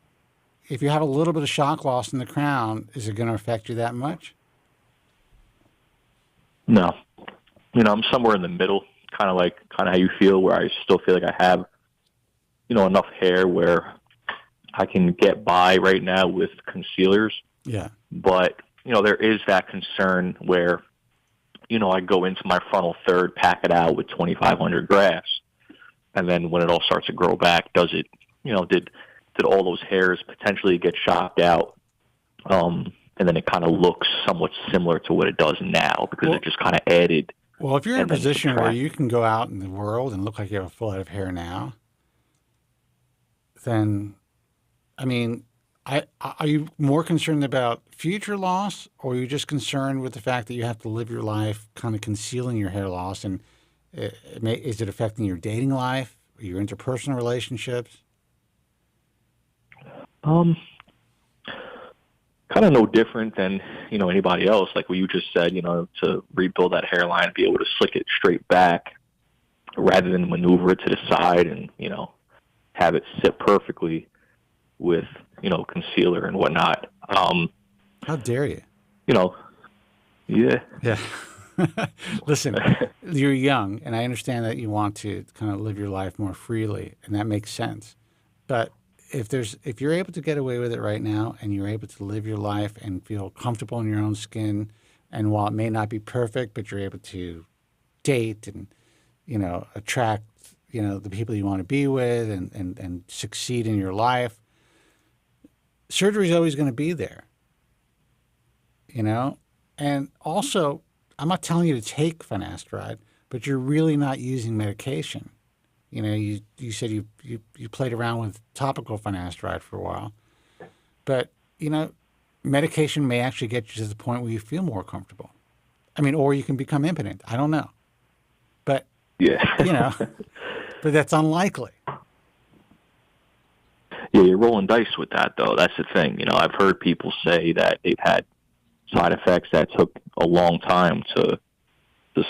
if you have a little bit of shock loss in the crown, is it going to affect you that much?
No. I'm somewhere in the middle, kind of how you feel, where I still feel like I have, enough hair where I can get by right now with concealers.
Yeah.
But, there is that concern where, I go into my frontal third, pack it out with 2,500 grafts. And then when it all starts to grow back, does it, did all those hairs potentially get shocked out? And then it kind of looks somewhat similar to what it does now because it just kind of added.
Well, if you're in a position where you can go out in the world and look like you have a full head of hair now, then, I mean, are you more concerned about future loss, or are you just concerned with the fact that you have to live your life kind of concealing your hair loss? And is it affecting your dating life, or your interpersonal relationships?
Kind of no different than, anybody else. Like what you just said, to rebuild that hairline, be able to slick it straight back rather than maneuver it to the side and, have it sit perfectly with, concealer and whatnot.
How dare you?
Yeah.
Yeah. Listen, you're young, and I understand that you want to kind of live your life more freely, and that makes sense. But if you're able to get away with it right now, and you're able to live your life and feel comfortable in your own skin, and while it may not be perfect, but you're able to date and, attract, the people you want to be with and succeed in your life, surgery is always going to be there, And also, I'm not telling you to take finasteride, but you're really not using medication. You said you played around with topical finasteride for a while, but medication may actually get you to the point where you feel more comfortable. I mean, or you can become impotent. I don't know, but
yeah,
but that's unlikely.
Yeah, you're rolling dice with that, though. That's the thing. I've heard people say that they've had side effects that took a long time to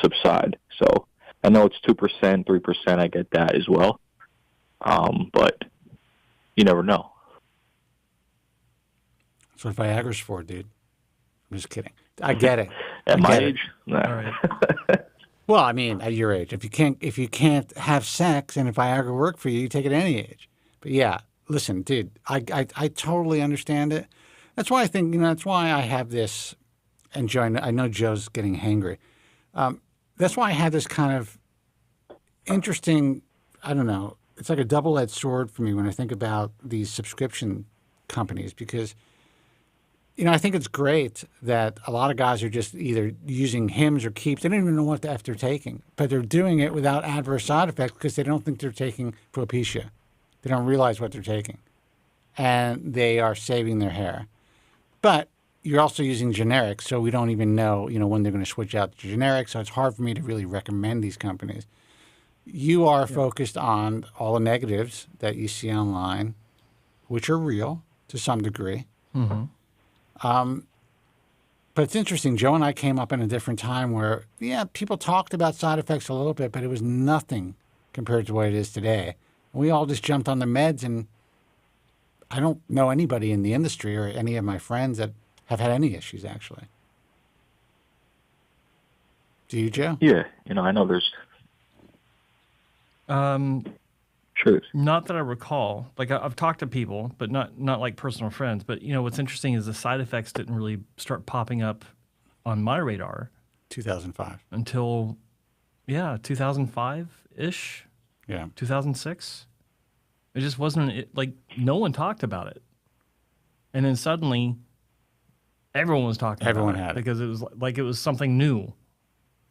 subside. So I know it's 2%, 3%. I get that as well. But you never know.
That's what Viagra's for, dude. I'm just kidding. I get it.
At my age? Nah.
All right.
Well, I mean, at your age, if you can't have sex and if Viagra worked for you, you take it at any age. But yeah, listen, dude, I totally understand it. That's why I think, that's why I have this, and Joe, I know Joe's getting hangry. That's why I have this kind of interesting, I don't know, it's like a double-edged sword for me when I think about these subscription companies because, I think it's great that a lot of guys are just either using Hims or Keeps. They don't even know what the F they're taking, but they're doing it without adverse side effects because they don't think they're taking Propecia. They don't realize what they're taking, and they are saving their hair. But you're also using generics, so we don't even know, when they're going to switch out to generics. So it's hard for me to really recommend these companies. You are focused on all the negatives that you see online, which are real to some degree.
Mm-hmm.
But it's interesting. Joe and I came up in a different time where, people talked about side effects a little bit, but it was nothing compared to what it is today. We all just jumped on the meds, and I don't know anybody in the industry or any of my friends that have had any issues, actually. Do you, Joe?
Yeah, I know there's... Sure.
Not that I recall. Like I've talked to people, but not like personal friends. But what's interesting is the side effects didn't really start popping up on my radar
2005
until 2005-ish.
Yeah.
2006. It just wasn't like no one talked about it. And then suddenly everyone was talking
Everyone
about it.
had it.
Because it was like it was something new.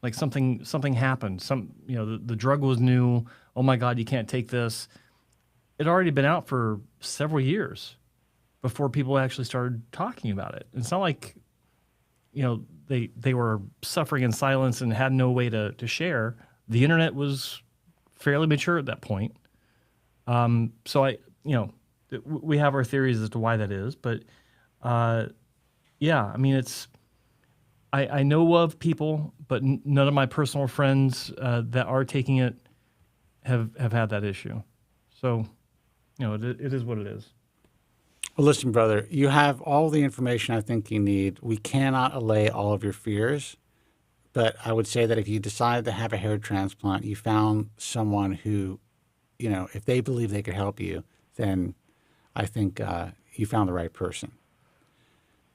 Like something happened. The drug was new. Oh my God, you can't take this. It had already been out for several years before people actually started talking about it. It's not like, they were suffering in silence and had no way to share. The internet was fairly mature at that point. So we have our theories as to why that is, but it's. I know of people, but none of my personal friends that are taking it have had that issue. So, it is what it is.
Well, listen, brother, you have all the information I think you need. We cannot allay all of your fears, but I would say that if you decided to have a hair transplant, you found someone who, if they believe they could help you, then I think you found the right person.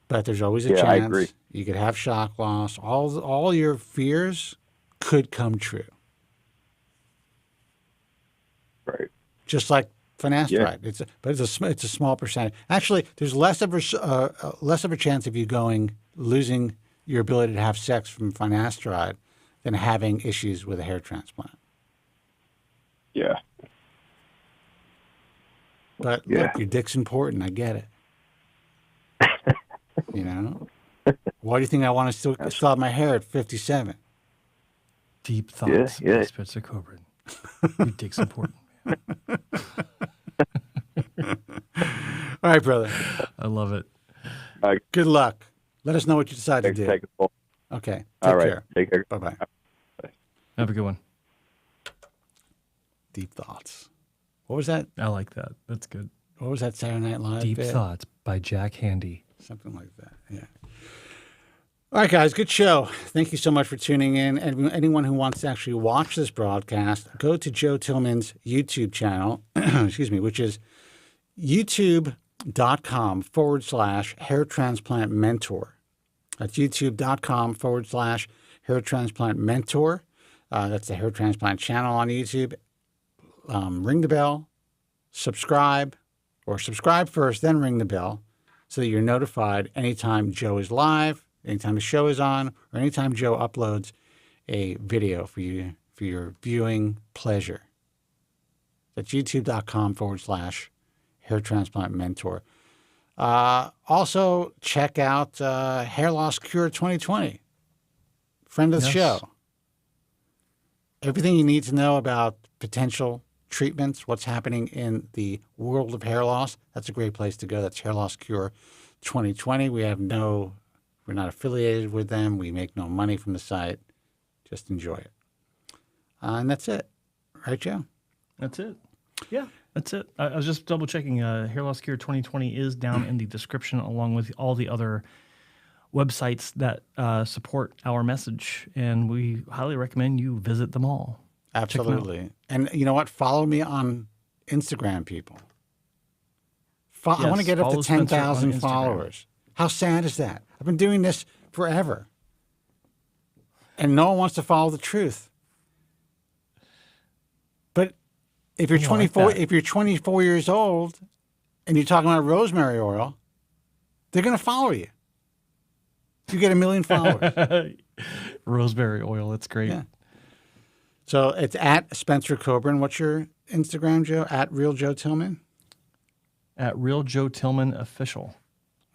But there's always a chance.
I agree.
You could have shock loss. All your fears could come true.
Right.
Just like finasteride. It's a small percentage. Actually, there's less of a chance of you losing your ability to have sex from finasteride than having issues with a hair transplant.
Yeah.
But look, your dick's important. I get it. Why do you think I want to still have my hair at 57?
Deep thoughts, by Spencer Kobren. Your dick's important.
All right, brother.
I love it.
Good luck. Let us know what you decide to do. Okay. Take care.
Take care.
Bye-bye.
Have a good one.
Deep thoughts. What was that?
I like that. That's good.
What was that Saturday Night Live
Deep
bit?
Thoughts by Jack Handy.
Something like that, yeah. All right, guys, good show. Thank you so much for tuning in. And anyone who wants to actually watch this broadcast, go to Joe Tillman's YouTube channel, which is youtube.com/hair transplant mentor. That's youtube.com/hair transplant mentor. That's the hair transplant channel on YouTube. Ring the bell, subscribe first, then ring the bell so that you're notified anytime Joe is live, anytime the show is on, or anytime Joe uploads a video for your viewing pleasure. That's youtube.com/hair transplant mentor. Also, check out Hair Loss Cure 2020. Friend of the show. Everything you need to know about potential treatments, what's happening in the world of hair loss, that's a great place to go. That's Hair Loss Cure 2020. We're not affiliated with them. We make no money from the site. Just enjoy it. And that's it. Right, Joe?
That's it. Yeah, that's it. I was just double checking. Hair Loss Cure 2020 is down in the description along with all the other websites that support our message. And we highly recommend you visit them all.
Absolutely. And you know what? Follow me on Instagram, people. I want to get up to 10,000 followers. How sad is that? I've been doing this forever. And no one wants to follow the truth. But if you're 24 years old and you're talking about rosemary oil, they're going to follow you. You get 1 million followers.
Rosemary oil, that's great.
Yeah. So it's at Spencer Kobren. What's your Instagram, Joe? At Real Joe Tillman?
At Real Joe Tillman Official.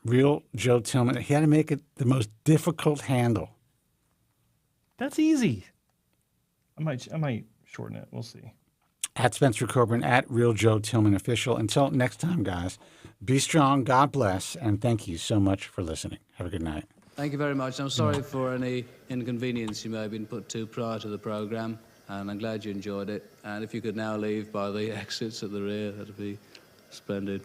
Real Joe Tillman. He had to make it the most difficult handle.
That's easy. I might shorten it. We'll see.
At Spencer Kobren, at Real Joe Tillman Official. Until next time, guys, be strong, God bless, and thank you so much for listening. Have a good night.
Thank you very much. I'm sorry for any inconvenience you may have been put to prior to the program, and I'm glad you enjoyed it. And if you could now leave by the exits at the rear, that'd be splendid.